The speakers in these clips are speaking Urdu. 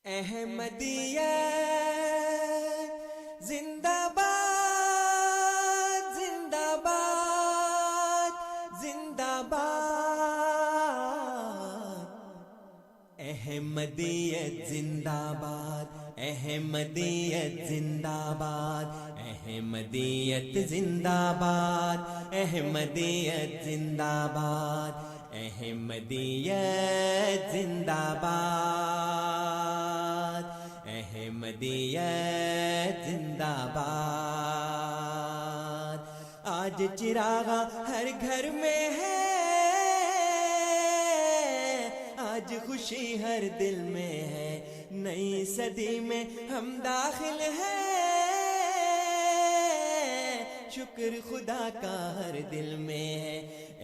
احمدیت زندہ باد زندہ باد زندہ باد احمدیت زندہ باد احمدیت زندہ باد احمدیت زندہ باد احمدیت زندہ باد احمدیت زندہ باد احمدیت زندہ باد آج چراغاں ہر گھر میں ہے، آج خوشی ہر دل میں ہے، نئی صدی میں ہم داخل ہیں، شکر خدا کا ہر دل میں ہے۔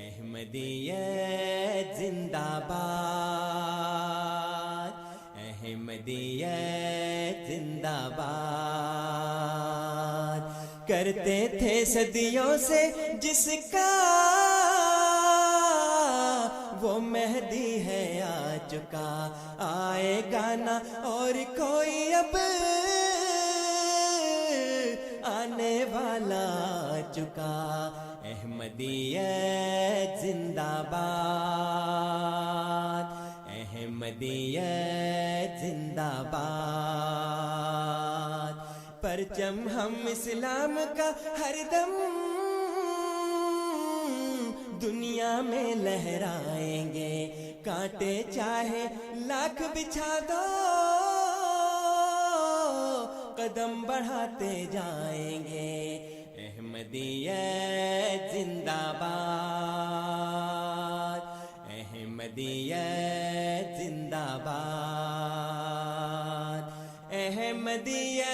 احمدیت زندہ باد احمدیت زندہ باد کرتے تھے صدیوں سے جس کا وہ مہدی ہے آ چکا، آئے گا نہ اور کوئی اب آنے والا آ چکا۔ احمدیت زندہ باد احمدیت زندہ باد پرچم ہم اسلام کا ہر دم دنیا میں لہرائیں گے، کانٹے چاہے لاکھ بچھا دو قدم بڑھاتے جائیں گے۔ احمدیت زندہ باد احمدیت زندہ باد احمدیت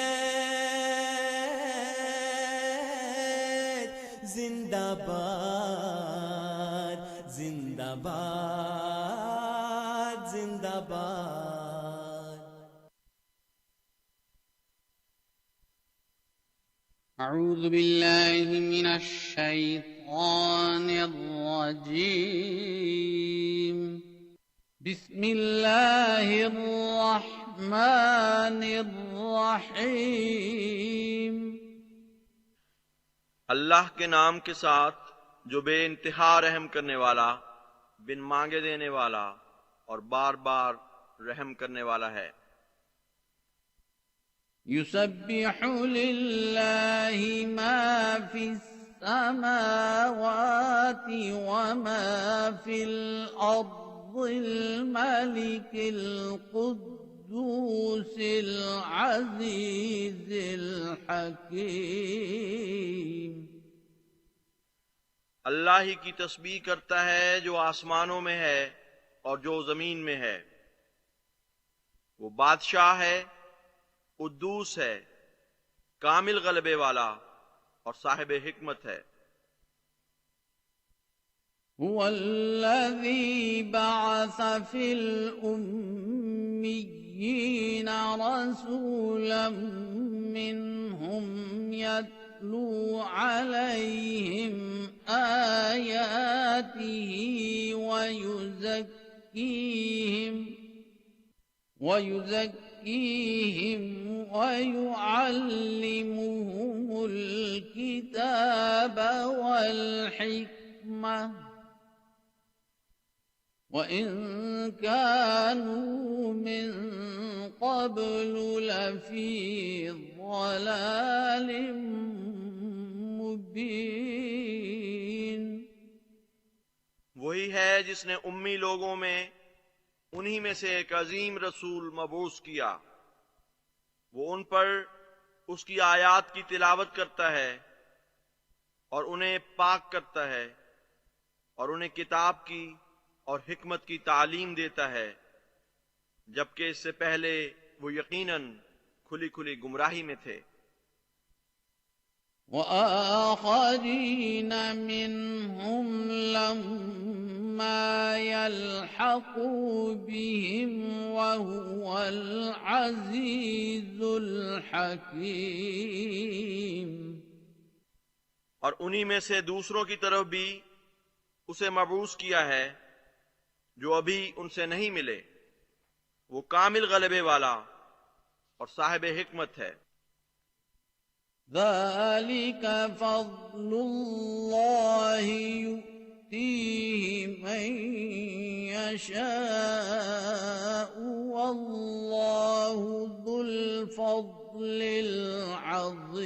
زندہ باد زندہ باد زندہ باد۔ اعوذ باللہ من الشیطان الرجیم، بسم اللہ الرحمن الرحیم۔ اللہ کے نام کے ساتھ جو بے انتہا رحم کرنے والا، بن مانگے دینے والا اور بار بار رحم کرنے والا ہے۔ یسبح للہ ما فی السماوات وما فی الارض الملک القدوس العزیز الحکیم۔ اللہ ہی کی تسبیح کرتا ہے جو آسمانوں میں ہے اور جو زمین میں ہے، وہ بادشاہ ہے، قدوس ہے، کامل غلبے والا اور صاحب حکمت ہے۔ هو الذي بعث في الأميين رسولا منهم يتلو عليهم آياته ويزكيهم ويعلمهم الكتاب والحكمة وإن كانوا من قبل لفي ضلال مبين۔ وہی ہے جس نے امی لوگوں میں انہی میں سے ایک عظیم رسول مبعوث کیا، وہ ان پر اس کی آیات کی تلاوت کرتا ہے اور انہیں پاک کرتا ہے اور انہیں کتاب کی اور حکمت کی تعلیم دیتا ہے، جبکہ اس سے پہلے وہ یقیناً کھلی کھلی گمراہی میں تھے۔ وآخرین منہم لما يلحقوا بهم وهو العزیز الحکیم۔ اور انہی میں سے دوسروں کی طرف بھی اسے مبعوث کیا ہے جو ابھی ان سے نہیں ملے، وہ کامل غلبے والا اور صاحب حکمت ہے۔ ذلك فضل الله يؤتيه من يشاء والله ذو الفضل العظيم۔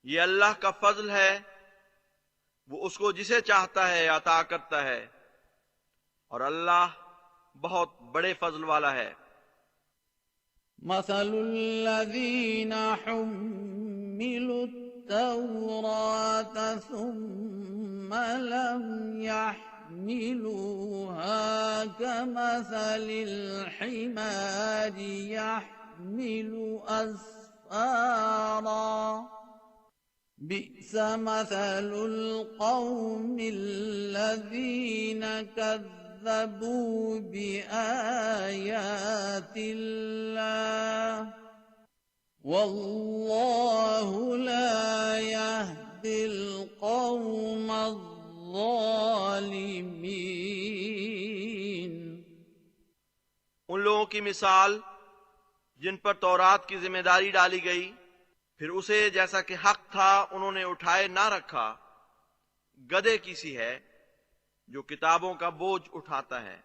یہ اللہ کا فضل ہے، وہ اس کو جسے چاہتا ہے عطا کرتا ہے، اور اللہ بہت بڑے فضل والا ہے۔ مثل الذين حملوا التوراة ثم لم يحملوها كمثل الحمار يحمل أسفارا بئس مثل القوم الذين كذبوا بآيات الله والله لا يهدي القوم الظالمين۔ ان لوگوں کی مثال جن پر تورات کی ذمہ داری ڈالی گئی، پھر اسے جیسا کہ حق تھا انہوں نے اٹھائے نہ رکھا، گدھے کی سی ہے جو کتابوں کا بوجھ اٹھاتا ہے۔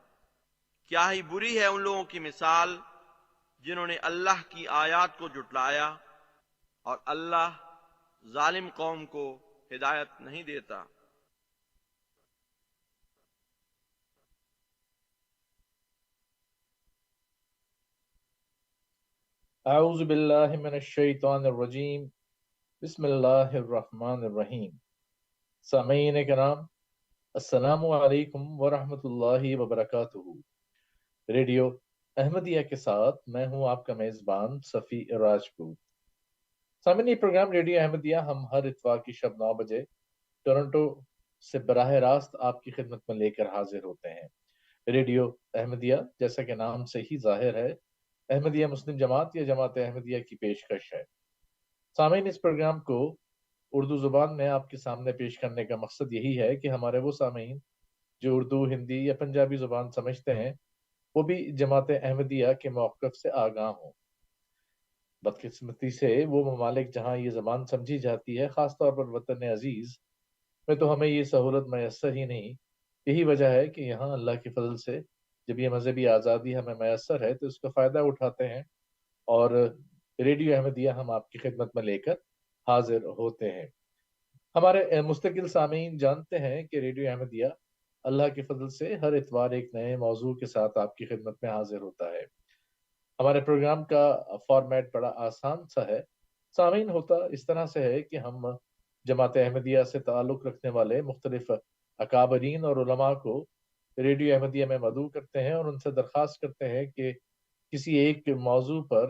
کیا ہی بری ہے ان لوگوں کی مثال جنہوں نے اللہ کی آیات کو جھٹلایا، اور اللہ ظالم قوم کو ہدایت نہیں دیتا۔ اعوذ باللہ من الشیطان الرجیم، بسم اللہ الرحمن الرحیم۔ سامعین کرام، السلام علیکم ورحمۃ اللہ وبرکاتہ۔ ریڈیو احمدیہ کے ساتھ میں ہوں آپ کا میزبان صفی راجپوت۔ سامعین، یہ پروگرام ریڈیو احمدیہ ہم ہر اتوار کی شب 9 بجے ٹورنٹو سے براہ راست آپ کی خدمت میں لے کر حاضر ہوتے ہیں۔ ریڈیو احمدیہ جیسا کہ نام سے ہی ظاہر ہے، احمدیہ مسلم جماعت یا جماعت احمدیہ کی پیشکش ہے۔ سامعین، اس پروگرام کو اردو زبان میں آپ کے سامنے پیش کرنے کا مقصد یہی ہے کہ ہمارے وہ سامعین جو اردو، ہندی یا پنجابی زبان سمجھتے ہیں وہ بھی جماعت احمدیہ کے موقف سے آگاہ ہوں۔ بدقسمتی سے وہ ممالک جہاں یہ زبان سمجھی جاتی ہے، خاص طور پر وطن عزیز میں، تو ہمیں یہ سہولت میسر ہی نہیں۔ یہی وجہ ہے کہ یہاں اللہ کے فضل سے جب یہ مذہبی آزادی ہمیں میسر ہے تو اس کا فائدہ اٹھاتے ہیں، اور ریڈیو احمدیہ ہم آپ کی خدمت میں لے کر حاضر ہوتے ہیں۔ ہمارے مستقل سامعین جانتے ہیں کہ ریڈیو احمدیہ اللہ کے فضل سے ہر اتوار ایک نئے موضوع کے ساتھ آپ کی خدمت میں حاضر ہوتا ہے۔ ہمارے پروگرام کا فارمیٹ بڑا آسان سا ہے سامعین، ہوتا اس طرح سے ہے کہ ہم جماعت احمدیہ سے تعلق رکھنے والے مختلف اکابرین اور علماء کو ریڈیو احمدیہ میں مدعو کرتے ہیں اور ان سے درخواست کرتے ہیں کہ کسی ایک موضوع پر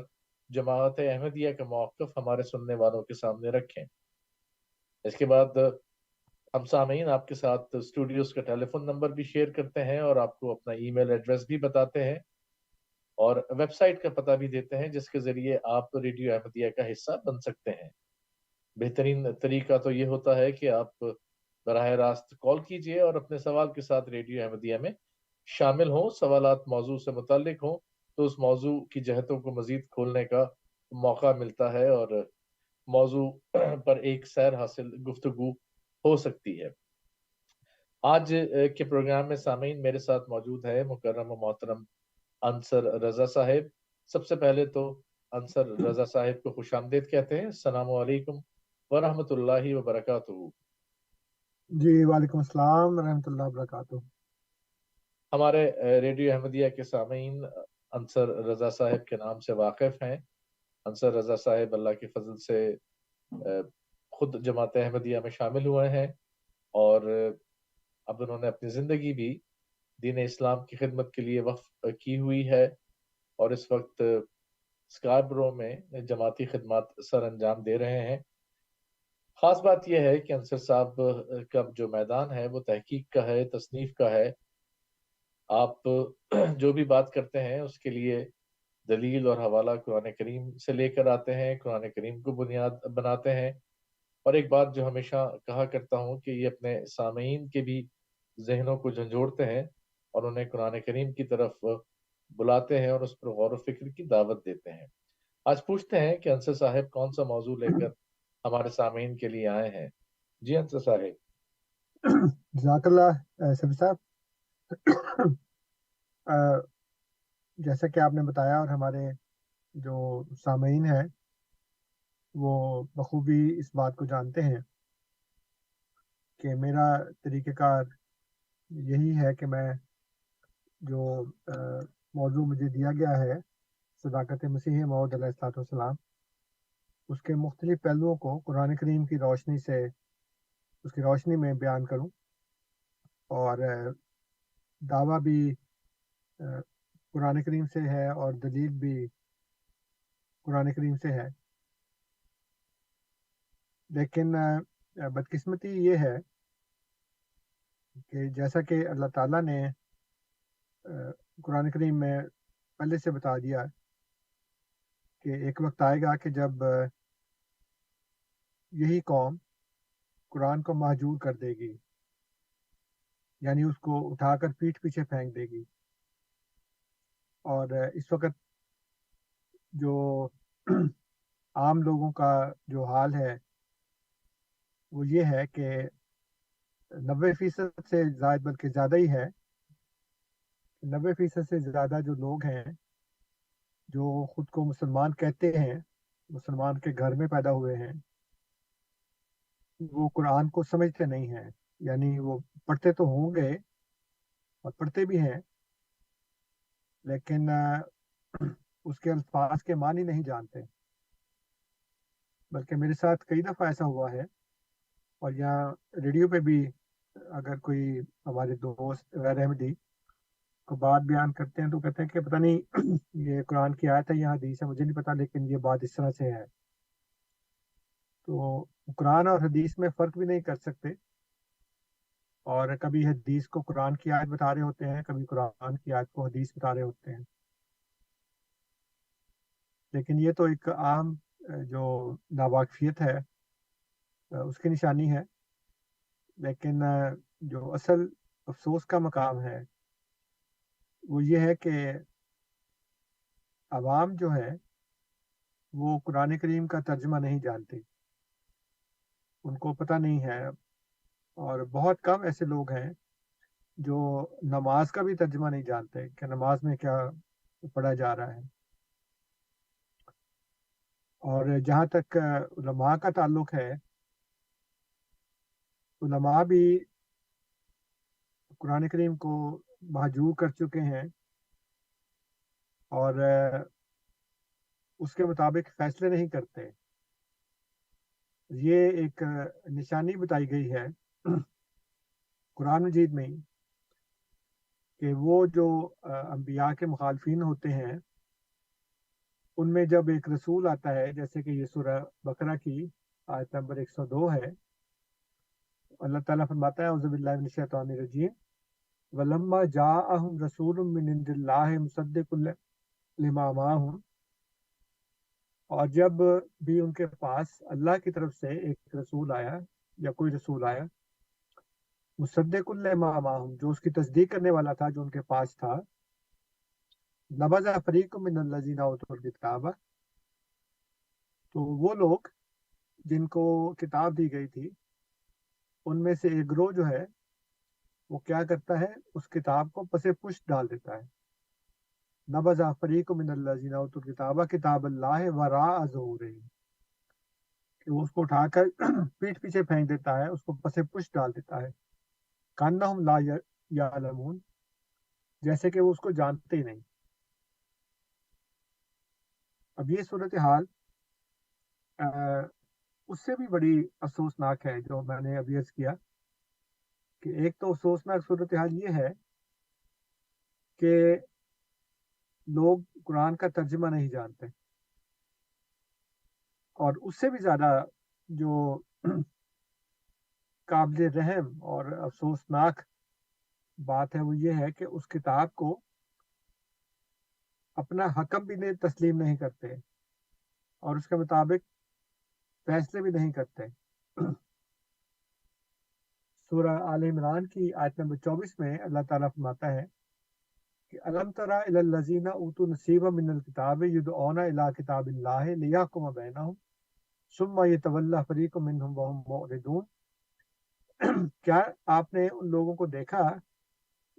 جماعت احمدیہ کا موقف ہمارے سننے والوں کے سامنے رکھیں۔ اس کے بعد ہم سامعین آپ کے ساتھ اسٹوڈیوز کا ٹیلی فون نمبر بھی شیئر کرتے ہیں اور آپ کو اپنا ای میل ایڈریس بھی بتاتے ہیں اور ویب سائٹ کا پتہ بھی دیتے ہیں جس کے ذریعے آپ ریڈیو احمدیہ کا حصہ بن سکتے ہیں۔ بہترین طریقہ تو یہ ہوتا ہے کہ آپ براہ راست کال کیجئے اور اپنے سوال کے ساتھ ریڈیو احمدیہ میں شامل ہوں۔ سوالات موضوع سے متعلق ہوں تو اس موضوع کی جہتوں کو مزید کھولنے کا موقع ملتا ہے اور موضوع پر ایک سیر حاصل گفتگو ہو سکتی ہے۔ آج کے پروگرام میں سامعین میرے ساتھ موجود ہے مکرم و محترم انصر رضا صاحب۔ سب سے پہلے تو انصر رضا صاحب کو خوش آمدید کہتے ہیں۔ السلام علیکم ورحمۃ اللہ وبرکاتہ۔ جی وعلیکم السلام ورحمۃ اللہ وبرکاتہ۔ ہمارے ریڈیو احمدیہ کے سامعین انصر رضا صاحب کے نام سے واقف ہیں۔ انصر رضا صاحب اللہ کے فضل سے خود جماعت احمدیہ میں شامل ہوئے ہیں اور اب انہوں نے اپنی زندگی بھی دین اسلام کی خدمت کے لیے وقف کی ہوئی ہے اور اس وقت اسکاربرو میں جماعتی خدمات سر انجام دے رہے ہیں۔ خاص بات یہ ہے کہ انصر صاحب کا جو میدان ہے وہ تحقیق کا ہے، تصنیف کا ہے۔ آپ جو بھی بات کرتے ہیں اس کے لیے دلیل اور حوالہ قرآن کریم سے لے کر آتے ہیں، قرآن کریم کو بنیاد بناتے ہیں۔ اور ایک بات جو ہمیشہ کہا کرتا ہوں کہ یہ اپنے سامعین کے بھی ذہنوں کو جھنجھوڑتے ہیں اور انہیں قرآن کریم کی طرف بلاتے ہیں اور اس پر غور و فکر کی دعوت دیتے ہیں۔ آج پوچھتے ہیں کہ انصر صاحب کون سا موضوع لے کر ہمارے سامعین کے لیے آئے ہیں۔ جی انصر صاحب۔ جزاک اللہ سبی صاحب، جیسا کہ آپ نے بتایا اور ہمارے جو سامعین ہیں وہ بخوبی اس بات کو جانتے ہیں کہ میرا طریقہ کار یہی ہے کہ میں جو موضوع مجھے دیا گیا ہے صداقت مسیح موعود علیہ الصلوۃ والسلام، اس کے مختلف پہلوؤں کو قرآن کریم کی روشنی سے، اس کی روشنی میں بیان کروں، اور دعویٰ بھی قرآن کریم سے ہے اور دلیل بھی قرآن کریم سے ہے۔ لیکن بدقسمتی یہ ہے کہ جیسا کہ اللہ تعالیٰ نے قرآن کریم میں پہلے سے بتا دیا کہ ایک وقت آئے گا کہ جب یہی قوم قرآن کو مہجور کر دے گی، یعنی اس کو اٹھا کر پیٹھ پیچھے پھینک دے گی۔ اور اس وقت جو عام لوگوں کا جو حال ہے وہ یہ ہے کہ 90% سے زائد، بلکہ زیادہ ہی ہے، 90% سے زیادہ جو لوگ ہیں جو خود کو مسلمان کہتے ہیں، مسلمان کے گھر میں پیدا ہوئے ہیں، وہ قرآن کو سمجھتے نہیں ہیں۔ یعنی وہ پڑھتے تو ہوں گے اور پڑھتے بھی ہیں، لیکن اس کے الفاظ کے معنی نہیں جانتے۔ بلکہ میرے ساتھ کئی دفعہ ایسا ہوا ہے، اور یہاں ریڈیو پہ بھی اگر کوئی ہمارے دوست غیر احمدی کو بات بیان کرتے ہیں تو کہتے ہیں کہ پتہ نہیں یہ قرآن کی آیت ہے یا حدیث ہے، مجھے نہیں پتا، لیکن یہ بات اس طرح سے ہے۔ تو قرآن اور حدیث میں فرق بھی نہیں کر سکتے، اور کبھی حدیث کو قرآن کی آیت بتا رہے ہوتے ہیں، کبھی قرآن کی آیت کو حدیث بتا رہے ہوتے ہیں۔ لیکن یہ تو ایک عام جو ناواقفیت ہے اس کی نشانی ہے۔ لیکن جو اصل افسوس کا مقام ہے وہ یہ ہے کہ عوام جو ہے وہ قرآن کریم کا ترجمہ نہیں جانتے، ان کو پتہ نہیں ہے، اور بہت کم ایسے لوگ ہیں جو نماز کا بھی ترجمہ نہیں جانتے کہ نماز میں کیا پڑھا جا رہا ہے۔ اور جہاں تک علماء کا تعلق ہے، علماء بھی قرآن کریم کو مہجور کر چکے ہیں اور اس کے مطابق فیصلے نہیں کرتے۔ یہ ایک نشانی بتائی گئی ہے قرآن مجید میں کہ وہ جو انبیاء کے مخالفین ہوتے ہیں، ان میں جب ایک رسول آتا ہے، جیسے کہ یہ سورہ بقرہ کی آیت نمبر 102 ہے، اللہ تعالیٰ فرماتا ہے اعوذ باللہ من الشیطان الرجیم وَلَمَّا جَاءَهُمْ رَسُولٌ مِّنْ عِندِ اللَّهِ مُصَدِّقٌ لِمَا مَعَهُمْ، اور جب بھی ان کے پاس اللہ کی طرف سے ایک رسول آیا یا کوئی رسول آیا، مصدق لما معہم، جو اس کی تصدیق کرنے والا تھا جو ان کے پاس تھا، نبذ فریق من الذین اوتوا الکتاب، تو وہ لوگ جن کو کتاب دی گئی تھی ان میں سے ایک گروہ جو ہے وہ کیا کرتا ہے، اس کتاب کو پس پشت ڈال دیتا ہے۔ نبذ فریق من الذین اوتوا الکتاب کتاب اللہ وراء ظہورہم، کہ وہ اس کو اٹھا کر پیٹھ پیچھے پھینک دیتا ہے، اس کو پس پشت ڈال دیتا ہے، کانہم لا یعلمون، جیسے کہ وہ اس کو جانتے ہی نہیں۔ اب یہ صورتحال اس سے بھی بڑی افسوسناک ہے جو میں نے ابھی عرض کیا کہ ایک تو افسوسناک صورتحال یہ ہے کہ لوگ قرآن کا ترجمہ نہیں جانتے، اور اس سے بھی زیادہ جو قابل رحم اور افسوسناک بات ہے وہ یہ ہے کہ اس کتاب کو اپنا حکم بھی نہیں تسلیم نہیں کرتے اور اس کے مطابق فیصلے بھی نہیں کرتے۔ سورہ آل عمران کی آیت نمبر 24 میں اللہ تعالیٰ فرماتا ہے کہ الم تری الی الذین اوتوا نصیبا من الکتاب یدعون الی کتاب اللہ لیحکم بینہم ثم یتولی فریق منہم وہم معرضون، کیا آپ نے ان لوگوں کو دیکھا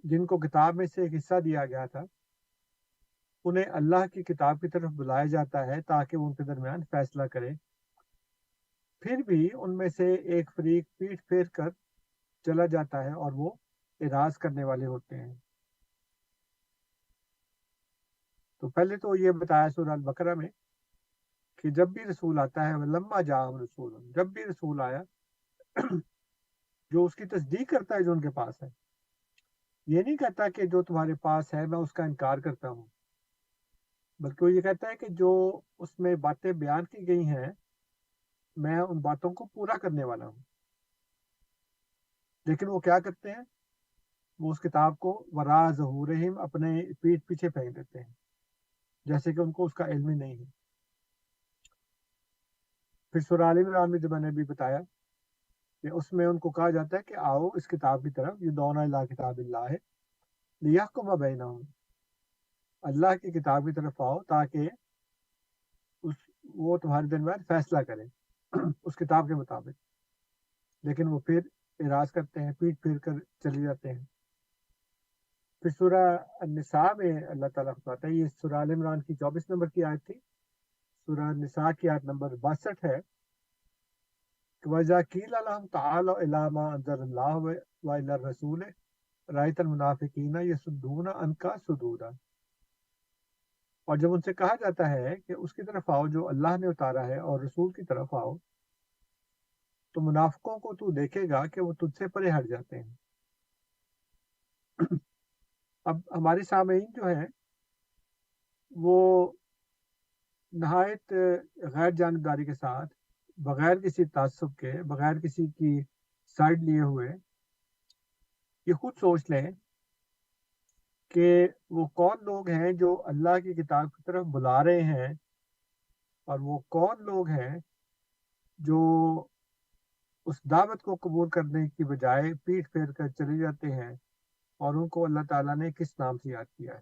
جن کو کتاب میں سے ایک حصہ دیا گیا تھا، انہیں اللہ کی کتاب کی طرف بلایا جاتا ہے تاکہ وہ ان کے درمیان فیصلہ کرے، پھر بھی ان میں سے ایک فریق پیٹھ پھیر کر چلا جاتا ہے اور وہ اعراض کرنے والے ہوتے ہیں۔ تو پہلے تو یہ بتایا سورہ البقرہ میں کہ جب بھی رسول آتا ہے لما جاءہم رسول، جب بھی رسول آیا جو اس کی تصدیق کرتا ہے جو ان کے پاس ہے، یہ نہیں کہتا کہ جو تمہارے پاس ہے میں اس کا انکار کرتا ہوں، بلکہ وہ یہ کہتا ہے کہ جو اس میں باتیں بیان کی گئی ہیں میں ان باتوں کو پورا کرنے والا ہوں۔ لیکن وہ کیا کرتے ہیں، وہ اس کتاب کو وراء ظہورہم اپنے پیٹھ پیچھے پھینک دیتے ہیں، جیسے کہ ان کو اس کا علم ہی نہیں ہے۔ پھر سورہ آل عمران میں جو میں نے ابھی بتایا کہ اس میں ان کو کہا جاتا ہے کہ آؤ اس کتاب کی طرف، یدعون الی کتاب اللہ لیحکم بینہم، اللہ کی کتاب کی طرف آؤ تاکہ وہ تمہارے درمیان فیصلہ کرے اس کتاب کے مطابق، لیکن وہ پھر اعراض کرتے ہیں، پیٹ پھیر کر چلے جاتے ہیں۔ پھر سورہ النساء میں اللہ تعالیٰ فرماتا ہے، یہ سورہ آل عمران کی 24 نمبر کی آیت تھی، سورہ النساء کی آیت نمبر 62 ہے کہ وَإِذَا قِيلَ لَهُمْ تَعَالَوْا إِلَىٰ مَا أَنزَلَ اللَّهُ وَإِلَى الرَّسُولِ رَأَيْتَ الْمُنَافِقِينَ يَصُدُّونَ عَنكَ صُدُودًا، اور جب ان سے کہا جاتا ہے کہ اس کی طرف آؤ جو اللہ نے اتارا ہے اور رسول کی طرف آؤ، تو منافقوں کو تو دیکھے گا کہ وہ تجھ سے پرے ہٹ جاتے ہیں۔ اب ہمارے سامعین جو ہیں وہ نہایت غیر جانبداری کے ساتھ، بغیر کسی تعصب کے، بغیر کسی کی سائڈ لیے ہوئے، یہ خود سوچ لیں کہ وہ کون لوگ ہیں جو اللہ کی کتاب کی طرف بلا رہے ہیں، اور وہ کون لوگ ہیں جو اس دعوت کو قبول کرنے کی بجائے پیٹھ پھیر کر چلے جاتے ہیں، اور ان کو اللہ تعالیٰ نے کس نام سے یاد کیا ہے۔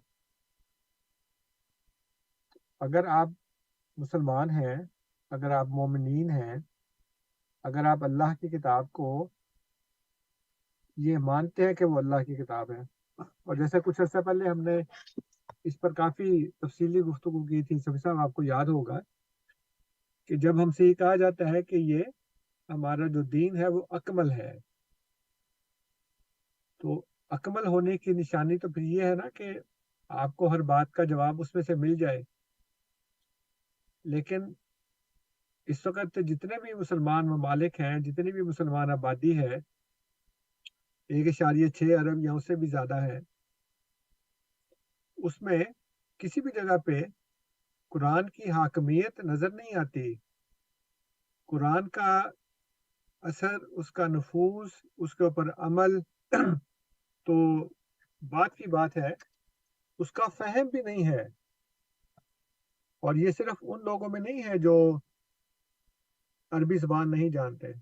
اگر آپ مسلمان ہیں، اگر آپ مومنین ہیں، اگر آپ اللہ کی کتاب کو یہ مانتے ہیں کہ وہ اللہ کی کتاب ہے، اور جیسے کچھ عرصہ پہلے ہم نے اس پر کافی تفصیلی گفتگو کی تھی، سبھی صاحب آپ کو یاد ہوگا کہ جب ہم سے یہ کہا جاتا ہے کہ یہ ہمارا جو دین ہے وہ اکمل ہے، تو اکمل ہونے کی نشانی تو پھر یہ ہے نا کہ آپ کو ہر بات کا جواب اس میں سے مل جائے۔ لیکن اس وقت جتنے بھی مسلمان ممالک ہیں، جتنی بھی مسلمان آبادی ہے، 1.6 ارب یا اس سے بھی زیادہ ہے، اس میں کسی بھی جگہ پہ قرآن کی حاکمیت نظر نہیں آتی، قرآن کا اثر، اس کا نفوذ، اس کے اوپر عمل تو بات کی بات ہے، اس کا فہم بھی نہیں ہے۔ اور یہ صرف ان لوگوں میں نہیں ہے جو عربی زبان نہیں جانتے،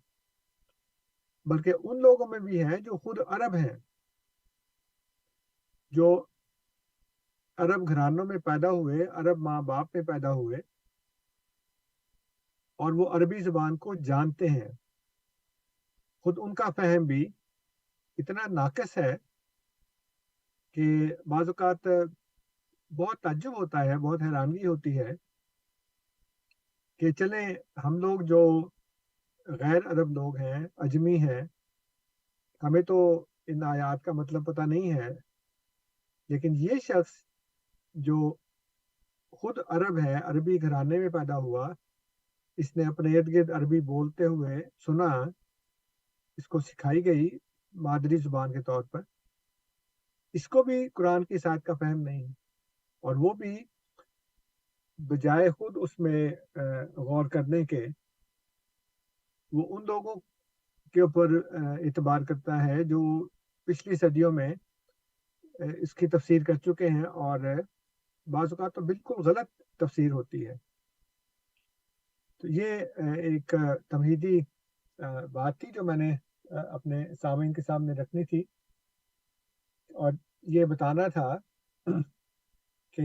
بلکہ ان لوگوں میں بھی ہیں جو خود عرب ہیں، جو عرب گھرانوں میں پیدا ہوئے، عرب ماں باپ میں پیدا ہوئے، اور وہ عربی زبان کو جانتے ہیں، خود ان کا فہم بھی اتنا ناقص ہے کہ بعض اوقات بہت تعجب ہوتا ہے، بہت حیرانگی ہوتی ہے کہ چلیں ہم لوگ جو غیر عرب لوگ ہیں، اجمی ہیں، ہمیں تو ان آیات کا مطلب پتہ نہیں ہے، لیکن یہ شخص جو خود عرب ہے، عربی گھرانے میں پیدا ہوا، اس نے اپنے ارد گرد عربی بولتے ہوئے سنا، اس کو سکھائی گئی مادری زبان کے طور پر، اس کو بھی قرآن کی ساتھ کا فہم نہیں، اور وہ بھی بجائے خود اس میں غور کرنے کے، وہ ان لوگوں کے اوپر اعتبار کرتا ہے جو پچھلی صدیوں میں اس کی تفسیر کر چکے ہیں، اور بعض اوقات تو بالکل غلط تفسیر ہوتی ہے۔ تو یہ ایک تمہیدی بات تھی جو میں نے اپنے سامعین کے سامنے رکھنی تھی، اور یہ بتانا تھا کہ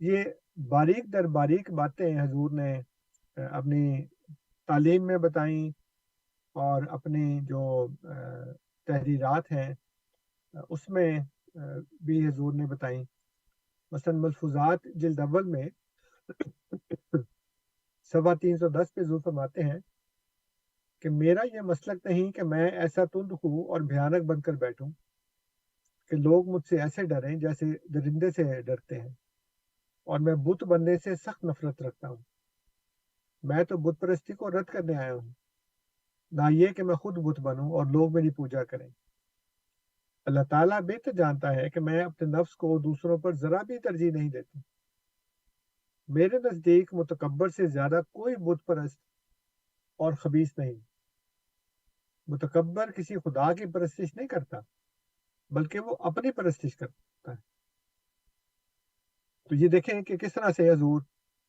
یہ باریک در باریک باتیں حضور نے اپنی تعلیم میں بتائیں اور اپنی جو تحریرات ہیں اس میں بھی حضور نے بتائیں. مثلا ملفوظات جلد اول میں صفحہ 310 پہ حضور فرماتے ہیں کہ میرا یہ مسلک نہیں کہ میں ایسا تند ہوں اور بھیانک بن کر بیٹھوں کہ لوگ مجھ سے ایسے ڈریں جیسے درندے سے ڈرتے ہیں، اور میں بت بننے سے سخت نفرت رکھتا ہوں. میں تو بت پرستی کو رد کرنے آیا ہوں، نہ یہ کہ میں خود بت بنوں اور لوگ میری پوجا کریں. اللہ تعالیٰ بہتر جانتا ہے کہ میں اپنے نفس کو دوسروں پر ذرا بھی ترجیح نہیں دیتا. میرے نزدیک متکبر سے زیادہ کوئی بت پرست اور خبیث نہیں. متکبر کسی خدا کی پرستش نہیں کرتا بلکہ وہ اپنی پرستش کرتا ہے. تو یہ دیکھیں کہ کس طرح سے حضور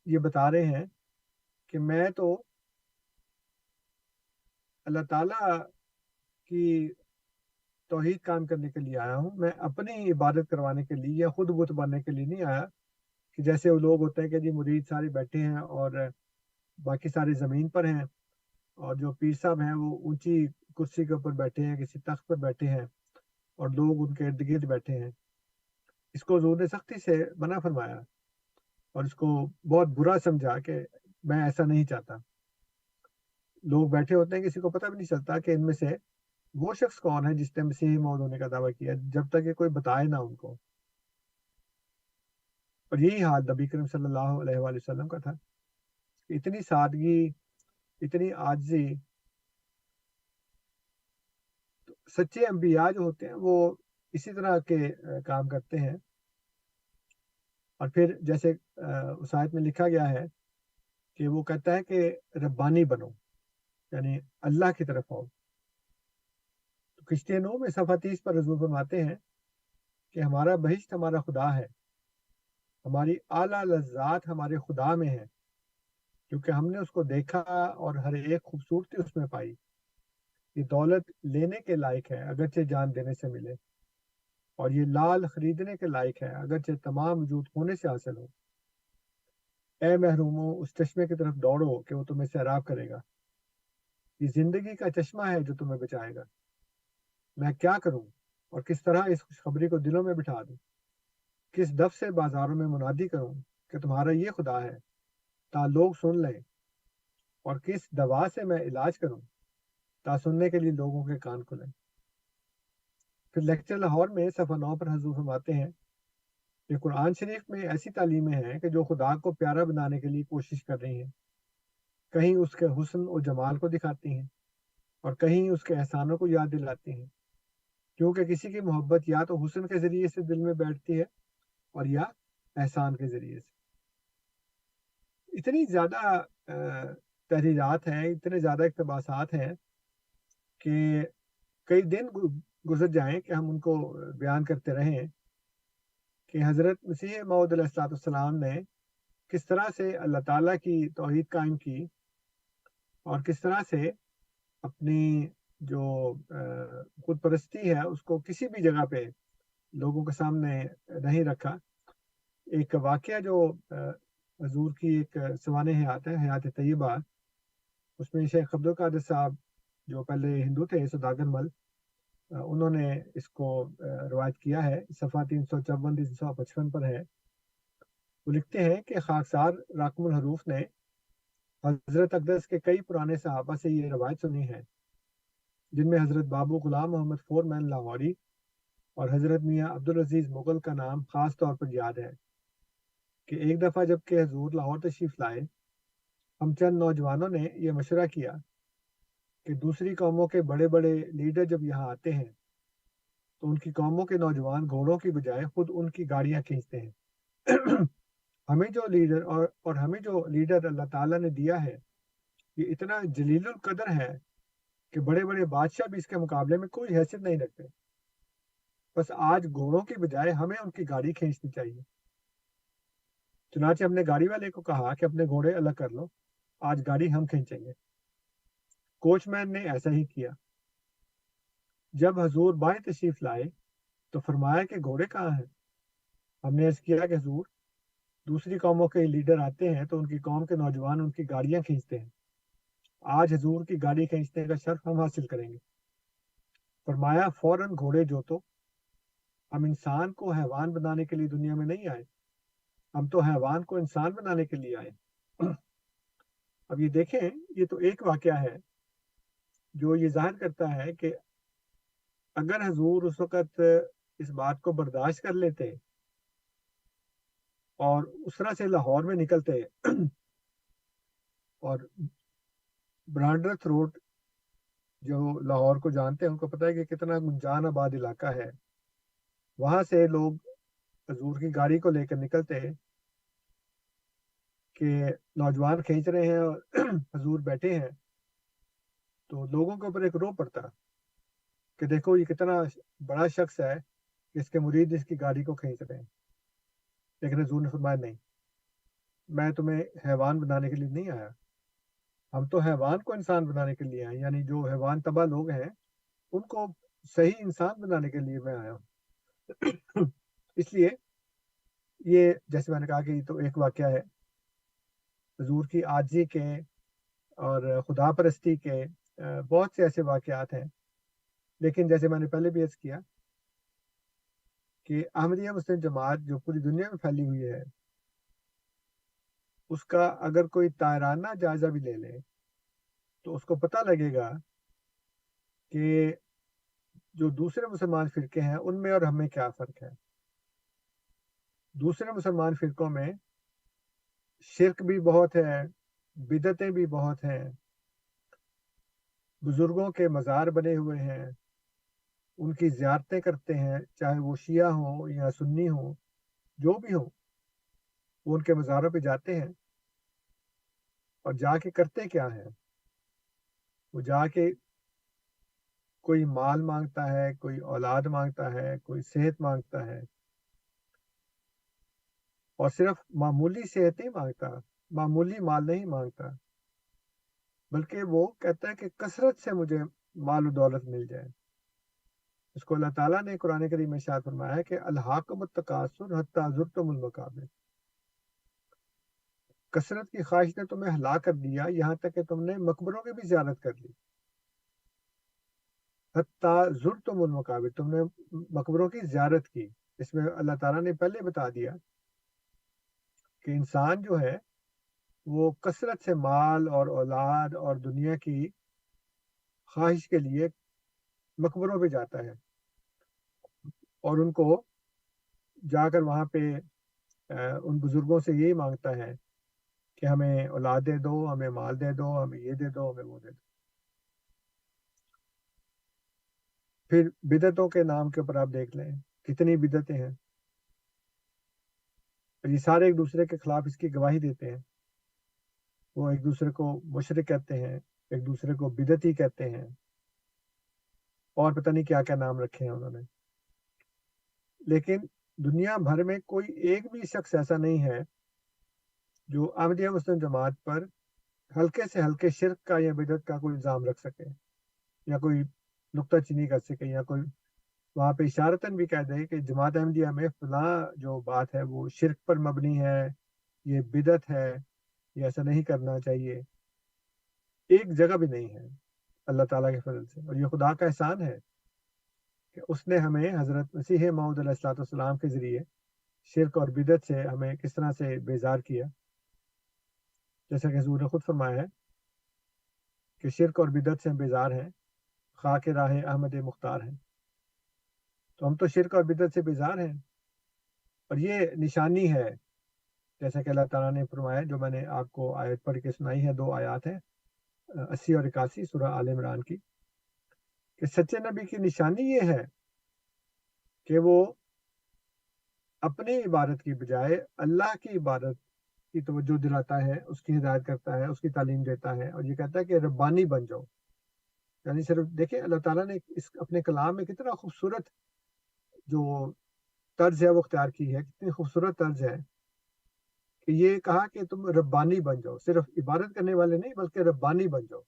یہ بتا رہے ہیں کہ میں تو اللہ تعالیٰ کی توحید کام کرنے کے لیے آیا ہوں، میں اپنی عبادت کروانے کے لیے یا خود بت بننے کے لیے نہیں آیا. کہ جیسے وہ لوگ ہوتے ہیں کہ جی مرید سارے بیٹھے ہیں اور باقی سارے زمین پر ہیں، اور جو پیر صاحب ہیں وہ اونچی کرسی کے اوپر بیٹھے ہیں، کسی تخت پر بیٹھے ہیں، اور لوگ ان کے ارد گرد بیٹھے ہیں. اس کو حضور نے سختی سے منع فرمایا اور اس کو بہت برا سمجھا کہ میں ایسا نہیں چاہتا. لوگ بیٹھے ہوتے ہیں، کسی کو پتہ بھی نہیں چلتا کہ ان میں سے وہ شخص کون ہے جس نے مسیح موعود ہونے کا دعویٰ کیا، جب تک کہ کوئی بتائے نہ ان کو. اور یہی حال نبی کریم صلی اللہ علیہ وآلہ وسلم کا تھا. اتنی سادگی، اتنی عاجزی. سچے انبیاء جو ہوتے ہیں وہ اسی طرح کے کام کرتے ہیں. اور پھر جیسے اس آیت میں لکھا گیا ہے کہ وہ کہتا ہے کہ ربانی بنو، یعنی اللہ کی طرف آؤ. تو کشتی نوح میں صفحہ 30 پر حضور فرماتے ہیں کہ ہمارا بہشت ہمارا خدا ہے، ہماری اعلیٰ لذات ہمارے خدا میں ہے، کیونکہ ہم نے اس کو دیکھا اور ہر ایک خوبصورتی اس میں پائی. یہ دولت لینے کے لائق ہے اگرچہ جان دینے سے ملے، اور یہ لال خریدنے کے لائق ہے اگرچہ تمام وجود ہونے سے حاصل ہو. اے محروموں، اس چشمے کی طرف دوڑو کہ وہ تمہیں سیراب کرے گا. یہ زندگی کا چشمہ ہے جو تمہیں بچائے گا. میں کیا کروں اور کس طرح اس خوشخبری کو دلوں میں بٹھا دوں؟ کس دف سے بازاروں میں منادی کروں کہ تمہارا یہ خدا ہے تا لوگ سن لیں، اور کس دوا سے میں علاج کروں تا سننے کے لیے لوگوں کے کان کھلیں. پھر لیکچر لاہور میں صفحہ 9 پر حضور فرماتے ہیں کہ قرآن شریف میں ایسی تعلیمیں ہیں کہ جو خدا کو پیارا بنانے کے لیے کوشش کر رہی ہیں. کہیں اس کے حسن و جمال کو دکھاتی ہیں اور کہیں اس کے احسانوں کو یاد دلاتی ہیں، کیونکہ کسی کی محبت یا تو حسن کے ذریعے سے دل میں بیٹھتی ہے اور یا احسان کے ذریعے سے. اتنی زیادہ تحریرات ہیں، اتنے زیادہ اقتباسات ہیں کہ کئی دن گزر جائیں کہ ہم ان کو بیان کرتے رہیں کہ حضرت مسیح موعود علیہ السلام نے کس طرح سے اللہ تعالیٰ کی توحید قائم کی اور کس طرح سے اپنی جو خود پرستی ہے اس کو کسی بھی جگہ پہ لوگوں کے سامنے نہیں رکھا. ایک واقعہ جو حضور کی ایک سوانح حیات ہے، حیات طیبہ، اس میں شیخ عبد القادر صاحب جو پہلے ہندو تھے، سوداگر مل، انہوں نے اس کو روایت کیا ہے. صفحہ 354-355 پر ہے. وہ لکھتے ہیں کہ خاکسار راکم الحروف نے حضرت اقدس کے کئی پرانے صحابہ سے یہ روایت سنی ہے، جن میں حضرت بابو غلام محمد فور مین لاہوری اور حضرت میاں عبدالعزیز مغل کا نام خاص طور پر یاد ہے کہ ایک دفعہ جب کہ حضور لاہور تشریف لائے، ہم چند نوجوانوں نے یہ مشورہ کیا کہ دوسری قوموں کے بڑے بڑے لیڈر جب یہاں آتے ہیں تو ان کی قوموں کے نوجوان گھوڑوں کی بجائے خود ان کی گاڑیاں کھینچتے ہیں. ہمیں جو لیڈر اور ہمیں جو لیڈر اللہ تعالیٰ نے دیا ہے یہ اتنا جلیل القدر ہے کہ بڑے بڑے بادشاہ بھی اس کے مقابلے میں کوئی حیثیت نہیں رکھتے. بس آج گھوڑوں کی بجائے ہمیں ان کی گاڑی کھینچنی چاہیے. چنانچہ ہم نے گاڑی والے کو کہا کہ اپنے گھوڑے الگ کر لو، آج گاڑی ہم کھینچیں گے. کوچ مین نے ایسا ہی کیا. جب حضور بائیں تشریف لائے تو فرمایا کہ گھوڑے کہاں ہیں؟ ہم نے عرض کیا کہ حضور دوسری قوموں کے لیڈر آتے ہیں تو ان کی قوم کے نوجوان ان کی گاڑیاں کھینچتے ہیں. آج حضور کی گاڑی کھینچنے کا شرف ہم حاصل کریں گے. فرمایا فوراً گھوڑے جوتو، ہم انسان کو حیوان بنانے کے لیے دنیا میں نہیں آئے، ہم تو حیوان کو انسان بنانے کے لیے آئے. اب یہ دیکھیں، یہ تو ایک واقعہ ہے جو یہ ظاہر کرتا ہے کہ اگر حضور اس وقت اس بات کو برداشت کر لیتے اور اس طرح سے لاہور میں نکلتے اور برانڈرتھ روڈ جو لاہور کو جانتے ہیں ان کو پتہ ہے کہ کتنا گنجان آباد علاقہ ہے، وہاں سے لوگ حضور کی گاڑی کو لے کر نکلتے کہ نوجوان کھینچ رہے ہیں اور حضور بیٹھے ہیں، تو لوگوں کے اوپر ایک رو پڑتا کہ دیکھو یہ کتنا بڑا شخص ہے کہ اس کے مرید اس کی گاڑی کو کھینچ رہے ہیں. لیکن حضور نے فرمایا نہیں، میں تمہیں حیوان بنانے کے لیے نہیں آیا، ہم تو حیوان کو انسان بنانے کے لیے آئے، یعنی جو حیوان تباہ لوگ ہیں ان کو صحیح انسان بنانے کے لیے میں آیا ہوں. اس لیے یہ جیسے میں نے کہا کہ یہ تو ایک واقعہ ہے حضور کی عاجزی کے اور خدا پرستی کے. بہت سے ایسے واقعات ہیں، لیکن جیسے میں نے پہلے بھی عرض کیا کہ احمدیہ مسلم جماعت جو پوری دنیا میں پھیلی ہوئی ہے، اس کا اگر کوئی طائرانہ جائزہ بھی لے لے تو اس کو پتہ لگے گا کہ جو دوسرے مسلمان فرقے ہیں ان میں اور ہمیں کیا فرق ہے. دوسرے مسلمان فرقوں میں شرک بھی بہت ہے، بدعتیں بھی بہت ہیں، بزرگوں کے مزار بنے ہوئے ہیں، ان کی زیارتیں کرتے ہیں، چاہے وہ شیعہ ہوں یا سنی ہوں، جو بھی ہوں، وہ ان کے مزاروں پہ جاتے ہیں اور جا کے کرتے کیا ہیں؟ وہ جا کے کوئی مال مانگتا ہے، کوئی اولاد مانگتا ہے، کوئی صحت مانگتا ہے، اور صرف معمولی صحت نہیں مانگتا، معمولی مال نہیں مانگتا، بلکہ وہ کہتا ہے کہ کثرت سے مجھے مال و دولت مل جائے. اس کو اللہ تعالیٰ نے قرآن کریم میں ارشاد فرمایا ہے کہ الہاکم التکاثر حتی زرتم المقابر، کثرت کی خواہش نے تمہیں ہلاک کر دیا یہاں تک کہ تم نے مقبروں کی بھی زیارت کر لی. حتی زرتم المقابر، تم نے مقبروں کی زیارت کی. اس میں اللہ تعالیٰ نے پہلے بتا دیا کہ انسان جو ہے وہ کثرت سے مال اور اولاد اور دنیا کی خواہش کے لیے مقبروں پہ جاتا ہے اور ان کو جا کر وہاں پہ ان بزرگوں سے یہی مانگتا ہے کہ ہمیں اولاد دے دو، ہمیں مال دے دو، ہمیں یہ دے دو، ہمیں وہ دے دو. پھر بدعتوں کے نام کے اوپر آپ دیکھ لیں کتنی بدعتیں ہیں. یہ سارے ایک دوسرے کے خلاف اس کی گواہی دیتے ہیں. وہ ایک دوسرے کو مشرک کہتے ہیں، ایک دوسرے کو بدعتی کہتے ہیں، اور پتہ نہیں کیا کیا نام رکھے ہیں انہوں نے. لیکن دنیا بھر میں کوئی ایک بھی شخص ایسا نہیں ہے جو احمدیہ مسلم جماعت پر ہلکے سے ہلکے شرک کا یا بدعت کا کوئی الزام رکھ سکے یا کوئی نکتہ چینی کر سکے یا کوئی وہاں پہ اشارتاً بھی کہہ دے کہ جماعت احمدیہ میں فلاں جو بات ہے وہ شرک پر مبنی ہے، یہ بدعت ہے، یہ ایسا نہیں کرنا چاہیے. ایک جگہ بھی نہیں ہے اللہ تعالیٰ کے فضل سے. اور یہ خدا کا احسان ہے کہ اس نے ہمیں حضرت مسیح موعود علیہ الصلوۃ والسلام کے ذریعے شرک اور بدعت سے ہمیں کس طرح سے بیزار کیا. جیسا کہ حضور نے خود فرمایا ہے کہ شرک اور بدعت سے ہم بیزار ہیں، خاک راہ احمد مختار ہیں. تو ہم تو شرک اور بدعت سے بیزار ہیں، اور یہ نشانی ہے جیسا کہ اللہ تعالیٰ نے فرمایا، جو میں نے آپ کو آیت پڑھ کے سنائی ہے. 2 آیات ہیں 80 اور 81 سورہ آل عمران کی، کہ سچے نبی کی نشانی یہ ہے کہ وہ اپنی عبادت کی بجائے اللہ کی عبادت کی توجہ دلاتا ہے، اس کی ہدایت کرتا ہے، اس کی تعلیم دیتا ہے، اور یہ کہتا ہے کہ ربانی بن جاؤ. یعنی صرف دیکھیں اللہ تعالیٰ نے اس اپنے کلام میں کتنا خوبصورت جو طرز ہے وہ اختیار کی ہے، کتنی خوبصورت طرز ہے کہ یہ کہا کہ تم ربانی بن جاؤ. صرف عبادت کرنے والے نہیں بلکہ ربانی بن جاؤ.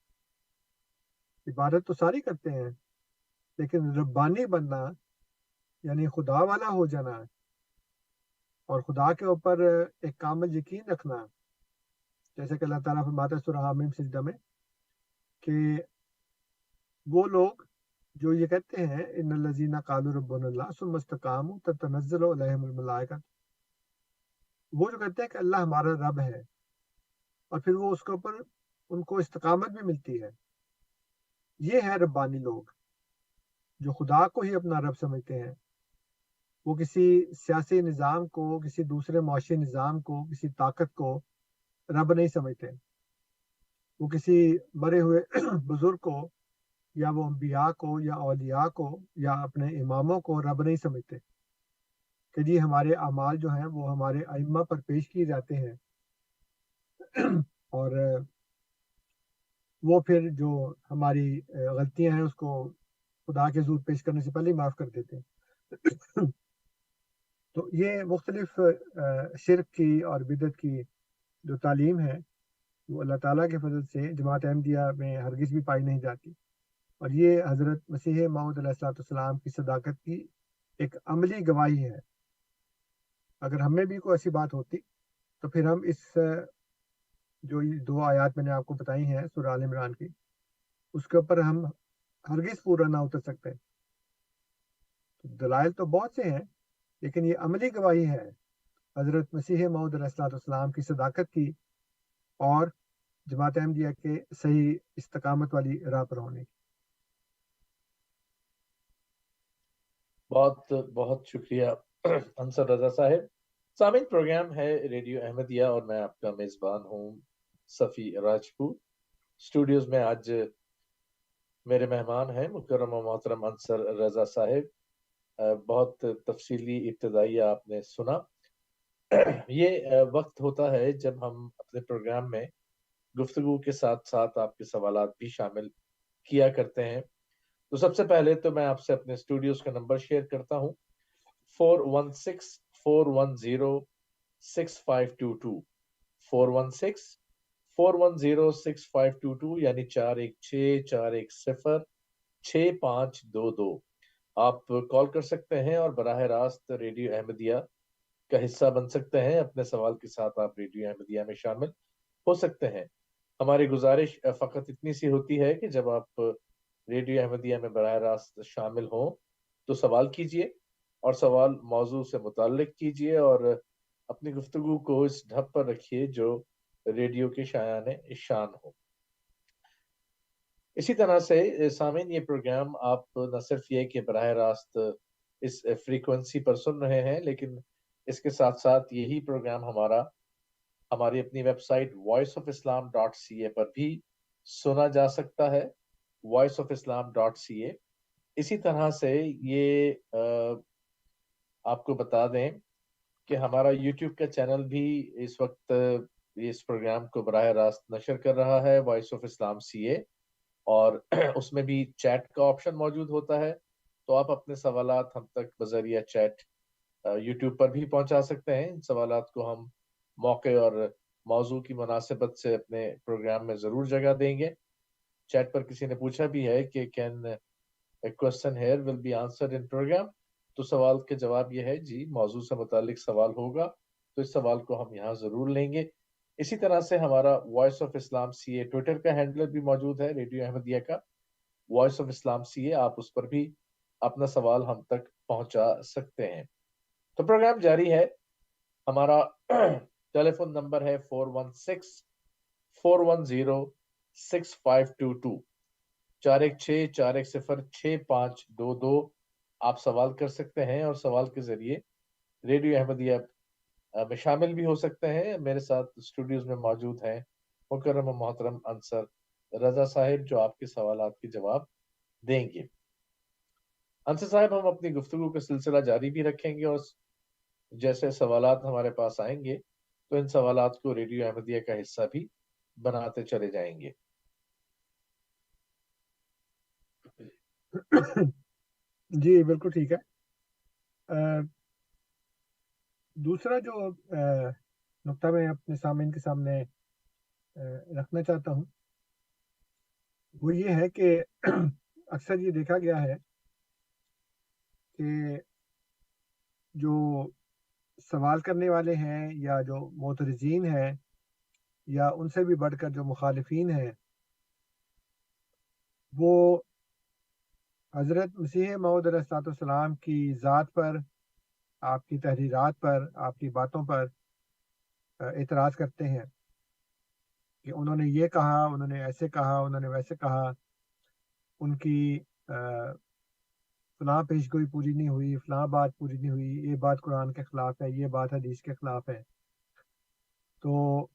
عبادت تو ساری کرتے ہیں لیکن ربانی بننا یعنی خدا والا ہو جانا اور خدا کے اوپر ایک کامل یقین رکھنا، جیسے کہ اللہ تعالیٰ فرماتا ہے سورہ حامیم سجدہ میں کہ وہ لوگ جو یہ کہتے ہیں ان الذین قالوا ربنا اللہ ثم استقاموا تتنزل علیہم الملائکہ، وہ جو کہتے ہیں کہ اللہ ہمارا رب ہے اور پھر وہ اس کے اوپر ان کو استقامت بھی ملتی ہے، یہ ہے ربانی لوگ جو خدا کو ہی اپنا رب سمجھتے ہیں۔ وہ کسی سیاسی نظام کو، کسی دوسرے معاشی نظام کو، کسی طاقت کو رب نہیں سمجھتے، وہ کسی مرے ہوئے بزرگ کو یا وہ انبیاء کو یا اولیاء کو یا اپنے اماموں کو رب نہیں سمجھتے کہ جی ہمارے اعمال جو ہیں وہ ہمارے ائمہ پر پیش کیے جاتے ہیں اور وہ پھر جو ہماری غلطیاں ہیں اس کو خدا کے حضور پیش کرنے سے پہلے ہی معاف کر دیتے ہیں۔ تو یہ مختلف شرک کی اور بدعت کی جو تعلیم ہے وہ اللہ تعالیٰ کے فضل سے جماعت احمدیہ میں ہرگز بھی پائی نہیں جاتی، اور یہ حضرت مسیح موعود علیہ السلام کی صداقت کی ایک عملی گواہی ہے۔ اگر ہم میں بھی کوئی ایسی بات ہوتی تو پھر ہم اس جو یہ 2 آیات میں نے آپ کو بتائی ہیں سورہ آل عمران کی، اس کے اوپر ہم ہرگز پورا نہ اتر سکتے۔ دلائل تو بہت سے ہیں لیکن یہ عملی گواہی ہے حضرت مسیح موعود علیہ السلام کی صداقت کی اور جماعت احمدیہ کے صحیح استقامت والی راہ پر ہونے کی۔ بہت بہت شکریہ انصر رضا صاحب۔ سامعین، پروگرام ہے ریڈیو احمدیہ اور میں آپ کا میزبان ہوں صفی راجپوت۔ اسٹوڈیوز میں آج میرے مہمان ہیں مکرم و محترم انصر رضا صاحب۔ بہت تفصیلی ابتدائیہ آپ نے سنا۔ یہ وقت ہوتا ہے جب ہم اپنے پروگرام میں گفتگو کے ساتھ ساتھ آپ کے سوالات بھی شامل کیا کرتے ہیں۔ تو سب سے پہلے تو میں آپ سے اپنے اسٹوڈیوز کا نمبر شیئر کرتا ہوں، 416-410-6522 416-410-6522 یعنی 416-410-6522۔ آپ کال کر سکتے ہیں اور براہ راست ریڈیو احمدیہ کا حصہ بن سکتے ہیں۔ اپنے سوال کے ساتھ آپ ریڈیو احمدیہ میں شامل ہو سکتے ہیں۔ ہماری گزارش فقط اتنی سی ہوتی ہے کہ جب آپ ریڈیو احمدیہ میں براہ راست شامل ہوں تو سوال کیجئے اور سوال موضوع سے متعلق کیجئے اور اپنی گفتگو کو اس ڈھب پر رکھیے جو ریڈیو کے شایان شان ہو۔ اسی طرح سے سامعین، یہ پروگرام آپ نہ صرف یہ کہ براہ راست اس فریکوینسی پر سن رہے ہیں، لیکن اس کے ساتھ ساتھ یہی پروگرام ہماری اپنی ویب سائٹ voiceofislam.ca پر بھی سنا جا سکتا ہے، voiceofislam.ca۔ اسی طرح سے یہ آپ کو بتا دیں کہ ہمارا یوٹیوب کا چینل بھی اس وقت اس پروگرام کو براہ راست نشر کر رہا ہے، وائس آف اسلام CA، اور اس میں بھی چیٹ کا آپشن موجود ہوتا ہے، تو آپ اپنے سوالات ہم تک بذریعہ چیٹ یوٹیوب پر بھی پہنچا سکتے ہیں۔ ان سوالات کو ہم موقع اور موضوع کی مناسبت سے اپنے پروگرام میں ضرور جگہ دیں گے۔ چیٹ پر کسی نے پوچھا بھی ہے کہ can a question here will be answered in program، تو سوال کے جواب یہ ہے جی، موضوع سے متعلق سوال ہوگا تو اس سوال کو ہم یہاں ضرور لیں گے۔ اسی طرح سے ہمارا voice of Islam CA Twitter کا ہینڈلر بھی موجود ہے، ریڈیو احمدیہ کا وائس آف اسلام CA، آپ اس پر بھی اپنا سوال ہم تک پہنچا سکتے ہیں۔ تو پروگرام جاری ہے۔ ہمارا ٹیلی فون نمبر ہے 416-410-6522، 416-410-6522۔ آپ سوال کر سکتے ہیں اور سوال کے ذریعے ریڈیو احمدیہ میں شامل بھی ہو سکتے ہیں۔ میرے ساتھ اسٹوڈیوز میں موجود ہیں مکرم و محترم انصر رضا صاحب جو آپ کے سوالات کے جواب دیں گے۔ انصر صاحب، ہم اپنی گفتگو کا سلسلہ جاری بھی رکھیں گے اور جیسے سوالات ہمارے پاس آئیں گے تو ان سوالات کو ریڈیو احمدیہ کا حصہ بھی بناتے چلے جائیں گے۔ جی بالکل ٹھیک ہے۔ دوسرا جو نقطہ میں اپنے سامعین کے سامنے رکھنا چاہتا ہوں وہ یہ ہے کہ اکثر یہ دیکھا گیا ہے کہ جو سوال کرنے والے ہیں یا جو معترضین ہیں یا ان سے بھی بڑھ کر جو مخالفین ہیں وہ حضرت مسیح موعود علیہ السلام کی ذات پر، آپ کی تحریرات پر، آپ کی باتوں پر اعتراض کرتے ہیں کہ انہوں نے یہ کہا، انہوں نے ایسے کہا، انہوں نے ویسے کہا، ان کی فلاں پیشگوئی پوری نہیں ہوئی، فلاں بات پوری نہیں ہوئی، یہ بات قرآن کے خلاف ہے، یہ بات حدیث کے خلاف ہے۔ تو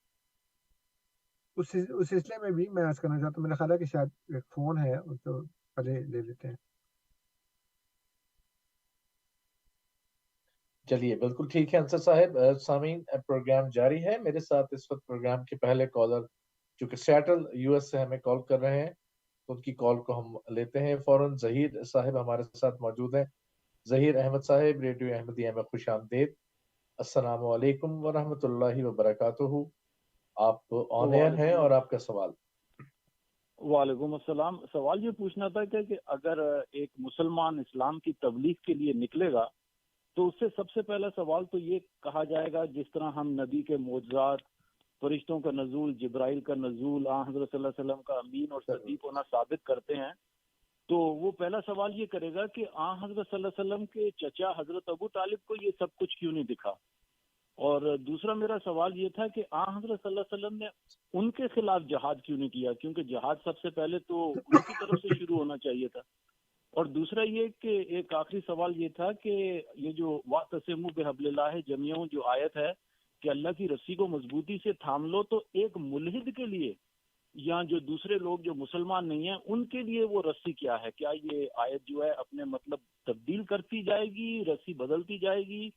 اس سلسلے میں بھی میں عرض کرنا چاہتا ہوں، میرا خیال ہے کہ شاید ایک فون ہے، اس کو پہلے لے لیتے ہیں۔ چلیے بالکل ٹھیک ہے انصر صاحب۔ سامعین پروگرام جاری ہے، میرے ساتھ اس وقت پروگرام کے پہلے کالر جو کہ سیٹل یو ایس سے ہمیں کال کر رہے ہیں، ان کی کال کو ہم لیتے ہیں فوراً۔ ظہیر صاحب ہمارے ساتھ موجود ہیں۔ ظہیر احمد صاحب، ریڈیو احمدیہ میں خوش آمدید۔ السلام علیکم ورحمۃ اللہ وبرکاتہ۔ آپ آن ایئر ہیں اور آپ کا سوال۔ وعلیکم السلام۔ سوال یہ پوچھنا تھا کہ اگر ایک مسلمان اسلام کی تبلیغ کے لیے نکلے گا تو اس سے سب سے پہلا سوال تو یہ کہا جائے گا، جس طرح ہم نبی کے معجزات، فرشتوں کا نزول، جبرائیل کا نزول، حضرت صلی اللہ علیہ وسلم کا امین اور صدیق ہونا ثابت کرتے ہیں، تو وہ پہلا سوال یہ کرے گا کہ حضرت صلی اللہ علیہ وسلم کے چچا حضرت ابو طالب کو یہ سب کچھ کیوں نہیں دکھا؟ اور دوسرا میرا سوال یہ تھا کہ حضرت صلی اللہ علیہ وسلم نے ان کے خلاف جہاد کیوں نہیں کیا؟ کیونکہ جہاد سب سے پہلے تو ان کی طرف سے شروع ہونا چاہیے تھا۔ اور دوسرا یہ کہ ایک آخری سوال یہ تھا کہ یہ جو وَاعْتَصِمُوا بِحَبْلِ اللَّهِ جَمِيعًا جو آیت ہے کہ اللہ کی رسی کو مضبوطی سے تھام لو، تو ایک ملحد کے لیے یا جو دوسرے لوگ جو مسلمان نہیں ہیں ان کے لیے وہ رسی کیا ہے؟ کیا یہ آیت جو ہے اپنے مطلب تبدیل کرتی جائے گی، رسی بدلتی جائے گی،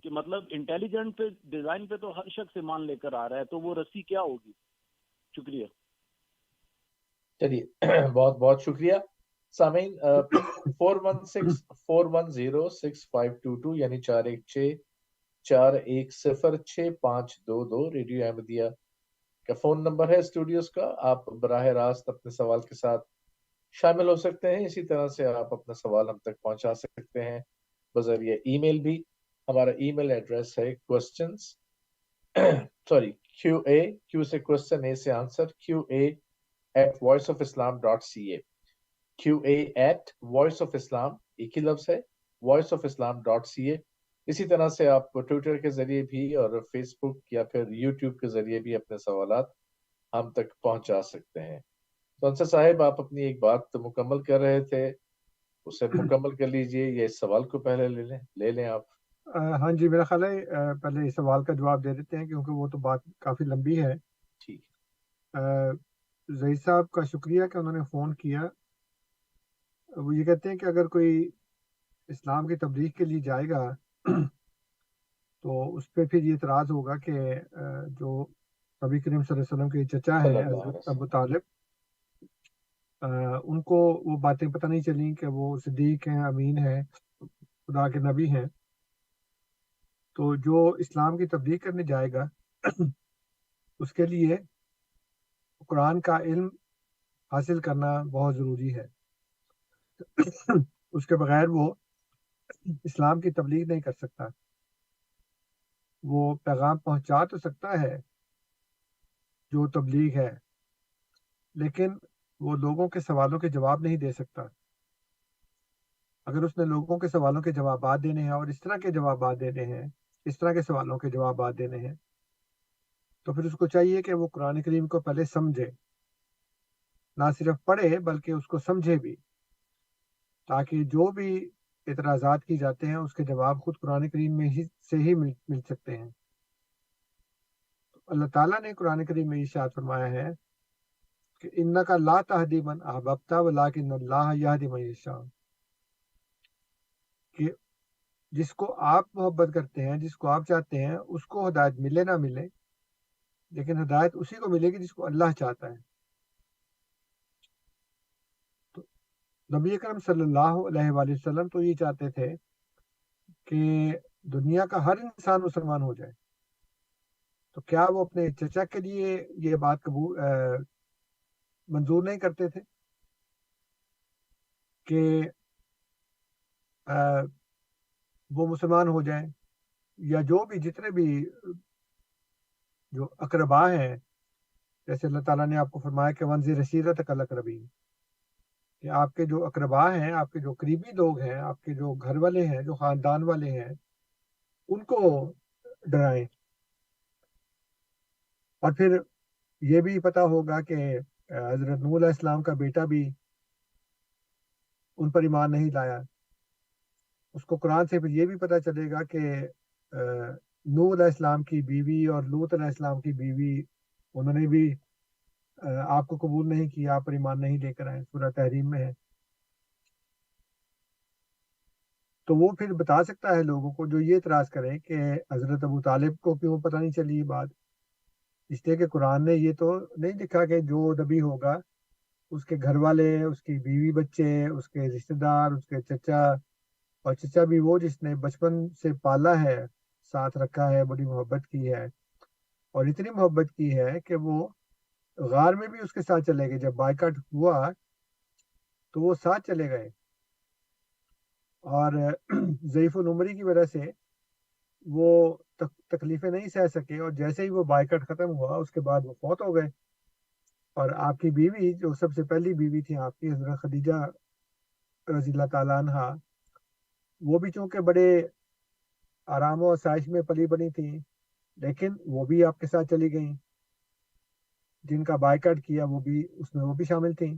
کہ مطلب انٹیلیجنٹ پہ، ڈیزائن پہ تو ہر شخص ایمان لے کر آ رہا ہے، تو وہ رسی کیا ہوگی؟ شکریہ۔ چلیے بہت بہت شکریہ۔ سامعین 416-410-6522 یعنی 416-410-6522 ریڈیو احمدیہ کا فون نمبر ہے اسٹوڈیوز کا۔ آپ براہ راست اپنے سوال کے ساتھ شامل ہو سکتے ہیں۔ اسی طرح سے آپ اپنا سوال ہم تک پہنچا سکتے ہیں بذریعہ ای میل بھی۔ ہمارا ای میل ایڈریس ہے questions Q سے question، A سے آنسر، QA@voiceofislam.ca، QA@voiceofislam ایک ہی لفظ ہے، voiceofislam.ca۔ اسی طرح سے آپ ٹویٹر کے ذریعے بھی اور فیس بک یا پھر یوٹیوب کے ذریعے بھی اپنے سوالات ہم تک پہنچا سکتے ہیں۔ تو انصر صاحب آپ اپنی ایک بات مکمل کر رہے تھے، اسے مکمل کر لیجئے یا اس سوال کو پہلے لے لیں آپ۔ ہاں جی، میرا خیال ہے پہلے اس سوال کا جواب دے دیتے ہیں کیونکہ وہ تو بات کافی لمبی ہے۔ ٹھیک۔ ظہیر صاحب کا شکریہ کہ انہوں نے فون کیا۔ وہ یہ کہتے ہیں کہ اگر کوئی اسلام کی تبلیغ کے لیے جائے گا تو اس پہ پھر یہ اعتراض ہوگا کہ جو نبی کریم صلی اللہ علیہ وسلم کے چچا ہیں حضرت ابو طالب، ان کو وہ باتیں پتہ نہیں چلیں کہ وہ صدیق ہیں، امین ہیں، خدا کے نبی ہیں۔ تو جو اسلام کی تبلیغ کرنے جائے گا اس کے لیے قرآن کا علم حاصل کرنا بہت ضروری ہے۔ اس کے بغیر وہ اسلام کی تبلیغ نہیں کر سکتا۔ وہ پیغام پہنچا تو سکتا ہے جو تبلیغ ہے، لیکن وہ لوگوں کے سوالوں کے جواب نہیں دے سکتا۔ اگر اس نے لوگوں کے سوالوں کے جوابات دینے ہیں اور اس طرح کے جوابات دینے ہیں، اس طرح کے سوالوں کے جوابات دینے ہیں، تو پھر اس کو چاہیے کہ وہ قرآن کریم کو پہلے سمجھے، نہ صرف پڑھے بلکہ اس کو سمجھے بھی، تاکہ جو بھی اعتراضات کی جاتے ہیں اس کے جواب خود قرآن کریم میں سے ہی مل سکتے ہیں۔ اللہ تعالیٰ نے قرآن کریم میں ارشاد فرمایا ہے کہ اِنَّکَ لَا تَهْدِی مَنْ أَحْبَبْتَ وَلَٰکِنَّ اللَّهَ یَہْدِی مَن یَشَاءُ، کہ جس کو آپ محبت کرتے ہیں، جس کو آپ چاہتے ہیں، اس کو ہدایت ملے نہ ملے، لیکن ہدایت اسی کو ملے گی جس کو اللہ چاہتا ہے۔ تو نبی اکرم صلی اللہ علیہ وآلہ وسلم تو یہ چاہتے تھے کہ دنیا کا ہر انسان مسلمان ہو جائے، تو کیا وہ اپنے چچا کے لیے یہ بات منظور نہیں کرتے تھے کہ وہ مسلمان ہو جائیں؟ یا جو بھی جتنے بھی جو اقربا ہیں، جیسے اللہ تعالیٰ نے آپ کو فرمایا کہ وانذر عشیرتک الاقربین، کہ آپ کے جو اقربا ہیں، آپ کے جو قریبی لوگ ہیں، آپ کے جو گھر والے ہیں، جو خاندان والے ہیں، ان کو ڈرائیں۔ اور پھر یہ بھی پتہ ہوگا کہ حضرت نوح علیہ السلام کا بیٹا بھی ان پر ایمان نہیں لایا۔ اس کو قرآن سے پھر یہ بھی پتہ چلے گا کہ نوح علیہ السلام کی بیوی اور لوط علیہ السلام کی بیوی، انہوں نے بھی آپ کو قبول نہیں کیا، آپ پر ایمان نہیں لے کر آئے، سورہ تحریم میں ہے۔ تو وہ پھر بتا سکتا ہے لوگوں کو جو یہ اعتراض کریں کہ حضرت ابو طالب کو کیوں پتہ نہیں چلی یہ بات، اس لیے کہ قرآن نے یہ تو نہیں لکھا کہ جو نبی ہوگا اس کے گھر والے، اس کی بیوی بچے، اس کے رشتہ دار، اس کے چچا، اور چچا بھی وہ جس نے بچپن سے پالا ہے، ساتھ رکھا ہے، بڑی محبت کی ہے، اور اتنی محبت کی ہے کہ وہ غار میں بھی اس کے ساتھ چلے گئے۔ جب بائیکاٹ ہوا تو وہ ساتھ چلے گئے، اور ضعیف العمری کی وجہ سے وہ تکلیفیں نہیں سہ سکے، اور جیسے ہی وہ بائیکاٹ ختم ہوا اس کے بعد وہ فوت ہو گئے۔ اور آپ کی بیوی جو سب سے پہلی بیوی تھی آپ کی، حضرت خدیجہ رضی اللہ تعالیٰ عنہ، وہ بھی چونکہ بڑے آرام و آسائش میں پلی بنی تھیں، لیکن وہ بھی آپ کے ساتھ چلی گئیں۔ جن کا بائیکاٹ کیا وہ بھی اس میں وہ بھی شامل تھیں،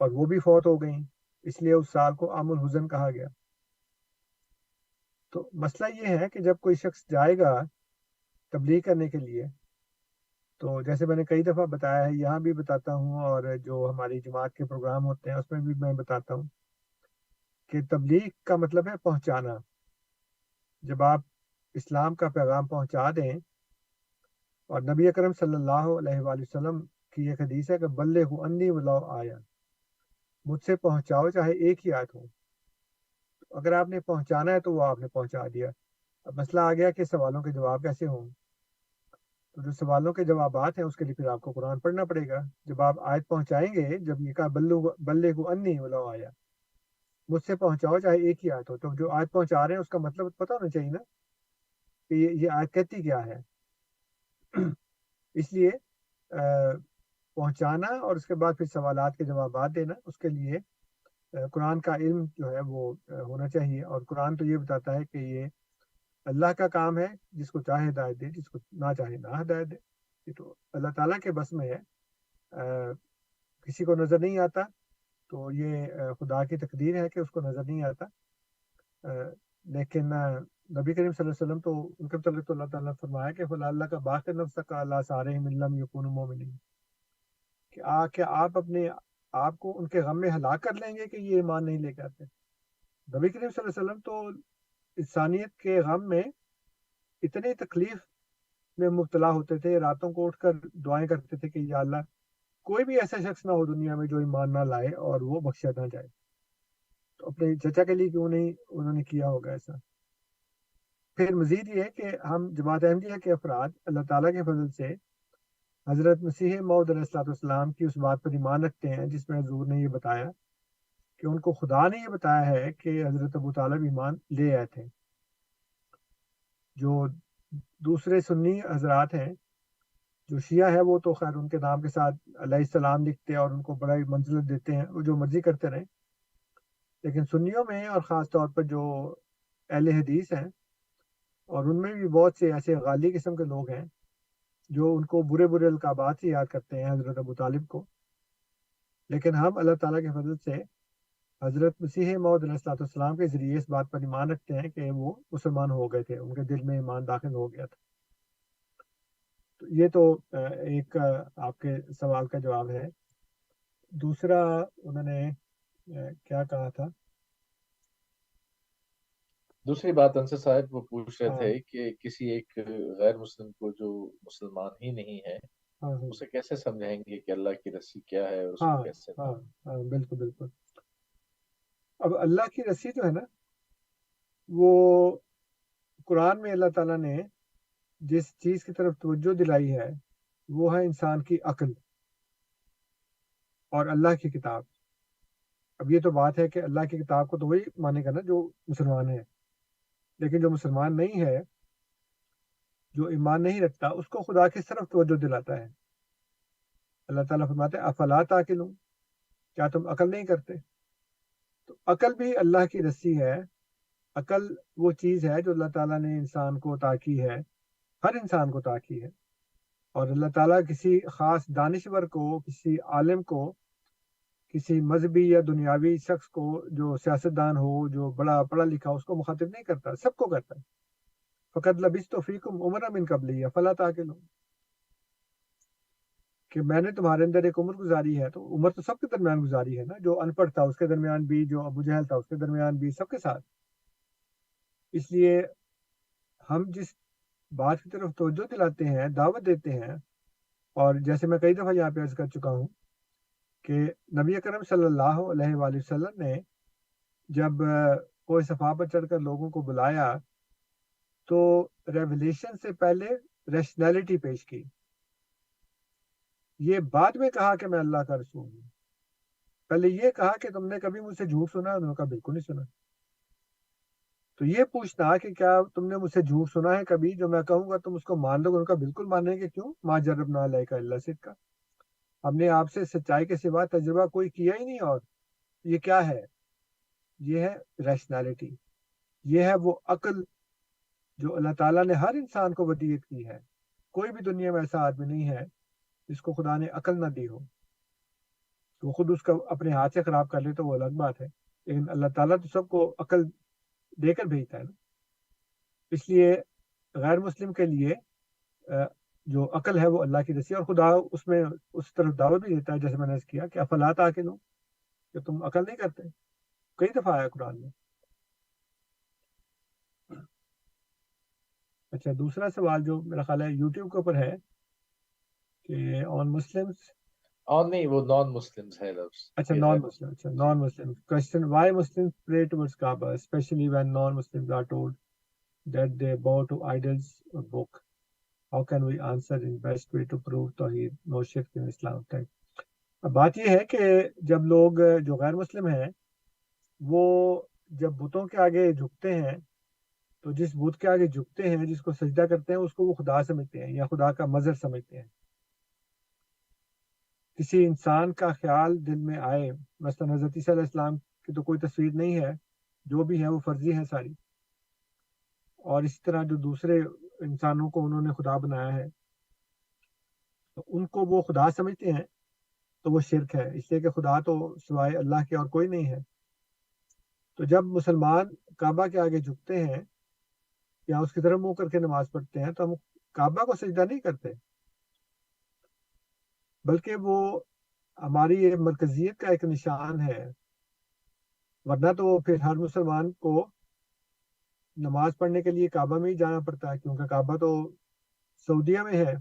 اور وہ بھی فوت ہو گئیں، اس لیے اس سال کو عام الحزن کہا گیا۔ تو مسئلہ یہ ہے کہ جب کوئی شخص جائے گا تبلیغ کرنے کے لیے، تو جیسے میں نے کئی دفعہ بتایا ہے، یہاں بھی بتاتا ہوں، اور جو ہماری جماعت کے پروگرام ہوتے ہیں اس میں بھی میں بتاتا ہوں کہ تبلیغ کا مطلب ہے پہنچانا۔ جب آپ اسلام کا پیغام پہنچا دیں، اور نبی اکرم صلی اللہ علیہ وآلہ وسلم کی ایک حدیث ہے کہ بلغوا انی ولو آیا، مجھ سے پہنچاؤ چاہے ایک ہی آیت ہو۔ اگر آپ نے پہنچانا ہے تو وہ آپ نے پہنچا دیا۔ اب مسئلہ آ گیا کہ سوالوں کے جواب کیسے ہوں، تو جو سوالوں کے جوابات ہیں اس کے لیے پھر آپ کو قرآن پڑھنا پڑے گا۔ جب آپ آیت پہنچائیں گے، جب یہ کہا بلغوا انی ولو آیا، مجھ سے پہنچاؤ چاہے ایک ہی آیت ہو، تو جو آیت پہنچا رہے ہیں اس کا مطلب پتہ ہونا چاہیے نا کہ یہ آیت کہتی کیا ہے۔ اس لیے پہنچانا اور اس کے بعد پھر سوالات کے جوابات دینا، اس کے لیے قرآن کا علم جو ہے وہ ہونا چاہیے۔ اور قرآن تو یہ بتاتا ہے کہ یہ اللہ کا کام ہے، جس کو چاہے ہدایت دے، جس کو نہ چاہے نہ ہدایت دے۔ یہ تو اللہ تعالیٰ کے بس میں ہے، کسی کو نظر نہیں آتا، تو یہ خدا کی تقدیر ہے کہ اس کو نظر نہیں آتا۔ لیکن نبی کریم صلی اللہ علیہ وسلم تو ان کے متعلق تو اللہ تعالیٰ نے فرمایا کہ فلا اللہ کا باقی نفس کا اللہ سارے ملم یکون مومنین، کہ آپ اپنے آپ کو ان کے غم میں ہلاک کر لیں گے کہ یہ ایمان نہیں لے کے آتے۔ نبی کریم صلی اللہ علیہ وسلم تو انسانیت کے غم میں اتنی تکلیف میں مبتلا ہوتے تھے، راتوں کو اٹھ کر دعائیں کرتے تھے کہ یا اللہ کوئی بھی ایسا شخص نہ ہو دنیا میں جو ایمان نہ لائے اور وہ بخشا نہ جائے۔ تو اپنے چچا کے لیے کیوں نہیں انہوں نے کیا ہوگا ایسا۔ پھر مزید یہ ہے کہ ہم جماعت احمدیہ کے افراد اللہ تعالیٰ کے فضل سے حضرت مسیح موعود علیہ السلام کی اس بات پر ایمان رکھتے ہیں جس میں حضور نے یہ بتایا کہ ان کو خدا نے یہ بتایا ہے کہ حضرت ابو طالب ایمان لے آئے تھے۔ جو دوسرے سنی حضرات ہیں، جو شیعہ ہے، وہ تو خیر ان کے نام کے ساتھ علیہ السلام لکھتے ہیں اور ان کو بڑا منزلت دیتے ہیں، وہ جو مرضی کرتے رہیں۔ لیکن سنیوں میں اور خاص طور پر جو اہل حدیث ہیں، اور ان میں بھی بہت سے ایسے غالی قسم کے لوگ ہیں جو ان کو برے برے القابات سے یاد کرتے ہیں حضرت ابو طالب کو۔ لیکن ہم اللہ تعالیٰ کے فضل سے حضرت مسیح موعود علیہ السلام کے ذریعے اس بات پر ایمان رکھتے ہیں کہ وہ مسلمان ہو گئے تھے، ان کے دل میں ایمان داخل ہو گیا تھا۔ تو یہ تو ایک آپ کے سوال کا جواب ہے۔ دوسرا انہوں نے کیا کہا تھا؟ دوسری بات انصر صاحب وہ پوچھ رہے تھے کہ کسی ایک غیر مسلم کو جو مسلمان ہی نہیں ہے اسے کیسے سمجھائیں گے کہ اللہ کی رسی کیا ہے اور اس کو کیسے؟ بالکل بالکل۔ اب اللہ کی رسی جو ہے نا، وہ قرآن میں اللہ تعالیٰ نے جس چیز کی طرف توجہ دلائی ہے وہ ہے انسان کی عقل اور اللہ کی کتاب۔ اب یہ تو بات ہے کہ اللہ کی کتاب کو تو وہی مانے گا نا جو مسلمان ہے، لیکن جو مسلمان نہیں ہے، جو ایمان نہیں رکھتا، اس کو خدا کس طرف توجہ دلاتا ہے؟ اللہ تعالیٰ فرماتے ہیں افلا تعقلون، کیا تم عقل نہیں کرتے؟ تو عقل بھی اللہ کی رسی ہے. عقل وہ چیز ہے جو اللہ تعالیٰ نے انسان کو عطا کی ہے، ہر انسان کو عطا کی ہے. اور اللہ تعالیٰ کسی خاص دانشور کو، کسی عالم کو، کسی مذہبی یا دنیاوی شخص کو، جو سیاستدان ہو، جو بڑا پڑھا لکھا ہو، اس کو مخاطب نہیں کرتا، سب کو کرتا ہے. فقط لبثت فیکم عمرا من قبلی افلا تعقلون، کہ میں نے تمہارے اندر ایک عمر گزاری ہے. تو عمر تو سب کے درمیان گزاری ہے نا، جو ان پڑھ تھا اس کے درمیان بھی، جو ابو جہل تھا اس کے درمیان بھی، سب کے ساتھ. اس لیے ہم جس بات کی طرف توجہ دلاتے ہیں، دعوت دیتے ہیں، اور جیسے میں کئی دفعہ یہاں پہ عرض کر چکا ہوں کہ نبی اکرم صلی اللہ علیہ وآلہ وسلم نے جب کوئی صفحہ پر چڑھ کر لوگوں کو بلایا تو ریولیشن سے پہلے ریشنلٹی پیش کی. یہ بعد میں کہا کہ میں اللہ کا رسول ہوں. پہلے یہ کہا کہ تم نے کبھی مجھ سے جھوٹ سنا؟ انہوں نے کہا بالکل نہیں سنا. تو یہ پوچھنا کہ کیا تم نے مجھ سے جھوٹ سنا ہے کبھی، جو میں کہوں گا تم اس کو مان لو گے؟ ان کا بالکل مانیں گے. کیوں؟ ما جربنا علیک الا صدقا، ہم نے آپ سے سچائی کے سوا تجربہ کوئی کیا ہی نہیں. اور یہ کیا ہے؟ یہ ہے ریشنلٹی، یہ ہے وہ عقل جو اللہ تعالیٰ نے ہر انسان کو ودیت کی ہے. کوئی بھی دنیا میں ایسا آدمی نہیں ہے جس کو خدا نے عقل نہ دی ہو. تو خود اس کا اپنے ہاتھ سے خراب کر لے تو وہ الگ بات ہے، لیکن اللہ تعالیٰ تو سب کو عقل دے کر بھیجتا ہے نا. اس لیے غیر مسلم کے لیے جو عقل ہے وہ اللہ کی رسی، اور خدا اس میں اس طرف دعوت بھی دیتا ہے، جیسے میں نے کیا کہ افلا تعقلون، کہ تم عقل نہیں کرتے. کئی دفعہ آیا قرآن میں. اچھا، دوسرا سوال جو میرا خیال ہے یوٹیوب کے اوپر ہے کہ آن مسلمس، اور نہیں، وہ نان مسلمز ہے لفظ. اچھا نان مسلم، اچھا non Muslim question, why Muslim pray towards Kaaba especially when non-Muslims are told that they bow to idols or book? How can we answer in best way to prove Tawheed, no shirk in Islam? اب بات یہ ہے کہ جب لوگ جو غیر مسلم ہیں وہ جب بتوں کے آگے جھکتے ہیں تو جس بت کے آگے جھکتے ہیں، جس کو سجدہ کرتے ہیں، اس کو وہ خدا سمجھتے ہیں یا خدا کا مظہر سمجھتے ہیں. کسی انسان کا خیال دل میں آئے، مثلا حضرت عیسیٰ علیہ السلام کی تو کوئی تصویر نہیں ہے، جو بھی ہے وہ فرضی ہیں ساری، اور اسی طرح جو دوسرے انسانوں کو انہوں نے خدا بنایا ہے تو ان کو وہ خدا سمجھتے ہیں، تو وہ شرک ہے، اس لیے کہ خدا تو سوائے اللہ کے اور کوئی نہیں ہے. تو جب مسلمان کعبہ کے آگے جھکتے ہیں یا اس کی طرف منہ کر کے نماز پڑھتے ہیں تو ہم کعبہ کو سجدہ نہیں کرتے، بلکہ وہ ہماری یہ مرکزیت کا ایک نشان ہے. ورنہ تو پھر ہر مسلمان کو نماز پڑھنے کے لیے کعبہ میں ہی جانا پڑتا ہے، کیونکہ کعبہ تو سعودیہ میں ہے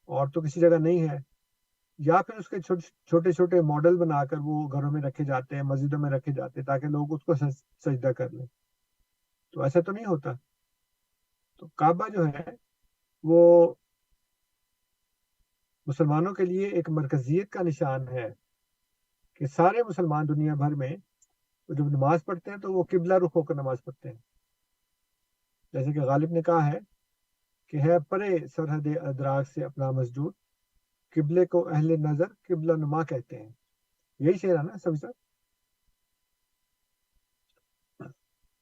اور تو کسی جگہ نہیں ہے. یا پھر اس کے چھوٹے چھوٹے ماڈل بنا کر وہ گھروں میں رکھے جاتے ہیں، مسجدوں میں رکھے جاتے ہیں تاکہ لوگ اس کو سجدہ کر لیں. تو ایسا تو نہیں ہوتا. تو کعبہ جو ہے وہ مسلمانوں کے لیے ایک مرکزیت کا نشان ہے کہ سارے مسلمان دنیا بھر میں جب نماز پڑھتے ہیں تو وہ قبلہ رخ ہو کر نماز پڑھتے ہیں. جیسے کہ غالب نے کہا ہے کہ ہے پرے سرحد ادراک سے اپنا مسجود، قبلے کو اہل نظر قبلہ نما کہتے ہیں. یہی شعر ہے نا سبھی صاحب؟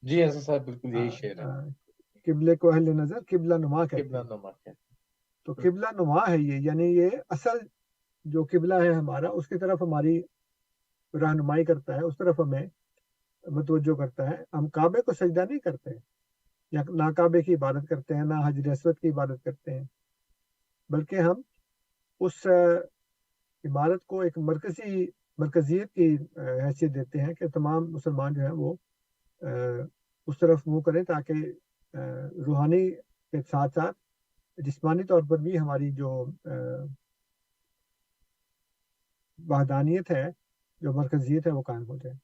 جی حسن صاحب، بالکل یہی شعر ہے. قبلے کو اہل نظر قبلہ نما کہتے قبلہ ہیں. نما کہتے ہیں. تو قبلہ نما ہے یہ، یعنی یہ اصل جو قبلہ ہے ہمارا، اس کی طرف ہماری رہنمائی کرتا ہے، اس طرف ہمیں متوجہ کرتا ہے. ہم کعبے کو سجدہ نہیں کرتے، یا نہ کعبے کی عبادت کرتے ہیں، نہ حجر اسود کی عبادت کرتے ہیں، بلکہ ہم اس عبادت کو ایک مرکزیت کی حیثیت دیتے ہیں کہ تمام مسلمان جو ہیں وہ اس طرف منہ کریں تاکہ روحانی کے ساتھ ساتھ جسمانی طور پر بھی ہماری جو وحدانیت ہے، جو مرکزیت ہے، وہ قائم ہو جائے.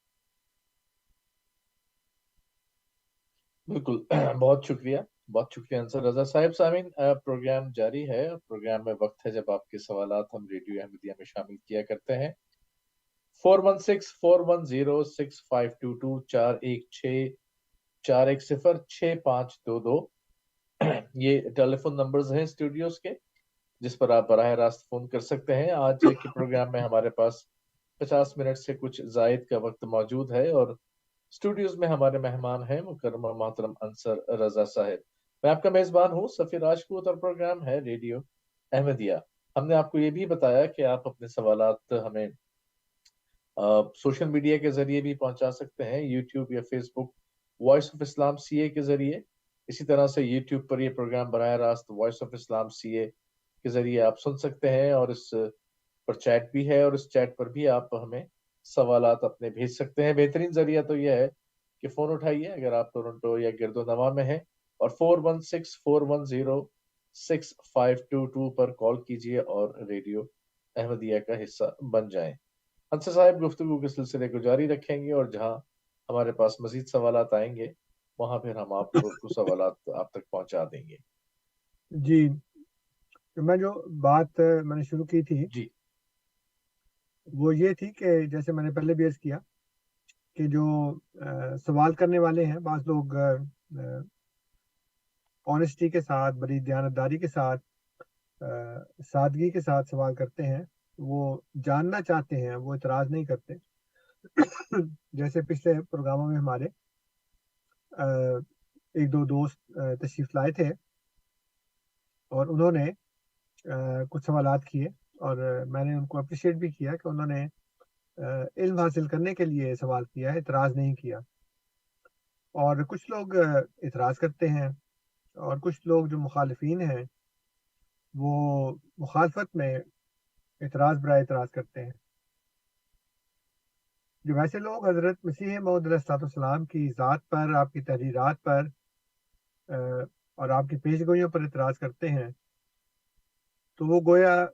بالکل، بہت شکریہ، بہت شکریہ انصر رضا صاحب. سامعین، پروگرام جاری ہے. پروگرام میں وقت ہے جب آپ کے سوالات ہم ریڈیو احمدیہ میں شامل کیا کرتے ہیں. 416-410-6522 416 410652 یہ ٹیلی فون نمبرز ہیں اسٹوڈیوز کے، جس پر آپ براہ راست فون کر سکتے ہیں۔ آج کے پروگرام میں ہمارے پاس 50 منٹ سے کچھ زائد کا وقت موجود ہے، اور اسٹوڈیوز میں ہمارے مہمان ہیں مکرمہ محترم انصر رضا صاحب۔ میں آپ کا میزبان ہوں سفیر راجپوت، اور پروگرام ہے ریڈیو احمدیہ۔ ہم نے آپ کو یہ بھی بتایا کہ آپ اپنے سوالات ہمیں سوشل میڈیا کے ذریعے بھی پہنچا سکتے ہیں، یوٹیوب یا فیس بک وائس آف اسلام سی اے کے ذریعے۔ اسی طرح سے یوٹیوب پر یہ پروگرام براہ راست وائس آف اسلام سی اے کے ذریعے آپ سن سکتے ہیں، اور اس پر چیٹ بھی ہے، اور اس چیٹ پر بھی آپ ہمیں سوالات اپنے بھیج سکتے ہیں۔ بہترین ذریعہ تو یہ ہے کہ فون اٹھائیے اگر آپ ٹورنٹو یا گرد و نواح میں ہیں، اور 4164106522 پر کال کیجیے اور ریڈیو احمدیہ کا حصہ بن جائیں۔ انصر صاحب گفتگو کے سلسلے کو جاری رکھیں گے، اور جہاں ہمارے پاس مزید سوالات آئیں گے وہاں پھر ہم آپ کو سوالات آپ تک پہنچا دیں گے۔ جی، میں جو بات میں نے شروع کی تھی جی وہ یہ تھی کہ جیسے میں نے پہلے بھی عرض کیا کہ جو سوال کرنے والے ہیں، بعض لوگ آنیسٹی کے ساتھ، بڑی دیانتداری کے ساتھ، سادگی کے ساتھ سوال کرتے ہیں، وہ جاننا چاہتے ہیں، وہ اعتراض نہیں کرتے۔ جیسے پچھلے پروگراموں میں ہمارے ایک دو دوست تشریف لائے تھے، اور انہوں نے کچھ سوالات کیے، اور میں نے ان کو اپریشیٹ بھی کیا کہ انہوں نے علم حاصل کرنے کے لیے سوال کیا ہے، اعتراض نہیں کیا۔ اور کچھ لوگ اعتراض کرتے ہیں، اور کچھ لوگ جو مخالفین ہیں وہ مخالفت میں اعتراض برائے اعتراض کرتے ہیں۔ جو ویسے لوگ حضرت مسیح موعود علیہ السلام کی ذات پر، آپ کی تحریرات پر اور آپ کی پیش گوئیوں پر اعتراض کرتے ہیں، تو وہ گویا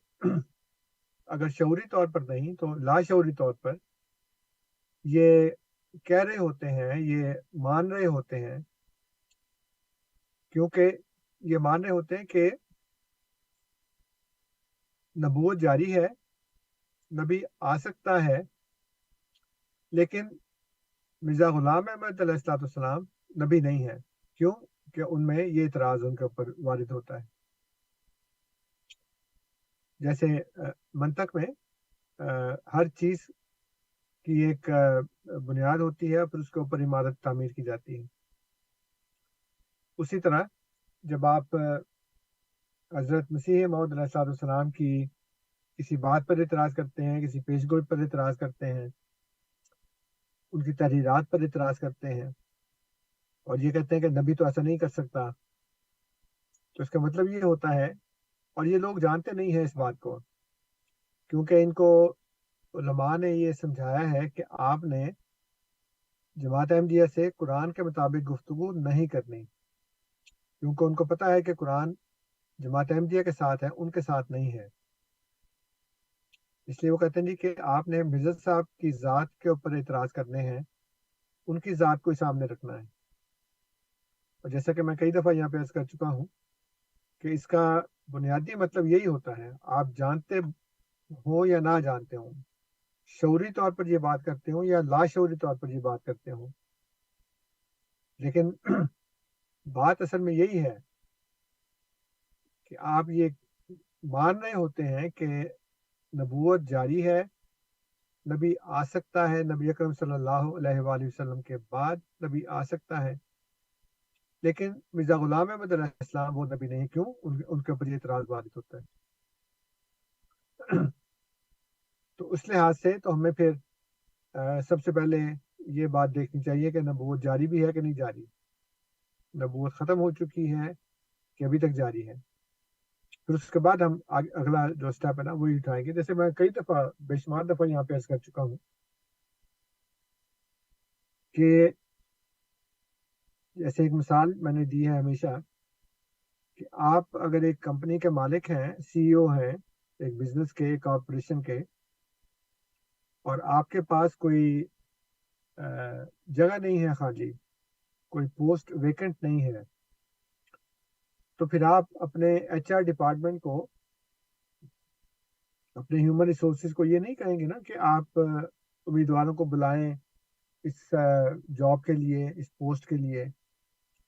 اگر شعوری طور پر نہیں تو لاشعوری طور پر یہ کہہ رہے ہوتے ہیں، یہ مان رہے ہوتے ہیں، کیونکہ یہ مان رہے ہوتے ہیں کہ نبوت جاری ہے، نبی آ سکتا ہے، لیکن مرزا غلام احمد علیہ السلام نبی نہیں ہے۔ کیوں؟ کہ ان میں یہ اعتراض ان کے اوپر وارد ہوتا ہے۔ جیسے منطق میں ہر چیز کی ایک بنیاد ہوتی ہے، پھر اس کے اوپر عمارت تعمیر کی جاتی ہے۔ اسی طرح جب آپ حضرت مسیح موعود علیہ السلام کی کسی بات پر اعتراض کرتے ہیں، کسی پیش گوئی پر اعتراض کرتے ہیں، ان کی تحریرات پر اعتراض کرتے ہیں، اور یہ کہتے ہیں کہ نبی تو ایسا نہیں کر سکتا، تو اس کا مطلب یہ ہوتا ہے، اور یہ لوگ جانتے نہیں ہیں اس بات کو، کیونکہ ان کو علماء نے یہ سمجھایا ہے کہ آپ نے جماعت احمدیہ سے قرآن کے مطابق گفتگو نہیں کرنی، کیونکہ ان کو پتہ ہے کہ قرآن جماعت احمدیہ کے ساتھ ہے، ان کے ساتھ نہیں ہے۔ اس لیے وہ کہتے ہیں جی کہ آپ نے مرزا صاحب کی ذات کے اوپر اعتراض کرنے ہیں، ان کی ذات کو ہی سامنے رکھنا ہے۔ اور جیسا کہ میں کئی دفعہ یہاں پہ عرض کر چکا ہوں کہ اس کا بنیادی مطلب یہی ہوتا ہے، آپ جانتے ہوں یا نہ جانتے ہوں، شعوری طور پر یہ بات کرتے ہوں یا لاشعوری طور پر یہ بات کرتے ہوں، لیکن بات اصل میں یہی ہے کہ آپ یہ مان رہے ہوتے ہیں کہ نبوت جاری ہے، نبی آ سکتا ہے، نبی اکرم صلی اللہ علیہ وآلہ وسلم کے بعد نبی آ سکتا ہے، لیکن مرزا غلام احمد علیہ السلام وہ نبی نہیں۔ کیوں؟ ان کے اوپر یہ اعتراض وارد ہوتا ہے۔ تو اس لحاظ سے تو ہمیں پھر سب سے پہلے یہ بات دیکھنی چاہیے کہ نبوت جاری بھی ہے کہ نہیں جاری، نبوت ختم ہو چکی ہے کہ ابھی تک جاری ہے۔ پھر اس کے بعد ہم اگلا جو سٹیپ ہے نا وہی اٹھائیں گے۔ جیسے میں کئی دفعہ، بے شمار دفعہ یہاں پہ عرض کر چکا ہوں کہ جیسے ایک مثال میں نے دی ہے ہمیشہ کہ آپ اگر ایک کمپنی کے مالک ہیں، سی ای او ہیں ایک بزنس کے، ایک کارپوریشن کے، اور آپ کے پاس کوئی جگہ نہیں ہے خالی، کوئی پوسٹ ویکنٹ نہیں ہے، تو پھر آپ اپنے ایچ آر ڈپارٹمنٹ کو، اپنے ہیومن ریسورسز کو یہ نہیں کہیں گے نا کہ آپ امیدواروں کو بلائیں اس جاب کے لیے، اس پوسٹ کے لیے،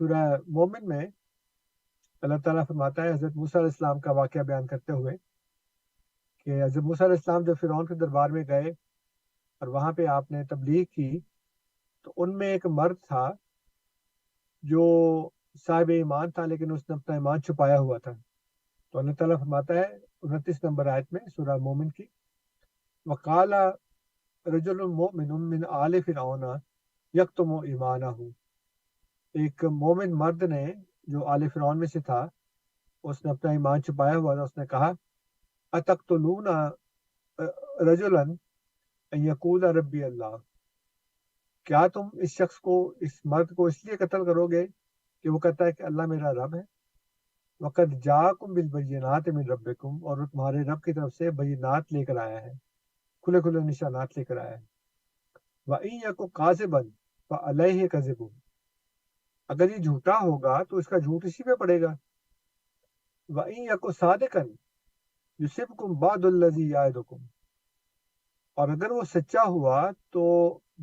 سورہ مومن میں اللہ تعالیٰ فرماتا ہے حضرت موسیٰ علیہ السلام کا واقعہ بیان کرتے ہوئے کہ حضرت موسیٰ علیہ السلام جب فرعون کے دربار میں گئے اور وہاں پہ آپ نے تبلیغ کی تو ان میں ایک مرد تھا جو صاحب ایمان تھا لیکن اس نے اپنا ایمان چھپایا ہوا تھا. تو اللہ تعالیٰ فرماتا ہے 29 نمبر آیت میں سورہ مومن کی وقال رجل مؤمن من آل فرعون یکتم ایمانہ، ایک مومن مرد نے جو آل فرعون میں سے تھا اس نے اپنا ایمان چھپایا ہوا تھا. اس نے کہا اتقتلون رجلا ان یقول ربی اللہ، کیا تم اس شخص کو، اس مرد کو اس لیے قتل کرو گے کہ وہ کہتا ہے کہ اللہ میرا رب ہے. وقد جاءکم بالبینات من ربکم، اور وہ تمہارے رب کی طرف سے بینات لے کر آیا ہے، کھلے کھلے نشانات لے کر آیا ہے. وَإِن يَكُ كَاذِبًا فَعَلَيْهِ كَذِبُهُ، اگر یہ جھوٹا ہوگا تو اس کا جھوٹ اسی پہ پڑے گا. وَإِن يَكُ صَادِقًا يُصِبْكُم بَعْضُ الَّذِي يَعِدُكُم، اور اگر وہ سچا ہوا تو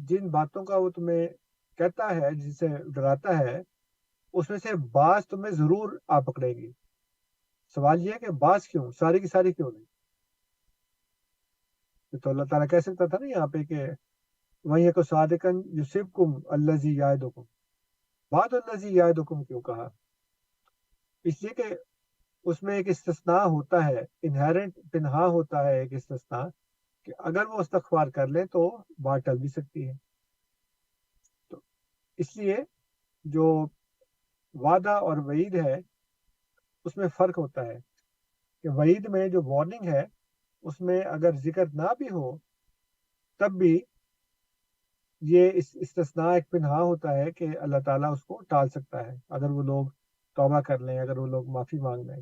جن باتوں کا وہ تمہیں کہتا ہے، جس سے ڈراتا ہے، اس میں سے بعض تمہیں ضرور آ پکڑے گی. سوال یہ ہے کہ بعض کیوں، ساری کی ساری کیوں نہیں؟ تو اللہ تعالیٰ کہہ سکتا تھا نا یہاں پہ کہ وَإِن يَكُ صَادِقًا يُصِبْكُم الَّذِي يَعِدُكُم، بعض الَّذِي يَعِدُكُم کیوں کہا؟ اس لیے کہ اس میں ایک استثناء ہوتا ہے، انہیرنٹ پنہا ہوتا ہے ایک استثناء، کہ اگر وہ استغفار کر لیں تو بات ٹل بھی سکتی ہے. تو اس لیے جو وعدہ اور وعید ہے اس میں فرق ہوتا ہے کہ وعید میں جو وارننگ ہے اس میں اگر ذکر نہ بھی ہو تب بھی یہ استثناء ایک پنہا ہوتا ہے کہ اللہ تعالیٰ اس کو ٹال سکتا ہے اگر وہ لوگ توبہ کر لیں، اگر وہ لوگ معافی مانگ لیں.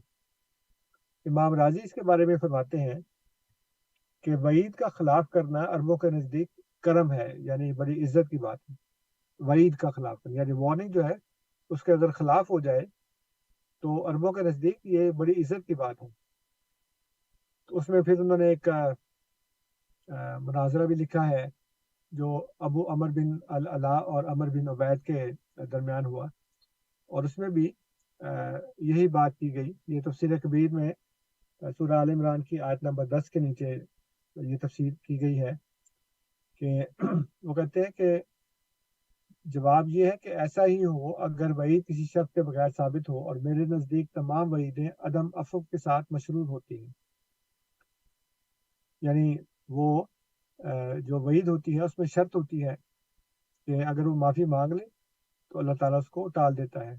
امام راضی اس کے بارے میں فرماتے ہیں کہ وعید کا خلاف کرنا عربوں کے نزدیک کرم ہے، یعنی بڑی عزت کی بات ہے. وعید کا خلاف کرنا یعنی وارننگ جو ہے اس کے اگر خلاف ہو جائے تو عربوں کے نزدیک یہ بڑی عزت کی بات ہے. تو اس میں پھر انہوں نے ایک مناظرہ بھی لکھا ہے جو ابو عمر بن العلا اور عمر بن عبید کے درمیان ہوا، اور اس میں بھی یہی بات کی گئی. یہ تفسیر کبیر میں سورہ آل عمران کی آیت نمبر 10 کے نیچے یہ تفسیر کی گئی ہے کہ وہ کہتے ہیں کہ جواب یہ ہے کہ ایسا ہی ہو اگر وعید کسی شخص کے بغیر ثابت ہو، اور میرے نزدیک تمام وعیدیں عدم عفو کے ساتھ مشروط ہوتی ہیں. یعنی وہ جو وعید ہوتی ہے اس میں شرط ہوتی ہے کہ اگر وہ معافی مانگ لے تو اللہ تعالیٰ اس کو ٹال دیتا ہے،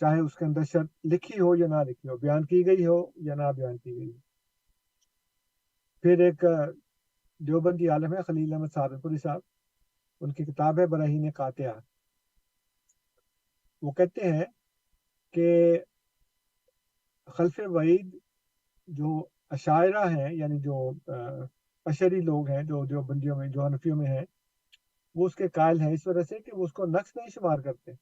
چاہے اس کے اندر شرط لکھی ہو یا نہ لکھی ہو، بیان کی گئی ہو یا نہ بیان کی گئی ہو. پھر ایک دیوبندی عالم ہے خلیل احمد سہارنپوری صاحب، ان کی کتاب ہے براہین قاطعہ. وہ کہتے ہیں کہ خلف وعید جو اشاعرہ ہیں، یعنی جو اشعری لوگ ہیں جو دیوبندیوں میں، جو حنفیوں میں ہیں، وہ اس کے قائل ہیں اس وجہ سے کہ وہ اس کو نقص نہیں شمار کرتے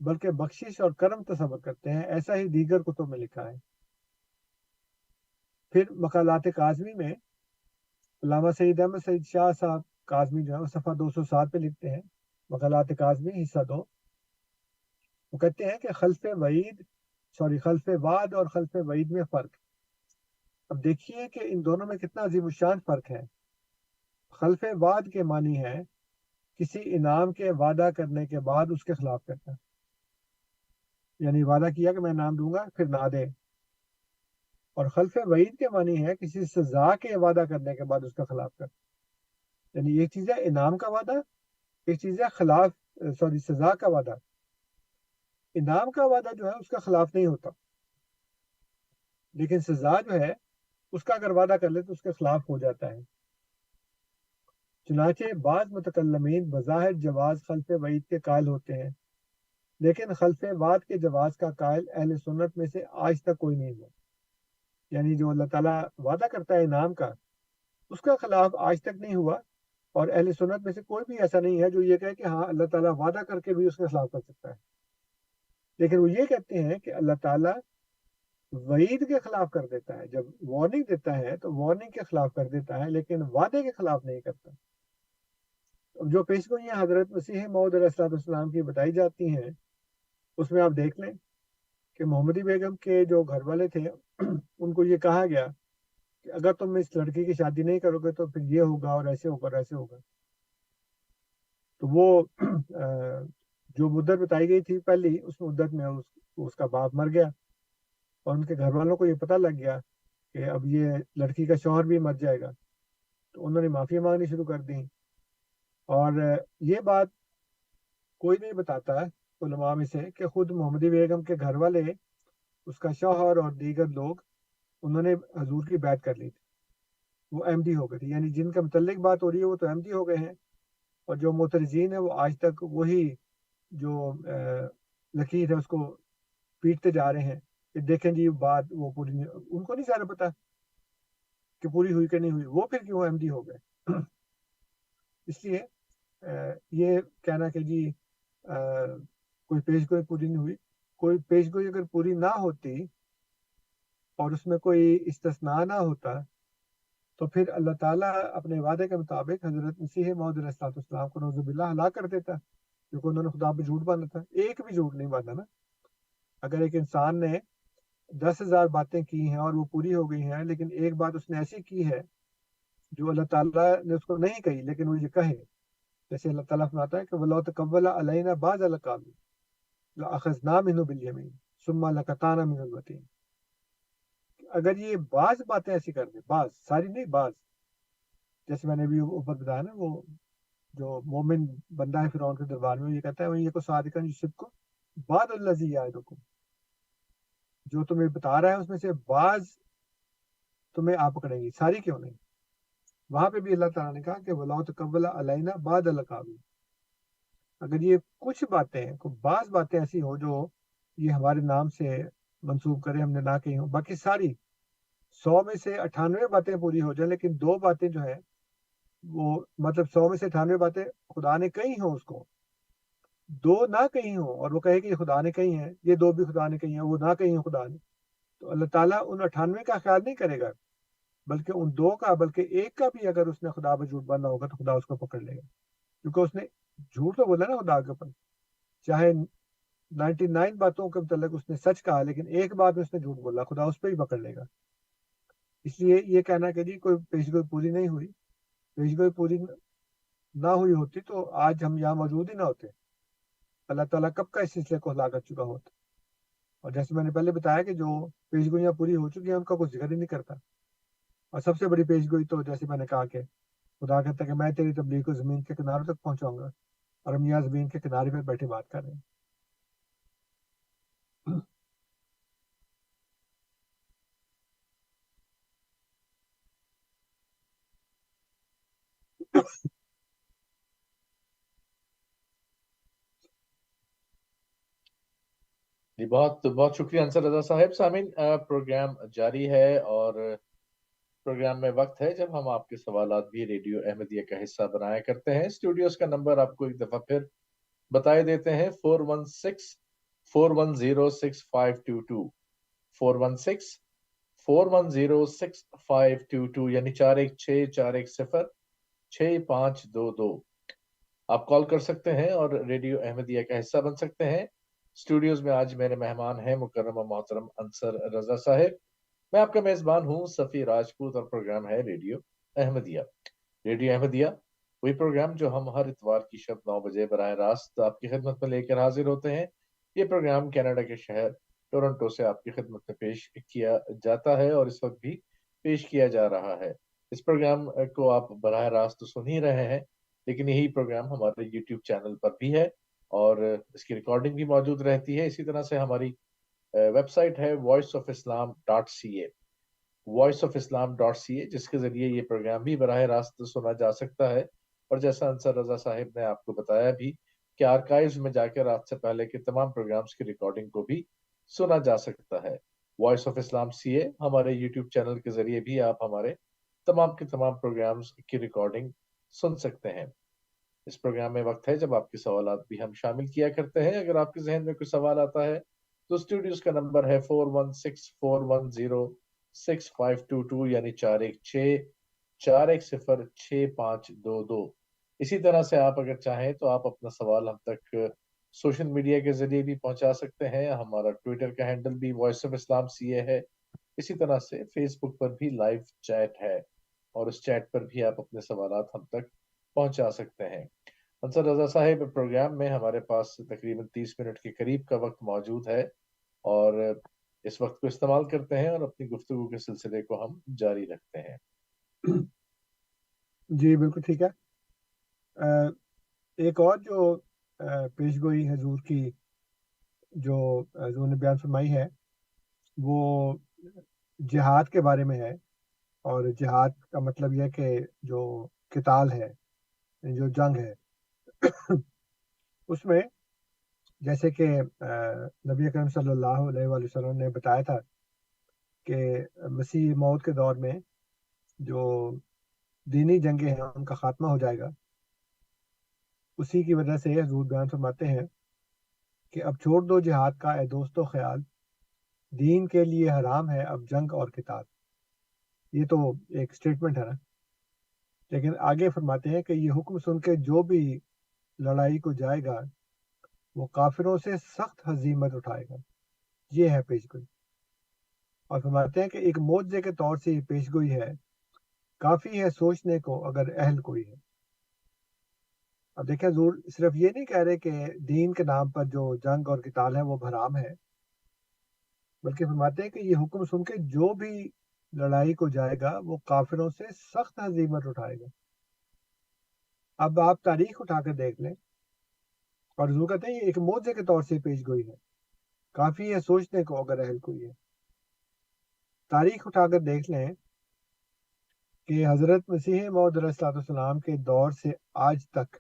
بلکہ بخشش اور کرم تصور کرتے ہیں. ایسا ہی دیگر کتب میں لکھا ہے. پھر مقالات کاظمی میں علامہ سید احمد سعید شاہ صاحب کاظمی جو ہے وہ صفحہ 207 پہ لکھتے ہیں، مقالات کاظمی حصہ 2. وہ کہتے ہیں کہ خلف وعد اور خلف وعید میں فرق. اب دیکھیے کہ ان دونوں میں کتنا عظیم الشان فرق ہے. خلف وعد کے معنی ہے کسی انعام کے وعدہ کرنے کے بعد اس کے خلاف کرنا، یعنی وعدہ کیا کہ میں انعام دوں گا پھر نہ دے. اور خلف وعید کے معنی ہے کسی سزا کے وعدہ کرنے کے بعد اس کا خلاف کرنا. یعنی ایک چیز ہے انعام کا وعدہ، ایک چیز ہے سزا کا وعدہ. انعام کا وعدہ جو ہے اس کا خلاف نہیں ہوتا، لیکن سزا جو ہے اس کا اگر وعدہ کر لے تو اس کے خلاف ہو جاتا ہے. چنانچہ بعض متکلمین بظاہر جواز خلف وعید کے قائل ہوتے ہیں، لیکن خلف وعد کے جواز کا قائل اہل سنت میں سے آج تک کوئی نہیں ہوا. یعنی جو اللہ تعالیٰ وعدہ کرتا ہے انعام کا، اس کا خلاف آج تک نہیں ہوا، اور اہل سنت میں سے کوئی بھی ایسا نہیں ہے جو یہ کہے کہ ہاں اللہ تعالیٰ وعدہ کر کے بھی اس کے خلاف کر سکتا ہے. لیکن وہ یہ کہتے ہیں کہ اللہ تعالیٰ وعید کے خلاف کر دیتا ہے، جب وارننگ دیتا ہے تو وارننگ کے خلاف کر دیتا ہے لیکن وعدے کے خلاف نہیں کرتا. جو پیشگوئیاں حضرت مسیح موعود علیہ السلام کی بتائی جاتی ہیں اس میں آپ دیکھ لیں کہ محمدی بیگم کے جو گھر والے تھے ان کو یہ کہا گیا کہ اگر تم اس لڑکی کی شادی نہیں کرو گے تو پھر یہ ہوگا اور ایسے ہوگا اور ایسے ہوگا. تو وہ جو مدت بتائی گئی تھی پہلی، اس مدت میں اس کا باپ مر گیا اور ان کے گھر والوں کو یہ پتہ لگ گیا کہ اب یہ لڑکی کا شوہر بھی مر جائے گا. تو انہوں نے معافی مانگنی شروع کر دی. اور یہ بات کوئی نہیں بتاتا علماء میں سے کہ خود محمدی بیگم کے گھر والے، اس کا شوہر اور دیگر لوگ، انہوں نے حضور کی بیعت کر لی تھی، وہ احمدی ہو گئے تھے. یعنی جن کا متعلق بات ہو رہی ہے وہ تو احمدی ہو گئے ہیں، اور جو معترضین ہیں وہ آج تک وہی جو لکیر ہے اس کو پیٹتے جا رہے ہیں کہ دیکھیں جی بات وہ پوری نہیں. ان کو نہیں سارا پتا کہ پوری ہوئی کہ نہیں ہوئی، وہ پھر کیوں احمدی ہو گئے. اس لیے یہ کہنا کہ جی کوئی پیش گوئی پوری نہیں ہوئی، کوئی پیش گوئی اگر پوری نہ ہوتی اور اس میں کوئی استثناء نہ ہوتا تو پھر اللہ تعالیٰ اپنے وعدے کے مطابق حضرت مسیح موعود علیہ السلام کو نعوذ باللہ ہلاک کر دیتا، کیونکہ انہوں نے خدا پہ جھوٹ باندھا تھا. ایک بھی جھوٹ نہیں باندھا نا. اگر ایک انسان نے 10,000 باتیں کی ہیں اور وہ پوری ہو گئی ہیں، لیکن ایک بات اس نے ایسی کی ہے جو اللہ تعالیٰ نے اس کو نہیں کہی لیکن وہ یہ کہے، جیسے اللہ تعالیٰ فرماتا ہے کہ وَلَوْ تَقَوَّلَ عَلَيْنَا بَعْضَ الْأَقَاوِيلِ لَأَخَذْنَا مِنْهُ بِالْيَمِينِ ثُمَّ لَقَطَعْنَا مِنْهُ الْوَتِينَ. اگر یہ بعض باتیں ایسی کر دیں، بعض، ساری نہیں، بعض، جیسے میں نے بھی اوپر بتایا نا، وہ جو مومن بندہ ہے فرعون کے دربار میں، یہ کہتا ہے وہ یہ کو صادقاً یصدق بعض الذی یعدکم، جو تمہیں بتا رہا ہے اس میں سے بعض تمہیں آپ پکڑیں گی، ساری کیوں نہیں. وہاں پہ بھی اللہ تعالیٰ نے کہا کہ وَلَوْ تَقَوَّلَ عَلَيْنَا بَعْضَ الْأَقَاوِيلِ، اگر یہ کچھ باتیں، بعض باتیں ایسی ہو جو یہ ہمارے نام سے منسوب کرے، ہم نے نہ کہی ہوں، باقی ساری 100 میں سے 98 باتیں پوری ہو جائیں، لیکن 2 باتیں جو ہیں وہ، مطلب 100 میں سے 98 باتیں خدا نے کہی ہوں، اس کو 2 نہ کہی ہوں اور وہ کہے کہ یہ خدا نے کہی ہیں، یہ 2 بھی خدا نے کہی ہیں، وہ نہ کہی ہوں خدا نے، تو اللہ تعالیٰ ان 98 کا خیال نہیں کرے گا، بلکہ ان 2 کا، بلکہ ایک کا بھی اگر اس نے خدا پہ جھوٹ باندھا ہوگا تو خدا اس کو پکڑ لے گا، کیونکہ اس نے جھوٹ تو بولا نا خدا کے اوپر. چاہے 99 باتوں کے متعلق اس نے سچ کہا، لیکن ایک بات میں اس نے جھوٹ بولا، خدا اس پہ ہی پکڑ لے گا. اس لیے یہ کہنا کہ جی کوئی پیشگوئی پوری نہیں ہوئی، پیشگوئی پوری نہ ہوئی ہوتی تو آج ہم یہاں موجود ہی نہ ہوتے. اللہ تعالیٰ کب کا اس سلسلے کو ہلا کر چکا ہوتا. اور جیسے میں نے پہلے بتایا کہ جو پیشگوئیاں پوری ہو چکی ہیں ان کا کوئی ذکر ہی نہیں کرتا. اور سب سے بڑی پیشگوئی تو جیسے میں نے کہا کہ خدا کہتا ہے کہ میں تیری تبلیغ کو زمین کے کناروں تک پہنچاؤں گا، اور ہم یہاں زمین کے کنارے پہ بیٹھے بات کر رہے ہیں. جی بہت بہت شکریہ انصر رضا صاحب. سامعین، پروگرام جاری ہے اور پروگرام میں وقت ہے جب ہم آپ کے سوالات بھی ریڈیو احمدیہ کا حصہ بنایا کرتے ہیں. اسٹوڈیوز کا نمبر آپ کو ایک دفعہ پھر بتائے دیتے ہیں، 416-410-6522 416-410-6522 یعنی 416-410-6522. آپ کال کر سکتے ہیں اور ریڈیو احمدیہ کا حصہ بن سکتے ہیں. اسٹوڈیوز میں آج میرے مہمان ہیں مکرم و محترم انصر رضا صاحب. میں آپ کا میزبان ہوں صفی راجپوت اور پروگرام ہے ریڈیو احمدیہ. ریڈیو احمدیہ وہی پروگرام جو ہم ہر اتوار کی شب 9 بجے براہ راست آپ کی خدمت میں لے کر حاضر ہوتے ہیں. یہ پروگرام کینیڈا کے شہر ٹورنٹو سے آپ کی خدمت میں پیش کیا جاتا ہے اور اس وقت بھی پیش کیا جا رہا ہے. اس پروگرام کو آپ براہ راست سن ہی رہے ہیں، لیکن یہی پروگرام ہمارے یوٹیوب چینل پر بھی ہے اور اس کی ریکارڈنگ بھی موجود رہتی ہے. اسی طرح سے ہماری ویب سائٹ ہے voiceofislam.ca voiceofislam.ca جس کے ذریعے یہ پروگرام بھی براہ راست سنا جا سکتا ہے. اور جیسا انصر رضا صاحب نے آپ کو بتایا بھی کہ آرکائیوز میں جا کر رات سے پہلے کے تمام پروگرامز کی ریکارڈنگ کو بھی سنا جا سکتا ہے. وائس آف اسلام CA ہمارے یوٹیوب چینل کے ذریعے بھی آپ ہمارے تمام کے تمام پروگرامز کی ریکارڈنگ سن سکتے ہیں. اس پروگرام میں وقت ہے جب آپ کے سوالات بھی ہم شامل کیا کرتے ہیں. اگر آپ کے ذہن میں کوئی سوال آتا ہے تو اسٹوڈیوز کا نمبر ہے 416-410-6522 یعنی 416-410-6522. اسی طرح سے آپ اگر چاہیں تو آپ اپنا سوال ہم تک سوشل میڈیا کے ذریعے بھی پہنچا سکتے ہیں. ہمارا ٹویٹر کا ہینڈل بھی وائس آف اسلام CA ہے. اسی طرح سے فیس بک پر بھی لائیو چیٹ ہے اور اس چیٹ پر بھی آپ اپنے سوالات ہم تک پہنچا سکتے ہیں. انصر رضا صاحب، پروگرام میں ہمارے پاس تقریباً 30 منٹ کے قریب کا وقت موجود ہے اور اس وقت کو استعمال کرتے ہیں اور اپنی گفتگو کے سلسلے کو ہم جاری رکھتے ہیں. جی بالکل ٹھیک ہے. ایک اور جو پیش گوئی حضور کی جو حضور نے بیان فرمائی ہے وہ جہاد کے بارے میں ہے. اور جہاد کا مطلب یہ کہ جو قتال ہے، جو جنگ ہے، اس میں جیسے کہ نبی اکرم صلی اللہ علیہ وآلہ وسلم نے بتایا تھا کہ مسیح موت کے دور میں جو دینی جنگیں ہیں ان کا خاتمہ ہو جائے گا. اسی کی وجہ سے حضور بیان فرماتے ہیں کہ اب چھوڑ دو جہاد کا اے دوستو خیال، دین کے لیے حرام ہے اب جنگ اور قتال. یہ تو ایک سٹیٹمنٹ ہے نا، لیکن آگے فرماتے ہیں کہ یہ حکم سن کے جو بھی لڑائی کو جائے گا وہ کافروں سے سخت ہزیمت اٹھائے گا. یہ ہے پیش گوئی. اور فرماتے ہیں کہ ایک معجزے کے طور سے یہ پیش گوئی ہے، کافی ہے سوچنے کو اگر اہل کوئی ہے. اب دیکھیں حضور صرف یہ نہیں کہہ رہے کہ دین کے نام پر جو جنگ اور قتال ہے وہ حرام ہے، بلکہ فرماتے ہیں کہ یہ حکم سن کے جو بھی لڑائی کو جائے گا وہ کافروں سے سخت ہزیمت اٹھائے گا. اب آپ تاریخ اٹھا کر دیکھ لیں، اور حضور کہتے ہیں یہ ایک معجزے کے طور سے پیش گوئی ہے، کافی ہے سوچنے کو اگر اہل کوئی ہے. تاریخ اٹھا کر دیکھ لیں کہ حضرت مسیح موعود علیہ الصلوۃ والسلام کے دور سے آج تک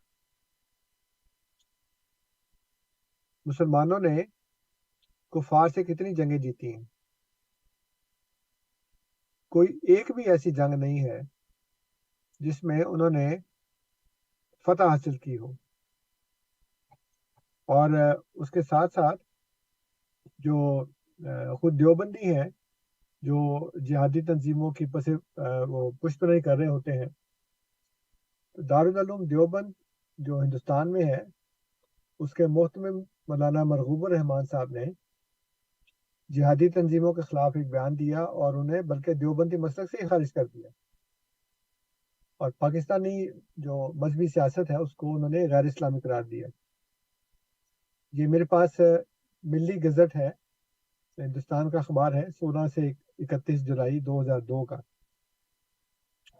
مسلمانوں نے کفار سے کتنی جنگیں جیتی ہیں. کوئی ایک بھی ایسی جنگ نہیں ہے جس میں انہوں نے فتح حاصل کی ہو. اور اس کے ساتھ ساتھ جو خود دیوبندی ہیں جو جہادی تنظیموں کی وہ پشت نہیں کر رہے ہوتے ہیں، دارالعلوم دیوبند جو ہندوستان میں ہے اس کے محتمم مولانا مرغوب الرحمان صاحب نے جہادی تنظیموں کے خلاف ایک بیان دیا اور انہیں بلکہ دیوبندی مسلک سے ہی خارج کر دیا، اور پاکستانی جو مذہبی سیاست ہے اس کو انہوں نے غیر اسلامی قرار دیا. یہ میرے پاس ملی گزٹ ہے، ہندوستان کا اخبار ہے، 16 سے 31 جولائی 2002 کا.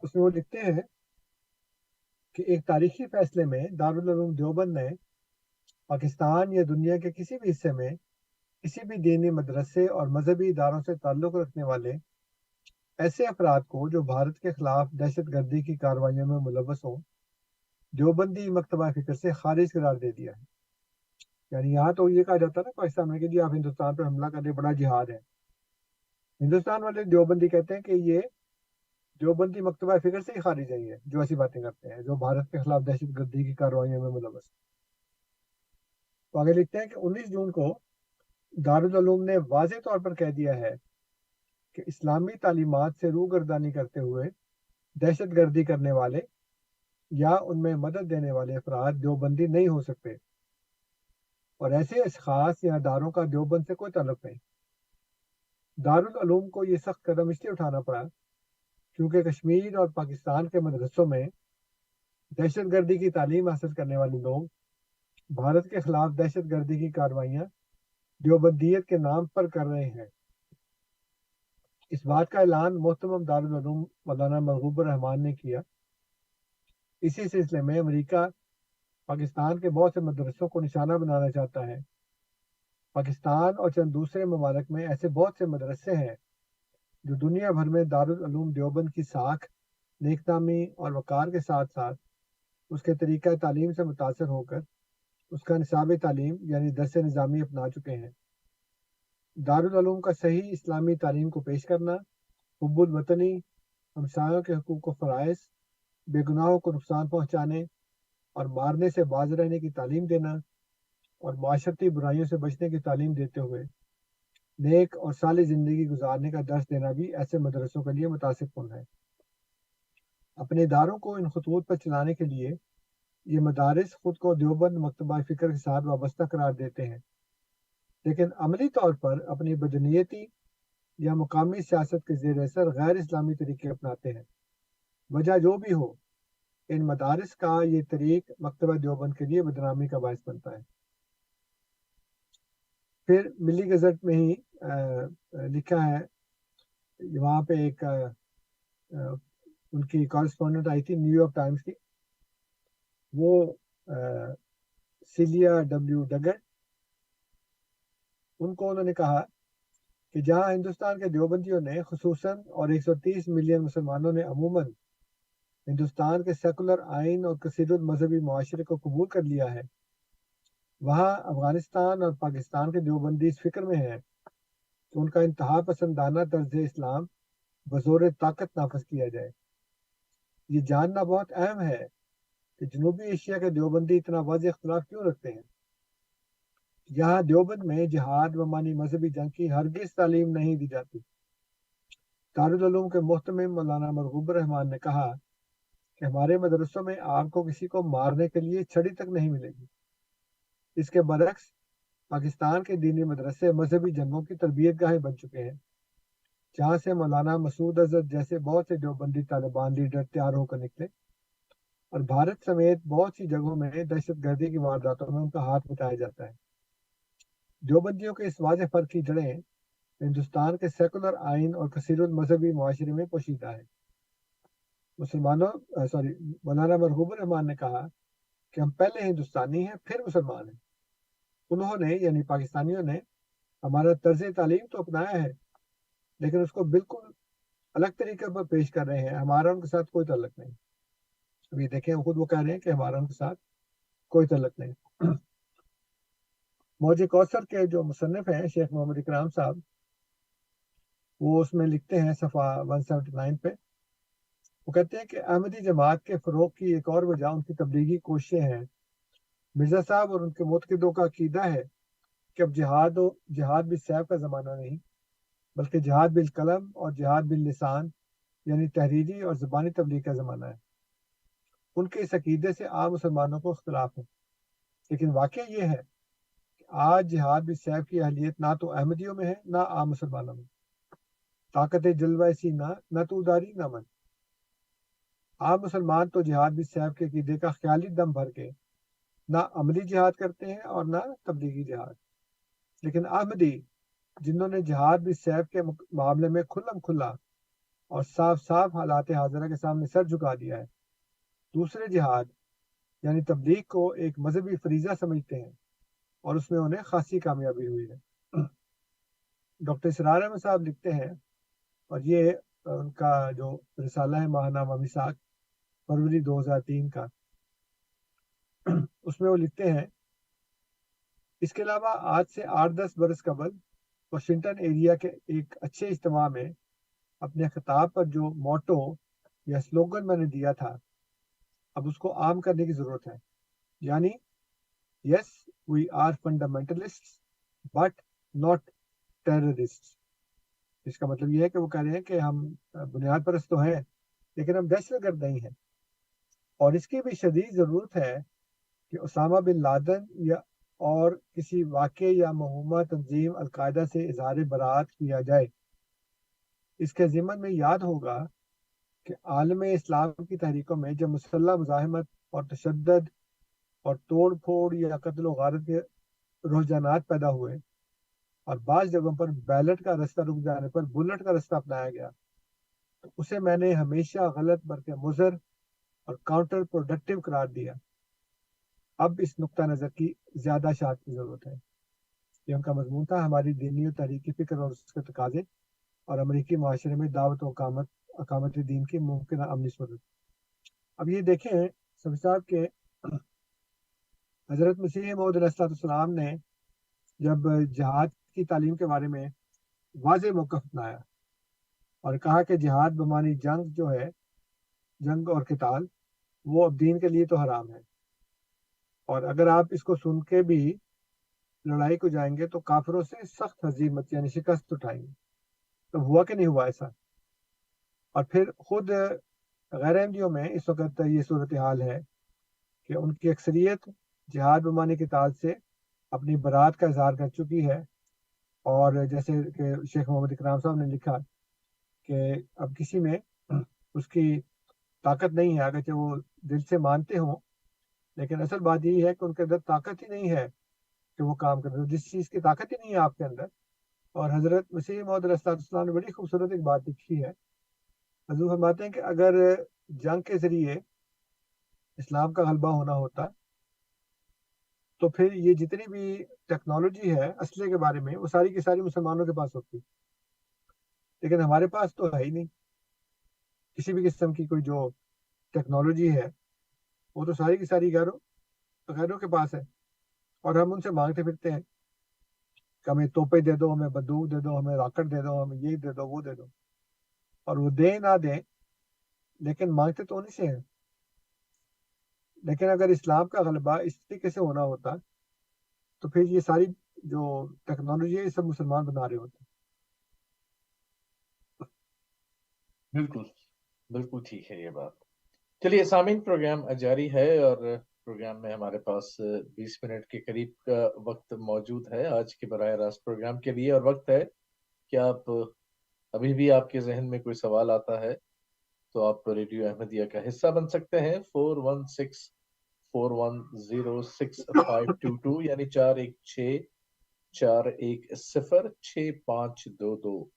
اس میں وہ لکھتے ہیں کہ ایک تاریخی فیصلے میں دارالعلوم دیوبند نے پاکستان یا دنیا کے کسی بھی حصے میں کسی بھی دینی مدرسے اور مذہبی اداروں سے تعلق رکھنے والے ایسے افراد کو جو بھارت کے خلاف دہشت گردی کی کارروائیوں میں ملوث ہوں دیوبندی مکتبہ فکر سے خارج قرار دے دیا ہے. یعنی یہاں تو یہ کہا جاتا ہے نا پاکستان میں کہ جی آپ ہندوستان پر حملہ کرنے بڑا جہاد ہے، ہندوستان والے دیوبندی کہتے ہیں کہ یہ دیوبندی مکتبہ فکر سے ہی خارج ہے جو ایسی باتیں کرتے ہیں جو بھارت کے خلاف دہشت گردی کی کارروائیوں میں ملوث. تو آگے لکھتے ہیں کہ 19 جون کو دارالعلوم نے واضح طور پر کہہ دیا ہے کہ اسلامی تعلیمات سے روگردانی کرتے ہوئے دہشت گردی کرنے والے یا ان میں مدد دینے والے افراد دیوبندی نہیں ہو سکتے، اور ایسے اشخاص یا اداروں کا دیوبند سے کوئی تعلق نہیں. دارالعلوم کو یہ سخت قدم اس لیے اٹھانا پڑا کیونکہ کشمیر اور پاکستان کے مدرسوں میں دہشت گردی کی تعلیم حاصل کرنے والے لوگ بھارت کے خلاف دہشت گردی کی کارروائیاں دیوبندیت کے نام پر کر رہے ہیں. اس بات کا اعلان محترم دارالعلوم مولانا مرغوب الرحمان نے کیا. اسی سلسلے میں امریکہ پاکستان کے بہت سے مدرسوں کو نشانہ بنانا چاہتا ہے. پاکستان اور چند دوسرے ممالک میں ایسے بہت سے مدرسے ہیں جو دنیا بھر میں دارالعلوم دیوبند کی ساکھ، نیک نامی اور وقار کے ساتھ ساتھ اس کے طریقہ تعلیم سے متاثر ہو کر اس کا نصاب تعلیم یعنی درس نظامی اپنا چکے ہیں. دارالعلوم کا صحیح اسلامی تعلیم کو پیش کرنا، حب الوطنی، ہمسایوں کے حقوق و فرائض، بے گناہوں کو نقصان پہنچانے اور مارنے سے باز رہنے کی تعلیم دینا، اور معاشرتی برائیوں سے بچنے کی تعلیم دیتے ہوئے نیک اور صالح زندگی گزارنے کا درس دینا بھی ایسے مدرسوں کے لیے متاثر کن ہے. اپنے اداروں کو ان خطوط پر چلانے کے لیے یہ مدارس خود کو دیوبند مکتبہ فکر کے ساتھ وابستہ قرار دیتے ہیں، لیکن عملی طور پر اپنی بدنیتی یا مقامی سیاست کے زیر اثر غیر اسلامی طریقے اپناتے ہیں۔ وجہ جو بھی ہو، ان مدارس کا یہ طریق مکتبہ دیوبند کے لیے بدنامی کا باعث بنتا ہے۔ پھر ملی گزٹ میں ہی لکھا ہے، وہاں پہ ایک ان کی کارسپونڈنٹ آئی تھی نیو یارک ٹائمز کی، وہ سیلیا ڈبلیو ڈگر، ان کو انہوں نے کہا کہ جہاں ہندوستان کے دیوبندیوں نے خصوصاً اور 130 ملین مسلمانوں نے عموماً ہندوستان کے سیکولر آئین اور کثیر المذہبی معاشرے کو قبول کر لیا ہے، وہاں افغانستان اور پاکستان کے دیوبندی اس فکر میں ہیں کہ ان کا انتہا پسندانہ طرز اسلام بزور طاقت نافذ کیا جائے۔ یہ جاننا بہت اہم ہے کہ جنوبی ایشیا کے دیوبندی اتنا واضح اختلاف کیوں رکھتے ہیں۔ یہاں دیوبند میں جہاد و مانی مذہبی جنگ کی ہرگز تعلیم نہیں دی جاتی۔ دارالعلوم کے محتمم مولانا مرغوب الرحمان نے کہا کہ ہمارے مدرسوں میں آپ کو کسی کو مارنے کے لیے چھڑی تک نہیں ملے گی۔ اس کے برعکس پاکستان کے دینی مدرسے مذہبی جنگوں کی تربیت گاہیں بن چکے ہیں، جہاں سے مولانا مسعود اظہر جیسے بہت سے دیوبندی طالبان لیڈر تیار ہو کر نکلے، اور بھارت سمیت بہت سی جگہوں میں دہشت گردی کی وارداتوں میں ان کا ہاتھ بتایا جاتا ہے۔ دیوبندیوں کے اس واضح فرق کی جڑیں ہندوستان کے سیکولر آئین اور کثیر المذہبی معاشرے میں پوشیدہ ہے۔ مولانا مرغوب الرحمان نے کہا کہ ہم پہلے ہندوستانی ہیں پھر مسلمان ہیں۔ انہوں نے یعنی پاکستانیوں نے ہمارا طرز تعلیم تو اپنایا ہے، لیکن اس کو بالکل الگ طریقے پر پیش کر رہے ہیں، ہمارا ان کے ساتھ کوئی تعلق نہیں۔ ابھی دیکھیں خود وہ کہہ رہے ہیں کہ ہمارا ان کے ساتھ کوئی تعلق نہیں۔ موج کوثر کے جو مصنف ہیں شیخ محمد اکرام صاحب، وہ اس میں لکھتے ہیں صفحہ 179 پہ، وہ کہتے ہیں کہ احمدی جماعت کے فروغ کی ایک اور وجہ ان کی تبلیغی کوششیں ہیں۔ مرزا صاحب اور ان کے متقدوں کا عقیدہ ہے کہ اب جہاد بالسیف کا زمانہ نہیں، بلکہ جہاد بالقلم اور جہاد باللسان یعنی تحریری اور زبانی تبلیغ کا زمانہ ہے۔ ان کے اس عقیدے سے عام مسلمانوں کو اختلاف ہے، لیکن واقعہ یہ ہے کہ آج جہاد بالسیف کی اہلیت نہ تو احمدیوں میں ہے نہ عام مسلمانوں میں۔ طاقت جلوہ سینہ نہ تو اداری نہ من۔ عام مسلمان تو جہاد بالسیف کے عقیدے کا خیالی دم بھر کے نہ عملی جہاد کرتے ہیں اور نہ تبلیغی جہاد، لیکن احمدی جنہوں نے جہاد بالسیف کے معاملے میں کھلم کھلا اور صاف صاف حالات حاضرہ کے سامنے سر جھکا دیا ہے، دوسرے جہاد یعنی تبلیغ کو ایک مذہبی فریضہ سمجھتے ہیں، اور اس میں انہیں خاصی کامیابی ہوئی ہے۔ ڈاکٹر اسرار احمد صاحب لکھتے ہیں، اور یہ ان کا جو رسالہ ہے ماہ نامہ میثاق فروری 2003 کا، اس میں وہ لکھتے ہیں اس کے علاوہ آج سے 8-10 برس قبل واشنگٹن ایریا کے ایک اچھے اجتماع میں اپنے خطاب پر جو موٹو یا سلوگن میں نے دیا تھا، اب اس کو عام کرنے کی ضرورت ہے، یعنی yes we are fundamentalist but not terrorist. اس کا مطلب یہ ہے کہ وہ کہہ رہے ہیں کہ ہم بنیاد پرست تو ہیں لیکن ہم دہشت گرد نہیں ہیں، اور اس کی بھی شدید ضرورت ہے کہ اسامہ بن لادن یا اور کسی واقع یا مہمہ تنظیم القاعدہ سے اظہار برات کیا جائے۔ اس کے ضمن میں یاد ہوگا کہ عالم اسلام کی تحریکوں میں جب مسلح مزاحمت اور تشدد اور توڑ پھوڑ یا قتل و غارت کے رجحانات پیدا ہوئے اور بعض جگہوں پر بیلٹ کا رستہ رک جانے پر بلٹ کا رستہ اپنایا گیا، تو اسے میں نے ہمیشہ غلط بلکہ مضر اور کاؤنٹر پروڈکٹیو قرار دیا۔ اب اس نقطہ نظر کی زیادہ اشاعت کی ضرورت ہے۔ یہ ان کا مضمون تھا، ہماری دینی و تاریخی فکر اور اس کے تقاضے اور امریکی معاشرے میں دعوت و اقامت دین کی ممکنہ عملی صورت۔ اب یہ دیکھیں سبھی صاحب کہ حضرت مسیح موعود علیہ السلام نے جب جہاد کی تعلیم کے بارے میں واضح موقف اپنایا اور کہا کہ جہاد بمانی جنگ جو ہے، جنگ اور قتال، وہ اب دین کے لیے تو حرام ہے، اور اگر آپ اس کو سن کے بھی لڑائی کو جائیں گے تو کافروں سے سخت ہزیمت یعنی شکست اٹھائیں گے۔ تو ہوا کہ نہیں ہوا ایسا؟ اور پھر خود غیر احمدیوں میں اس وقت یہ صورتحال ہے کہ ان کی اکثریت جہاد بمانے کی تاج سے اپنی برات کا اظہار کر چکی ہے، اور جیسے کہ شیخ محمد اکرام صاحب نے لکھا کہ اب کسی میں اس کی طاقت نہیں ہے، اگرچہ وہ دل سے مانتے ہوں، لیکن اصل بات یہی ہے کہ ان کے اندر طاقت ہی نہیں ہے کہ وہ کام کریں، جس چیز کی طاقت ہی نہیں ہے آپ کے اندر۔ اور حضرت مسیح موعود علیہ السلام نے بڑی خوبصورت ایک بات لکھی ہے، حضور فرماتے ہیں کہ اگر جنگ کے ذریعے اسلام کا غلبہ ہونا ہوتا تو پھر یہ جتنی بھی ٹیکنالوجی ہے اسلحے کے بارے میں وہ ساری کی ساری مسلمانوں کے پاس ہوتی، لیکن ہمارے پاس تو ہے ہی نہیں کسی بھی قسم کی کوئی جو ٹیکنالوجی ہے، وہ تو ساری کی ساری غیروں کے پاس ہے، اور ہم ان سے مانگتے پھرتے ہیں کہ ہمیں توپے دے دو، ہمیں بندوق دے دو، ہمیں راکٹ دے دو، ہمیں یہ دے دو وہ دے دو، اور وہ دیں نہ دیں لیکن مانگتے تو انہیں سے ہیں۔ لیکن اگر اسلام کا غلبہ اس طریقے سے ہونا ہوتا تو پھر یہ ساری جو ٹیکنالوجی ہے یہ سب مسلمان بنا رہے ہوتے۔ بالکل بالکل ٹھیک ہے یہ بات۔ چلیے سامعین، پروگرام جاری ہے اور پروگرام میں ہمارے پاس 20 منٹ کے قریب کا وقت موجود ہے آج کے براہ راست پروگرام کے لیے، اور وقت ہے کہ آپ ابھی بھی آپ کے ذہن میں کوئی سوال آتا ہے تو آپ ریڈیو احمدیہ کا حصہ بن سکتے ہیں۔ 416-410-6522 یعنی 416-410-6522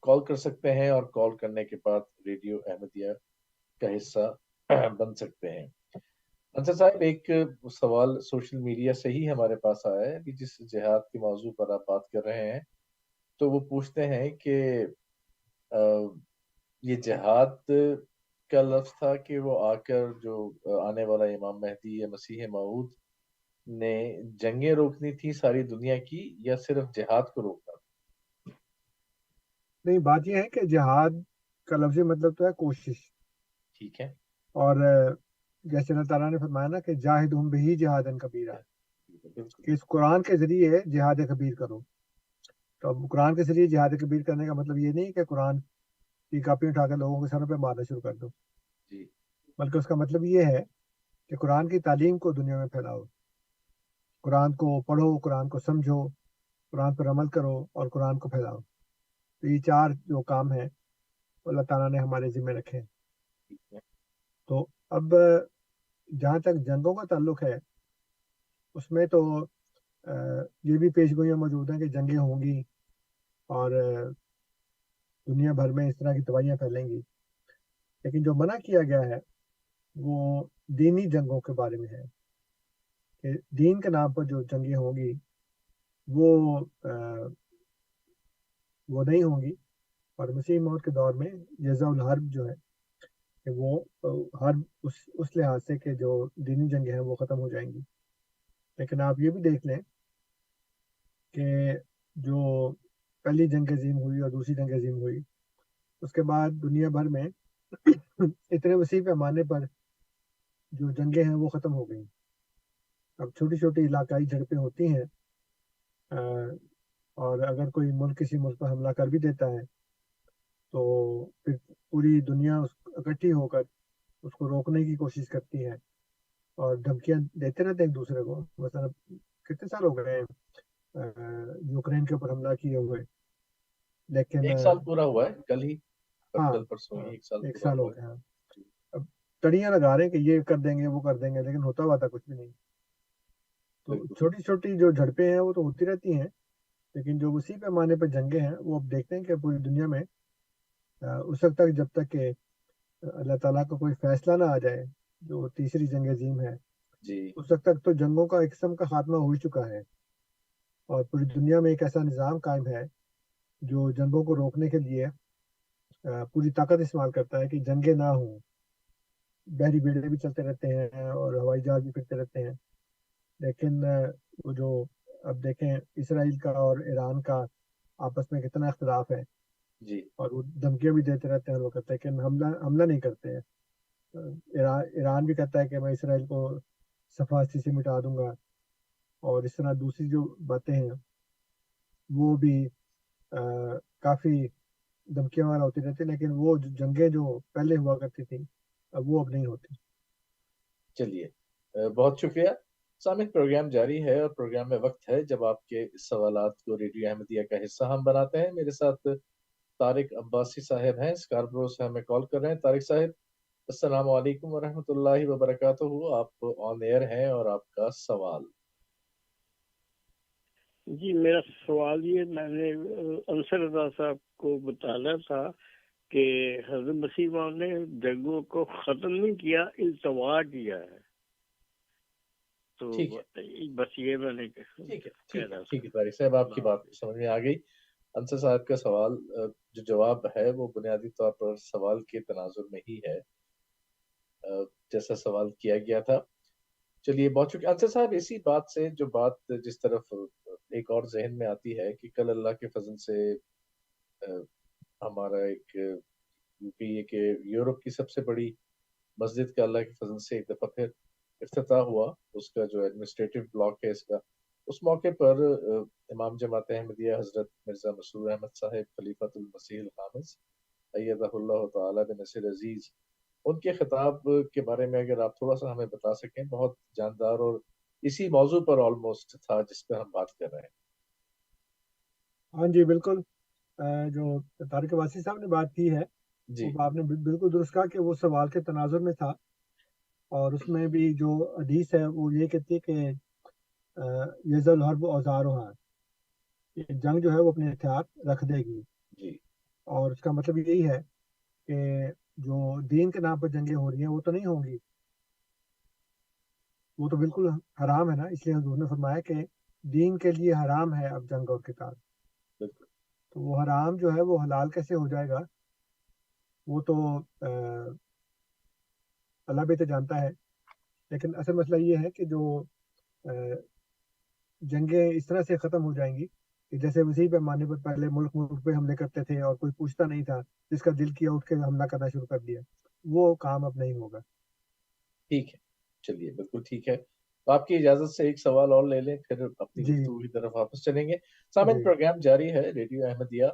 کال کر سکتے ہیں، اور کال کرنے کے بعد ریڈیو احمدیہ کا حصہ بن سکتے ہیں۔ انصر صاحب، ایک سوال سوشل میڈیا سے ہی ہمارے پاس آیا ہے کہ جس جہاد کے موضوع پر آپ بات کر رہے ہیں، تو وہ پوچھتے ہیں کہ یہ جہاد کا لفظ تھا کہ وہ آ کر جو آنے والا امام مہدی یا مسیح موعود نے جنگیں روکنی تھی ساری دنیا کی، یا صرف جہاد کو روکنا تھا؟ نہیں، بات یہ ہے کہ جہاد کا لفظی مطلب تو ہے کوشش، ٹھیک ہے، اور جیسے اللہ تعالیٰ نے فرمایا نا کہ جاہدہم بہی جہادن کبیرہ، کہ اس قرآن کے ذریعے جہاد کبیر کرو۔ تو اب قرآن کے ذریعے جہاد کبیر کرنے کا مطلب یہ نہیں کہ قرآن کی کاپی اٹھا کر لوگوں کے سروں پہ مارنا شروع کر دو، جی، بلکہ اس کا مطلب یہ ہے کہ قرآن کی تعلیم کو دنیا میں پھیلاؤ، قرآن کو پڑھو، قرآن کو سمجھو، قرآن پر عمل کرو اور قرآن کو پھیلاؤ۔ تو یہ چار جو کام ہیں اللہ تعالیٰ نے ہمارے ذمہ رکھے ہیں۔ تو اب جہاں تک جنگوں کا تعلق ہے، اس میں تو یہ بھی پیش گوئیاں موجود ہیں کہ جنگیں ہوں گی اور دنیا بھر میں اس طرح کی تباہیاں پھیلیں گی، لیکن جو منع کیا گیا ہے وہ دینی جنگوں کے بارے میں ہے کہ دین کے نام پر جو جنگیں ہوں گی وہ نہیں ہوں گی، اور مسیح موت کے دور میں جزا الحرب جو ہے کہ وہ حرب اس لحاظ سے کہ جو دینی جنگیں ہیں وہ ختم ہو جائیں گی۔ لیکن آپ یہ بھی دیکھ لیں کہ جو پہلی جنگ عظیم ہوئی اور دوسری جنگ عظیم ہوئی، اس کے بعد دنیا بھر میں اتنے وسیع پیمانے پر جو جنگیں ہیں وہ ختم ہو گئیں۔ اب چھوٹی چھوٹی علاقائی جھڑپیں ہوتی ہیں، اور اگر کوئی ملک کسی ملک پر حملہ کر بھی دیتا ہے تو پھر پوری دنیا اکٹھی ہو کر اس کو روکنے کی کوشش کرتی ہے اور دھمکیاں دیتے رہتے ہیں ایک دوسرے کو۔ مثلا کتنے سال ہو گئے یوکرین کے اوپر حملہ کیے ہوئے، لیکن 1 سال پورا ہوا ہے کل ہی، ہاں کل پرسوں ہی 1 سال ایک پورا سال ہو ہوا گیا۔ اب تڑیاں لگا رہے ہیں کہ یہ کر دیں گے وہ کر دیں گے، لیکن ہوتا ہوا تھا کچھ بھی نہیں۔ تو بالکل۔ چھوٹی چھوٹی جو جھڑپیں ہیں وہ تو ہوتی رہتی ہیں، لیکن جو وسیع پیمانے پہ جنگیں ہیں وہ اب دیکھتے ہیں کہ پوری دنیا میں اس وقت تک جب تک کہ اللہ تعالیٰ کا کوئی فیصلہ نہ آ جائے، جو تیسری جنگ عظیم ہے، جی، اس وقت تک تو جنگوں کا ایک قسم کا خاتمہ ہو چکا ہے، اور پوری دنیا میں ایک ایسا نظام قائم ہے جو جنگوں کو روکنے کے لیے پوری طاقت استعمال کرتا ہے کہ جنگیں نہ ہوں۔ بحری بیڑے بھی چلتے رہتے ہیں اور ہوائی جہاز بھی پھرتے رہتے ہیں، لیکن وہ جو اب دیکھیں اسرائیل کا اور ایران کا آپس میں کتنا اختلاف ہے، جی، اور وہ دھمکیاں بھی دیتے رہتے ہیں ہر وقت، لیکن حملہ نہیں کرتے ہیں۔ ایران بھی کہتا ہے کہ میں اسرائیل کو صفحاتی سے مٹا دوں گا، اور اس طرح دوسری جو باتیں ہیں وہ بھی کافی دھمکیاں والا ہوتی رہتی، لیکن وہ جنگیں جو پہلے ہوا کرتی تھیں اب وہ اب نہیں ہوتی۔ چلیے بہت شکریہ سامعین، پروگرام جاری ہے اور پروگرام میں وقت ہے جب آپ کے سوالات کو ریڈیو احمدیہ کا حصہ ہم بناتے ہیں۔ میرے ساتھ طارق عباسی صاحب ہیں، اسکاربرو سے ہمیں کال کر رہے ہیں۔ طارق صاحب السلام علیکم ورحمۃ اللہ وبرکاتہ، آپ آن ایئر ہیں اور آپ کا سوال۔ جی میرا سوال یہ، میں نے انصر رضا صاحب کو بتانا تھا کہ حضرت مسیح موعود نے جنگوں کو ختم نہیں کیا، التوا کیا ہے، تو ٹھیک ہے، بس یہ میں نے ٹھیک ہے طارق صاحب، آپ کی بات سمجھ میں آ گئی۔ انصر صاحب کا سوال جو جواب ہے وہ بنیادی طور پر سوال کے تناظر میں ہی ہے جیسا سوال کیا گیا تھا۔ چلیے بہت شکریہ انصر صاحب۔ اسی بات سے جو بات جس طرف ایک اور ذہن میں آتی ہے کہ کل اللہ کے فضل سے ہمارا ایک یہ کہ یورپ کی سب سے بڑی مسجد کا اللہ کے فضل سے ایک دفعہ پھر افتتاح ہوا، اس کا جو ایڈمنسٹریٹو بلاک ہے اس کا، اس موقع پر امام جماعت احمدیہ حضرت مرزا مسرور احمد صاحب خلیفۃ المسیح الخامس ایدہ اللہ تعالی بنصر عزیز، ان کے خطاب کے بارے میں اگر آپ تھوڑا سا ہمیں بتا سکیں، بہت جاندار اور اسی موضوع پر آلموسٹ تھا جس پہ ہم بات کر رہے ہیں۔ ہاں جی بالکل، جو طارق عباسی صاحب نے بات کی ہے جی وہ آپ نے بالکل درست کہا کہ وہ سوال کے تناظر میں تھا، اور اس میں بھی جو حدیث ہے وہ یہ کہتی ہے کہ یزل الحرب اوزارها، کہ جنگ جو ہے وہ اپنے ہتھیار رکھ دے گی، جی اور اس کا مطلب یہی ہے کہ جو دین کے نام پر جنگیں ہو رہی ہیں وہ تو نہیں ہوں گی، وہ تو بالکل حرام ہے نا، اس لیے حضور نے فرمایا کہ دین کے لیے حرام ہے اب جنگ اور قتال، بالکل۔ تو وہ حرام جو ہے وہ حلال کیسے ہو جائے گا، وہ تو اللہ بھی تو جانتا ہے۔ لیکن اصل مسئلہ یہ ہے کہ جو جنگیں اس طرح سے ختم ہو جائیں گی کہ جیسے وسیع پیمانے پر پہلے ملک پہ حملے کرتے تھے اور کوئی پوچھتا نہیں تھا، جس کا دل کیا اٹھ کے حملہ کرنا شروع کر دیا، وہ کام اب نہیں ہوگا۔ ٹھیک ہے، چلیے بالکل ٹھیک ہے، تو آپ کی اجازت سے ایک سوال اور لے لیں پھر اپنی جی گفتگو کی طرف واپس چلیں گے۔ سامعین جی پروگرام جاری ہے ریڈیو احمدیہ،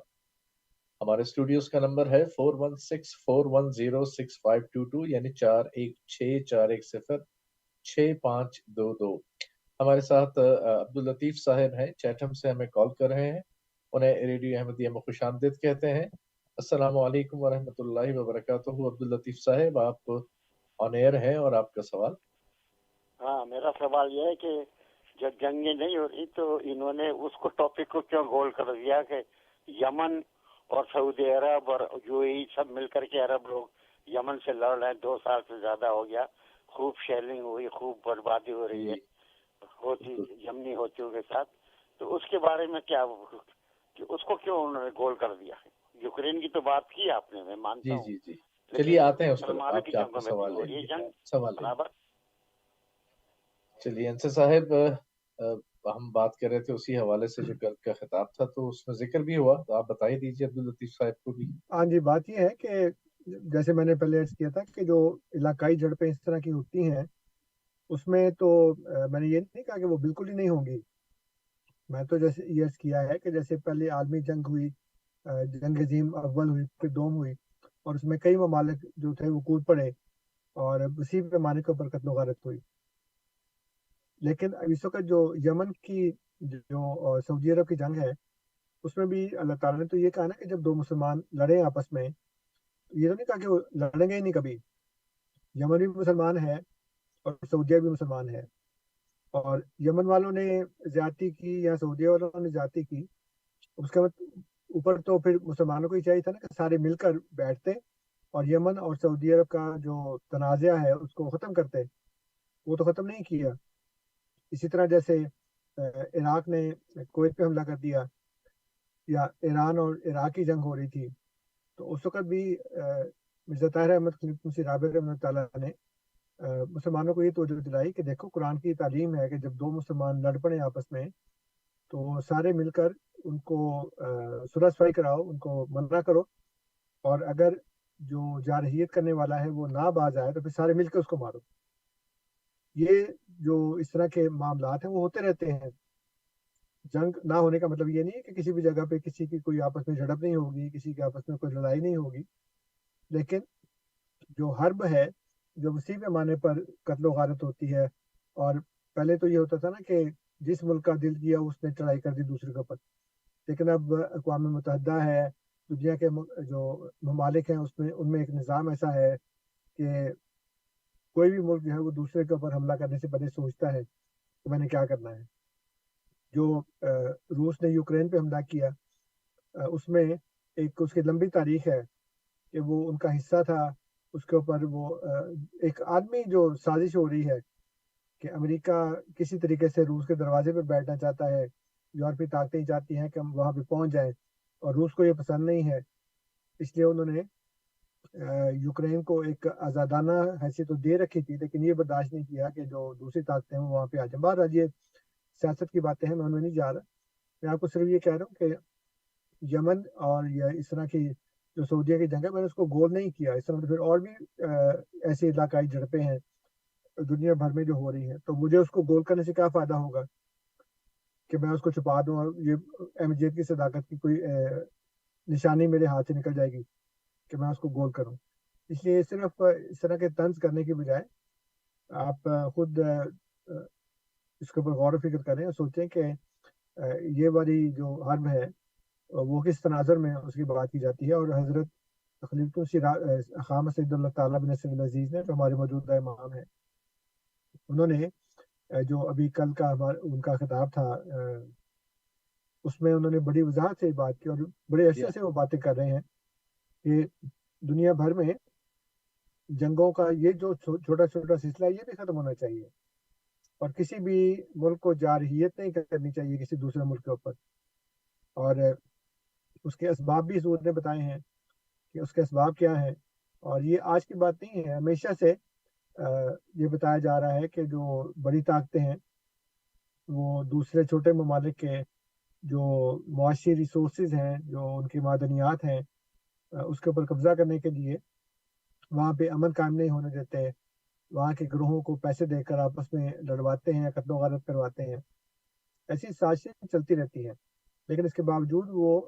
ہمارے اسٹوڈیوز کا نمبر ہے 4164106522، یعنی 4164106522۔ ہمارے ساتھ عبداللطیف صاحب ہیں، چیٹھم سے ہمیں کال کر رہے ہیں، انہیں ریڈیو احمدیہ میں خوش آمدید کہتے ہیں۔ السلام علیکم ورحمۃ اللہ وبرکاتہ۔ عبداللطیف صاحب آپ آن ایئر ہیں اور آپ کا سوال۔ ہاں، میرا سوال یہ ہے کہ جب جنگیں نہیں ہو رہی تو انہوں نے اس کو ٹاپک کو کیوں گول کر دیا کہ یمن اور سعودی عرب اور UAE سب مل کر کے عرب لوگ یمن سے لڑ رہے ہیں، 2 سال سے زیادہ ہو گیا، خوب شیلنگ ہوئی، خوب بربادی ہو رہی ہے ہوتی یمنی ہوتیوں کے ساتھ، تو اس کے بارے میں کیا، کہ اس کو کیوں انہوں نے گول کر دیا ہے؟ یوکرین کی تو بات کی آپ نے، میں مانتا ہوں، جی چلیے آتے ہیں اس پر، مسلمانوں آپ کی کا جنگوں میں سوال نہیں ہو رہی ہے لیں جنگ سوال لیں۔ برابر۔ چلیے انصر صاحب، ہم بات کر رہے تھے اسی حوالے سے جو کل کا خطاب تھا تو اس میں ذکر بھی ہوا، تو آپ بتا ہی دیجیے عبداللطیف صاحب کو بھی۔ ہاں جی، بات یہ ہے کہ جیسے میں نے پہلے عرض کیا تھا کہ جو علاقائی جھڑپیں اس طرح کی ہوتی ہیں اس میں تو میں نے یہ نہیں کہا کہ وہ بالکل ہی نہیں ہوں گی، میں تو جیسے یہ عرض کیا ہے کہ جیسے پہلے عالمی جنگ ہوئی، جنگ عظیم اول ہوئی، پھر دوم ہوئی، اور اس میں کئی ممالک جو تھے وہ کود پڑے اور وسیع پیمانے کے اوپر قتل و غارت ہوئی، لیکن اس وقت جو یمن کی جو سعودی عرب کی جنگ ہے اس میں بھی اللہ تعالیٰ نے تو یہ کہا نا کہ جب 2 مسلمان لڑیں آپس میں، یہ تو نہیں کہا کہ وہ لڑیں گے ہی نہیں کبھی، یمن بھی مسلمان ہے اور سعودیہ بھی مسلمان ہے، اور یمن والوں نے زیادتی کی یا سعودیہ والوں نے زیادتی کی، اس کے بعد اوپر تو پھر مسلمانوں کو ہی چاہیے تھا نا کہ سارے مل کر بیٹھتے اور یمن اور سعودی عرب کا جو تنازع ہے اس کو ختم کرتے، وہ تو ختم نہیں کیا۔ اسی طرح جیسے عراق نے کویت پہ حملہ کر دیا، یا ایران اور عراق کی جنگ ہو رہی تھی، تو اس وقت بھی مرزا طاہر احمد خلیفۃ مسیح رابع رحمۃ اللہ نے مسلمانوں کو یہ توجہ دلائی کہ دیکھو قرآن کی تعلیم ہے کہ جب 2 مسلمان لڑ پڑیں آپس میں تو سارے مل کر ان کو صلح صفائی کراؤ، ان کو منع کرو، اور اگر جو جارحیت کرنے والا ہے وہ نہ باز آئے تو پھر سارے مل کے اس کو مارو۔ یہ جو اس طرح کے معاملات ہیں وہ ہوتے رہتے ہیں، جنگ نہ ہونے کا مطلب یہ نہیں ہے کہ کسی بھی جگہ پہ کسی کی کوئی آپس میں جھڑپ نہیں ہوگی، کسی کے آپس میں کوئی لڑائی نہیں ہوگی، لیکن جو حرب ہے، جو وسیع پیمانے پر قتل و غارت ہوتی ہے، اور پہلے تو یہ ہوتا تھا نا کہ جس ملک کا دل کیا اس نے چڑھائی کر دی دوسرے کے اوپر، لیکن اب اقوام متحدہ ہے، دنیا کے جو ممالک ہیں اس میں ان میں ایک نظام ایسا ہے کہ کوئی بھی ملک جو ہے وہ دوسرے کے اوپر حملہ کرنے سے پہلے سوچتا ہے کہ میں نے کیا کرنا ہے۔ جو روس نے یوکرین پہ حملہ کیا اس میں ایک اس کی لمبی تاریخ ہے کہ وہ ان کا حصہ تھا، اس کے اوپر وہ ایک عالمی جو سازش ہو رہی ہے کہ امریکہ کسی طریقے سے روس کے دروازے پہ بیٹھنا چاہتا ہے، یورپی طاقتیں چاہتی ہیں کہ ہم وہاں پہ پہنچ جائیں، اور روس کو یہ پسند نہیں ہے، اس لیے انہوں نے یوکرین کو ایک آزادانہ حیثیت تو دے رکھی تھی، لیکن یہ برداشت نہیں کیا کہ جو دوسری طاقتیں ہیں وہ وہاں پہ آ جائیں۔ بہرحال یہ سیاست کی باتیں ہیں، میں ان میں نہیں جا رہا، میں آپ کو صرف یہ کہہ رہا ہوں کہ یمن اور یہ اس طرح کی جو سعودیہ کی جنگ ہے میں نے اس کو گول نہیں کیا، اس طرح پھر اور بھی ایسے علاقائی جھڑپیں ہیں دنیا بھر میں جو ہو رہی ہیں، تو مجھے اس کو گول کرنے سے کیا فائدہ ہوگا کہ میں اس کو چھپا دوں اور یہ احمدیت کی صداقت کی کوئی نشانی میرے ہاتھ سے نکل جائے گی کہ میں اس کو گول کروں۔ اس لیے صرف اس طرح کے طنز کرنے کی بجائے آپ خود اس کے اوپر غور و فکر کریں اور سوچیں کہ یہ والی جو حرب ہے وہ کس تناظر میں اس کی بات کی جاتی ہے، اور حضرت خلیفۃ المسیح خامہ سید اللہ تعالیٰ بن نصر العزیز نے جو ہمارے موجودہ امام ہیں، انہوں نے جو ابھی کل کا ان کا خطاب تھا اس میں انہوں نے بڑی وضاحت سے بات کی، اور بڑے عرصے سے وہ باتیں کر رہے ہیں کہ دنیا بھر میں جنگوں کا یہ جو چھوٹا چھوٹا سلسلہ ہے یہ بھی ختم ہونا چاہیے، اور کسی بھی ملک کو جارحیت نہیں کرنی چاہیے کسی دوسرے ملک کے اوپر، اور اس کے اسباب بھی حضور نے بتائے ہیں کہ اس کے اسباب کیا ہیں، اور یہ آج کی بات نہیں ہے، ہمیشہ سے یہ بتایا جا رہا ہے کہ جو بڑی طاقتیں ہیں وہ دوسرے چھوٹے ممالک کے جو معاشی ریسورسز ہیں، جو ان کی معدنیات ہیں، اس کے اوپر قبضہ کرنے کے لیے وہاں پہ امن قائم نہیں ہونے دیتے، وہاں کے گروہوں کو پیسے دے کر آپس میں لڑواتے ہیں، قتل و غارت کرواتے ہیں، ایسی سازشیں چلتی رہتی ہیں، لیکن اس کے باوجود وہ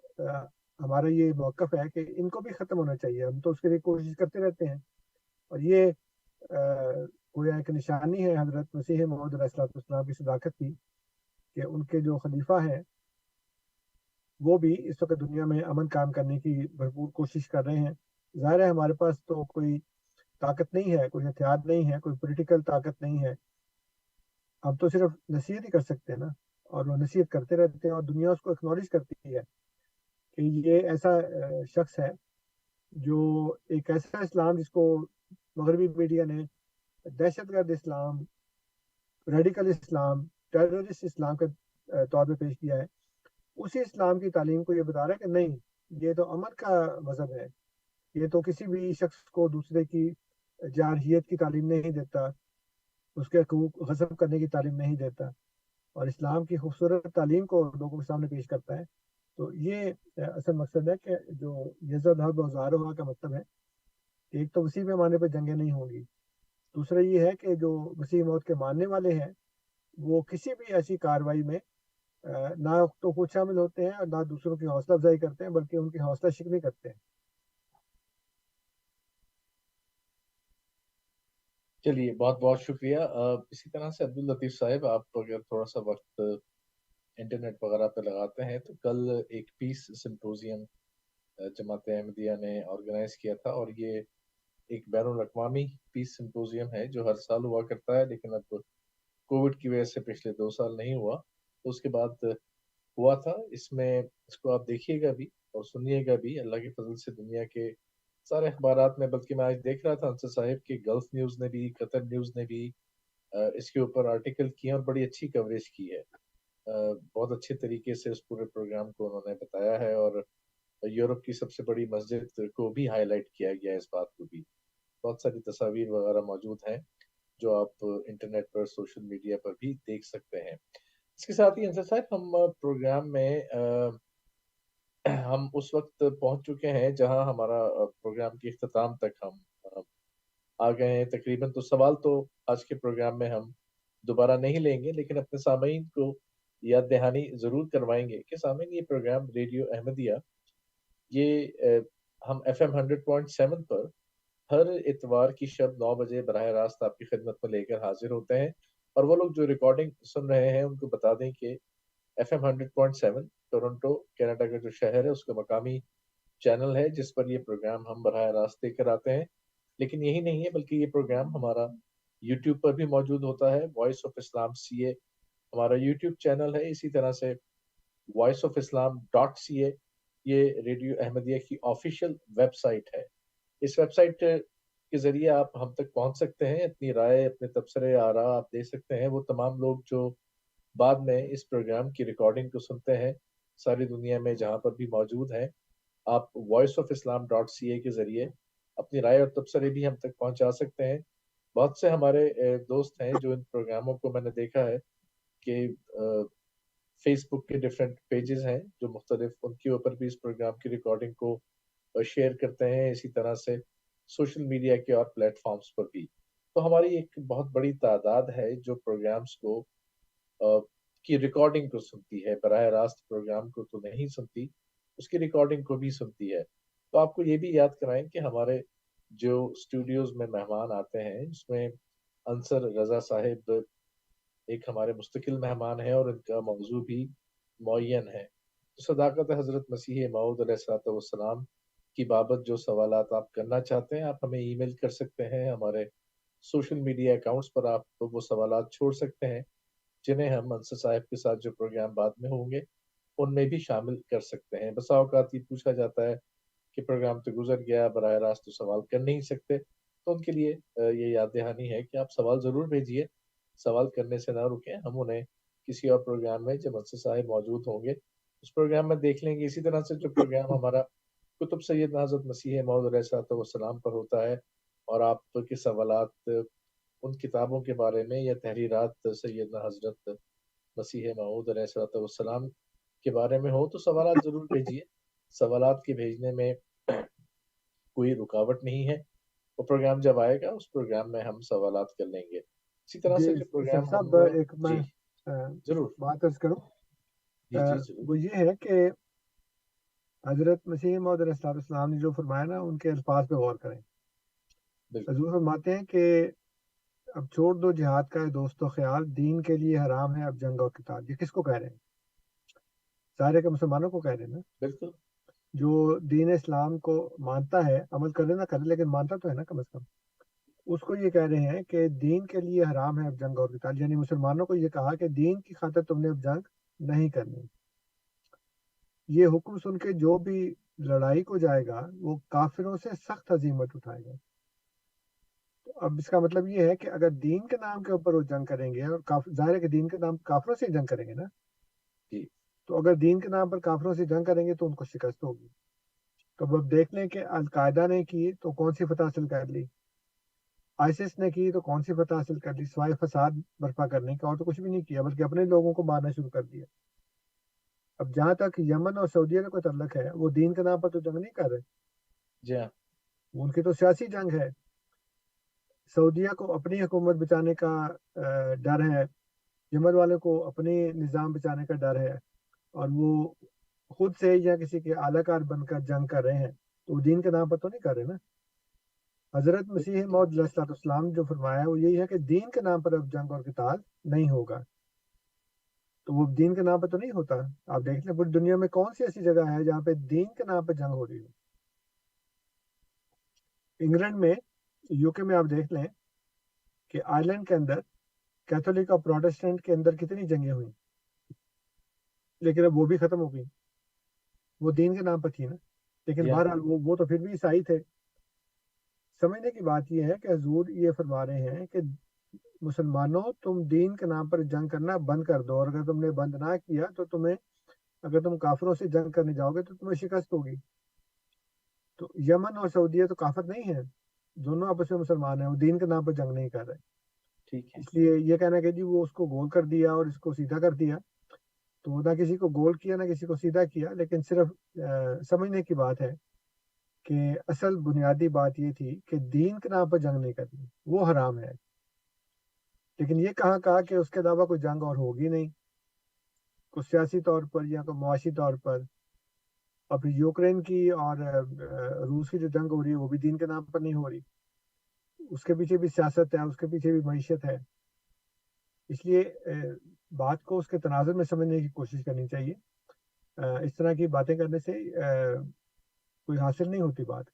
ہمارا یہ موقف ہے کہ ان کو بھی ختم ہونا چاہیے، ہم تو اس کے لیے کوشش کرتے رہتے ہیں، اور یہ گویا ایک نشانی ہے حضرت مسیح موعود علیہ السلام کی صداقت کی کہ ان کے جو خلیفہ ہیں وہ بھی اس وقت دنیا میں امن قائم کرنے کی بھرپور کوشش کر رہے ہیں۔ ظاہر ہے ہمارے پاس تو کوئی طاقت نہیں ہے، کوئی ہتھیار نہیں ہے، کوئی پولیٹیکل طاقت نہیں ہے، ہم تو صرف نصیحت ہی کر سکتے ہیں نا، اور وہ نصیحت کرتے رہتے ہیں، اور دنیا اس کو اکنالج کرتی ہے کہ یہ ایسا شخص ہے جو ایک ایسا اسلام جس کو مغربی میڈیا نے دہشت گرد اسلام، ریڈیکل اسلام، ٹیررسٹ اسلام کے طور پہ پیش کیا ہے، اسی اسلام کی تعلیم کو یہ بتا رہا ہے کہ نہیں، یہ تو امن کا مذہب ہے، یہ تو کسی بھی شخص کو دوسرے کی جارحیت کی تعلیم نہیں دیتا، اس کے حقوق غصب کرنے کی تعلیم نہیں دیتا، اور اسلام کی خوبصورت تعلیم کو لوگوں کے سامنے پیش کرتا ہے۔ تو یہ اصل مقصد ہے کہ جو یزد حرب اوزار ہوا کا مطلب ہے کہ ایک تو وسیع پیمانے پہ جنگیں نہیں ہوں گی، دوسرا یہ ہے کہ جو مسیح موت کے ماننے والے ہیں وہ کسی بھی ایسی کارروائی میں نہ تو خود شامل ہوتے ہیں اور نہ دوسروں کی حوصلہ افزائی کرتے ہیں، بلکہ ان کی حوصلہ شکنی کرتے ہیں۔ چلیے بہت بہت شکریہ۔ اسی طرح سے عبداللطیف صاحب، آپ اگر تھوڑا سا وقت انٹرنیٹ وغیرہ پہ لگاتے ہیں تو کل ایک پیس سمپوزیم جماعت احمدیہ نے آرگنائز کیا تھا، اور یہ ایک بین الاقوامی پیس سمپوزیم ہے جو ہر سال ہوا کرتا ہے، لیکن اب کووڈ کی وجہ سے پچھلے 2 سال نہیں ہوا، تو اس کے بعد ہوا تھا۔ اس میں اس کو آپ دیکھیے گا بھی اور سنیے گا بھی، اللہ کے فضل سے دنیا کے سارے اخبارات میں، بلکہ میں آج دیکھ رہا تھا انصر صاحب کہ گلف نیوز نے بھی، قطر نیوز نے بھی اس کے اوپر آرٹیکل کیے اور بڑی اچھی کوریج کی ہے، بہت اچھے طریقے سے اس پورے پروگرام کو انہوں نے بتایا ہے، اور یورپ کی سب سے بڑی مسجد کو بھی ہائی لائٹ کیا گیا ہے، اس بات کو بھی بہت ساری تصاویر وغیرہ موجود ہیں جو آپ انٹرنیٹ پر، سوشل میڈیا پر بھی دیکھ سکتے ہیں۔ اس کے ساتھ ہی انصر صاحب ہم پروگرام میں ہم اس وقت پہنچ چکے ہیں جہاں ہمارا پروگرام کے اختتام تک ہم آ گئے ہیں تقریباً، تو سوال تو آج کے پروگرام میں ہم دوبارہ نہیں لیں گے، لیکن اپنے سامعین کو یاد دہانی ضرور کروائیں گے کہ سامعین یہ پروگرام ریڈیو احمدیہ، یہ ہم FM 100.7 پر ہر اتوار کی شب 9 بجے براہ راست آپ کی خدمت میں لے کر حاضر ہوتے ہیں، اور وہ لوگ جو ریکارڈنگ سن رہے ہیں ان کو بتا دیں کہ FM 100.7 ٹورنٹو کینیڈا کا جو شہر ہے اس کا مقامی چینل ہے جس پر یہ پروگرام ہم براہ راست دے کر آتے ہیں. لیکن یہی نہیں ہے بلکہ یہ پروگرام ہمارا یوٹیوب پر بھی موجود ہوتا ہے. وائس آف اسلام CA ہمارا یوٹیوب چینل ہے. اسی طرح سے voiceofislam.ca یہ ریڈیو احمدیہ کی آفیشیل ویب سائٹ ہے. اس ویب سائٹ کے ذریعے آپ ہم تک پہنچ سکتے ہیں, اپنی رائے, اپنے تبصرے, آراء آپ دے سکتے ہیں. وہ تمام لوگ جو بعد میں اس پروگرام کی ریکارڈنگ کو سنتے ہیں ساری دنیا میں جہاں پر بھی موجود ہیں, آپ voiceofislam.ca کے ذریعے اپنی رائے اور تبصرے بھی ہم تک پہنچا سکتے ہیں. بہت سے ہمارے دوست ہیں جو ان پروگراموں کو میں نے دیکھا ہے کہ فیس بک کے ڈفرینٹ پیجز ہیں جو مختلف, ان کے اوپر بھی اس پروگرام کی ریکارڈنگ کو شیئر کرتے ہیں. اسی طرح سے سوشل میڈیا کے اور پلیٹ فارمز پر بھی. تو ہماری ایک بہت بڑی تعداد ہے جو پروگرامز کو کی ریکارڈنگ کو سنتی ہے. براہ راست پروگرام کو تو نہیں سنتی, اس کی ریکارڈنگ کو بھی سنتی ہے. تو آپ کو یہ بھی یاد کرائیں کہ ہمارے جو اسٹوڈیوز میں مہمان آتے ہیں اس میں انصر رضا صاحب ایک ہمارے مستقل مہمان ہیں اور ان کا موضوع بھی معین ہے. تو صداقت حضرت مسیح موعود علیہ الصلوۃ والسلام کی بابت جو سوالات آپ کرنا چاہتے ہیں آپ ہمیں ای میل کر سکتے ہیں. ہمارے سوشل میڈیا اکاؤنٹس پر آپ وہ سوالات چھوڑ سکتے ہیں جنہیں ہم انصر صاحب کے ساتھ جو پروگرام بعد میں ہوں گے ان میں بھی شامل کر سکتے ہیں. بسا اوقات یہ پوچھا جاتا ہے کہ پروگرام تو گزر گیا, براہ راست تو سوال کر نہیں سکتے, تو ان کے لیے یہ یاد دہانی ہے کہ آپ سوال ضرور بھیجیے, سوال کرنے سے نہ رکیں. ہم انہیں کسی اور پروگرام میں جب انصر صاحب موجود ہوں گے اس پروگرام میں دیکھ لیں گے. اسی طرح سے جو پروگرام ہمارا کتب سیدنا حضرت مسیح موعود علیہ الصلوۃ والسلام پر ہوتا ہے اور آپ کے سوالات ان کتابوں کے بارے میں یا تحریرات سیدنا حضرت مسیح موعود علیہ الصلوۃ والسلام کے بارے میں ہو تو سوالات ضرور بھیجیے. سوالات کے بھیجنے میں کوئی رکاوٹ نہیں ہے. وہ پروگرام جب آئے گا اس پروگرام میں ہم سوالات کر لیں گے. اسی طرح سے جو پروگرام صاحب ایک میں ضرور بات عرض کروں, وہ یہ ہے کہ حضرت مسیح موعود علیہ السلام نے جو فرمایا نا ان کے الفاظ پہ غور کریں. حضور فرماتے ہیں کہ اب چھوڑ دو جہاد کا ہے دوستو خیال, دین کے لیے حرام ہے اب جنگ اور قتال. یہ کس کو کہہ رہے ہیں؟ ظاہر کے مسلمانوں کو کہہ رہے ہیں نا. بالکل. جو دین اسلام کو مانتا ہے, عمل کرے نہ کرے لیکن مانتا تو ہے نا کم از کم, اس کو یہ کہہ رہے ہیں کہ دین کے لیے حرام ہے اب جنگ اور قتال. یعنی مسلمانوں کو یہ کہا کہ دین کی خاطر تم نے اب جنگ نہیں کرنی. یہ حکم سن کے جو بھی لڑائی کو جائے گا وہ کافروں سے سخت ہزیمت اٹھائے گا. اب اس کا مطلب یہ ہے کہ اگر دین کے نام کے اوپر وہ جنگ کریں گے, اور ظاہر ہے کہ دین کے نام کافروں سے جنگ کریں گے نا, تو اگر دین کے نام پر کافروں سے جنگ کریں گے تو ان کو شکست ہوگی. تو اب دیکھ لیں کہ القاعدہ نے کی تو کون سی فتح حاصل کر لی, آئسس نے کی تو کون سی فتح حاصل کر لی, سوائے فساد برپا کرنے کا اور تو کچھ بھی نہیں کیا, بلکہ اپنے لوگوں کو مارنا شروع کر دیا. اب جہاں تک یمن اور سعودیہ کا کوئی تعلق ہے, وہ دین کے نام پر تو جنگ نہیں کر رہے. جی ہاں, ان کی تو سیاسی جنگ ہے. سعودیہ کو اپنی حکومت بچانے کا ڈر ہے, یمن والوں کو اپنی نظام بچانے کا ڈر ہے, اور وہ خود سے یا کسی کے اعلی کار بن کر جنگ کر رہے ہیں, تو وہ دین کے نام پر تو نہیں کر رہے نا. حضرت مسیح موعود علیہ السلام جو فرمایا وہ یہی ہے کہ دین کے نام پر اب جنگ اور قتال نہیں ہوگا. تو وہ دین کے نام پہ تو نہیں ہوتا. آپ دیکھ لیں پوری دنیا میں کون سی ایسی جگہ ہے جہاں پہ دین کے نام پہ جنگ ہو رہی ہو. انگلینڈ میں, یو کے میں آپ دیکھ لیں کہ آئرلینڈ کے اندر کیتھولک اور پروٹسٹنٹ کے اندر کتنی جنگیں ہوئی, لیکن اب وہ بھی ختم ہو گئی. وہ دین کے نام پر تھی نا, لیکن بہرحال وہ تو پھر بھی عیسائی تھے. سمجھنے کی بات یہ ہے کہ حضور یہ فرما رہے ہیں کہ مسلمانوں تم دین کے نام پر جنگ کرنا بند کر دو, اور اگر تم نے بند نہ کیا تو تمہیں, اگر تم کافروں سے جنگ کرنے جاؤ گے تو تمہیں شکست ہوگی. تو یمن اور سعودیہ تو کافر نہیں ہے, دونوں آپس میں مسلمان ہیں, وہ دین کے نام پر جنگ نہیں کر رہے. اس لیے یہ کہنا کہ جی وہ اس کو گول کر دیا اور اس کو سیدھا کر دیا, تو وہ نہ کسی کو گول کیا نہ کسی کو سیدھا کیا, لیکن صرف سمجھنے کی بات ہے کہ اصل بنیادی بات یہ تھی کہ دین کے نام پر جنگ نہیں کرنی, وہ حرام ہے. لیکن یہ کہا کہ اس کے علاوہ کوئی جنگ اور ہوگی نہیں, کوئی سیاسی طور پر یا کوئی معاشی طور پر. اور پھر یوکرین کی اور روس کی جو جنگ ہو رہی ہے وہ بھی دین کے نام پر نہیں ہو رہی, اس کے پیچھے بھی سیاست ہے, اس کے پیچھے بھی معیشت ہے. اس لیے بات کو اس کے تناظر میں سمجھنے کی کوشش کرنی چاہیے. اس طرح کی باتیں کرنے سے کوئی حاصل نہیں ہوتی بات.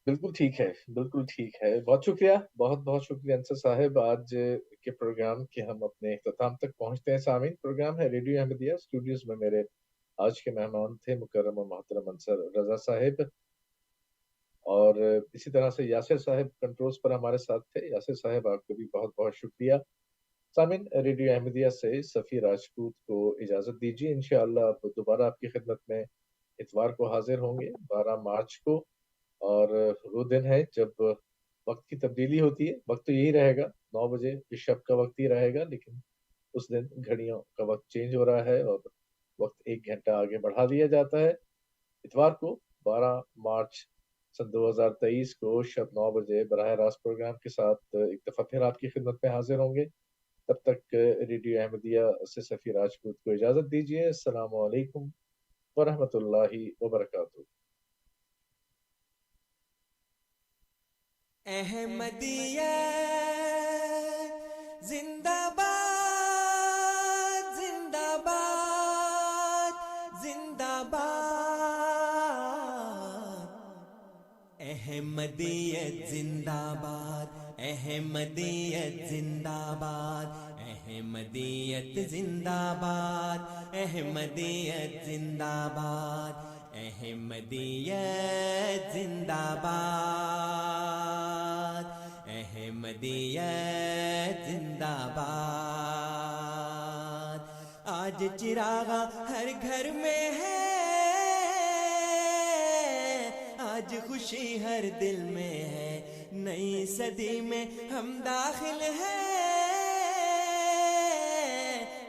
بالکل ٹھیک ہے، بالکل ٹھیک ہے. بہت شکریہ، بہت بہت شکریہ انصر صاحب. آج کے پروگرام کے ہم اپنے اختتام تک پہنچتے ہیں. سامعین، پروگرام ہے ریڈیو احمدیہ. اسٹوڈیوز میں میرے آج کے مہمان تھے مکرم و محترم انصر رضا صاحب، اور اسی طرح سے یاسر صاحب کنٹرولز پر ہمارے ساتھ تھے. یاسر صاحب، آپ کو بھی بہت بہت شکریہ. سامعین، ریڈیو احمدیہ سے سفیر راجپوت کو اجازت دیجیے. انشاءاللہ اب دوبارہ آپ کی خدمت میں اتوار کو حاضر ہوں گے 12 مارچ کو، اور وہ دن ہے جب وقت کی تبدیلی ہوتی ہے. وقت تو یہی رہے گا، 9 بجے شب کا وقت ہی رہے گا، لیکن اس دن گھڑیوں کا وقت چینج ہو رہا ہے اور وقت 1 گھنٹہ آگے بڑھا دیا جاتا ہے. اتوار کو 12 مارچ سن 2023 کو شب 9 بجے براہ راست پروگرام کے ساتھ ایک دفعہ پھر آپ کی خدمت میں حاضر ہوں گے. تب تک ریڈیو احمدیہ سے سفیر راجپوت کو اجازت دیجیے. السلام علیکم ورحمۃ اللہ وبرکاتہ. احمدیہ زندہ باد، زندہ باد، زندہ باد. احمدیت زندہ باد، احمدیت زندہ باد، احمدیت زندہ باد، احمدیت زندہ باد، احمدیت زندہ باد، احمدیت زندہ باد. آج چراغاں ہر گھر میں ہے، آج خوشی ہر دل میں ہے، نئی صدی میں ہم داخل ہیں،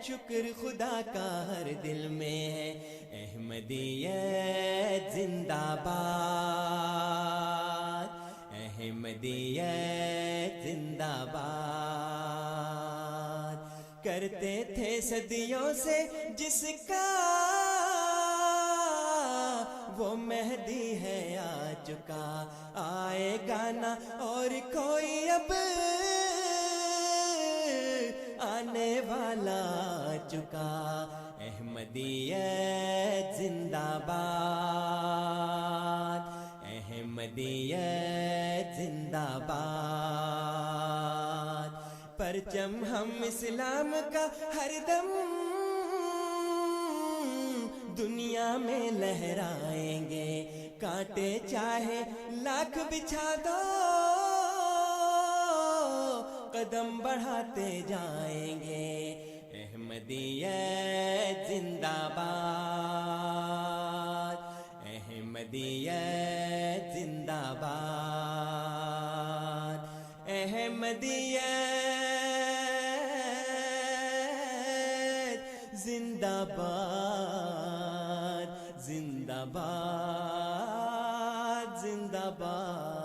شکر خدا کا ہر دل میں ہے. احمدیت زندہ باد، احمدیت زندہ باد. کرتے تھے صدیوں سے جس کا وہ مہدی ہے آ چکا، آئے گا نہ اور کوئی اب، آنے والا آ چکا. احمدیت زندہ باد، احمدیت زندہ باد. پرچم ہم اسلام کا ہر دم دنیا میں لہرائیں گے، کانٹے چاہے لاکھ بچھا دو، قدم بڑھاتے جائیں گے. احمدیت زندہ باد، احمدیت زندہ باد، احمدیت زندہ باد، زندہ باد، زندہ باد.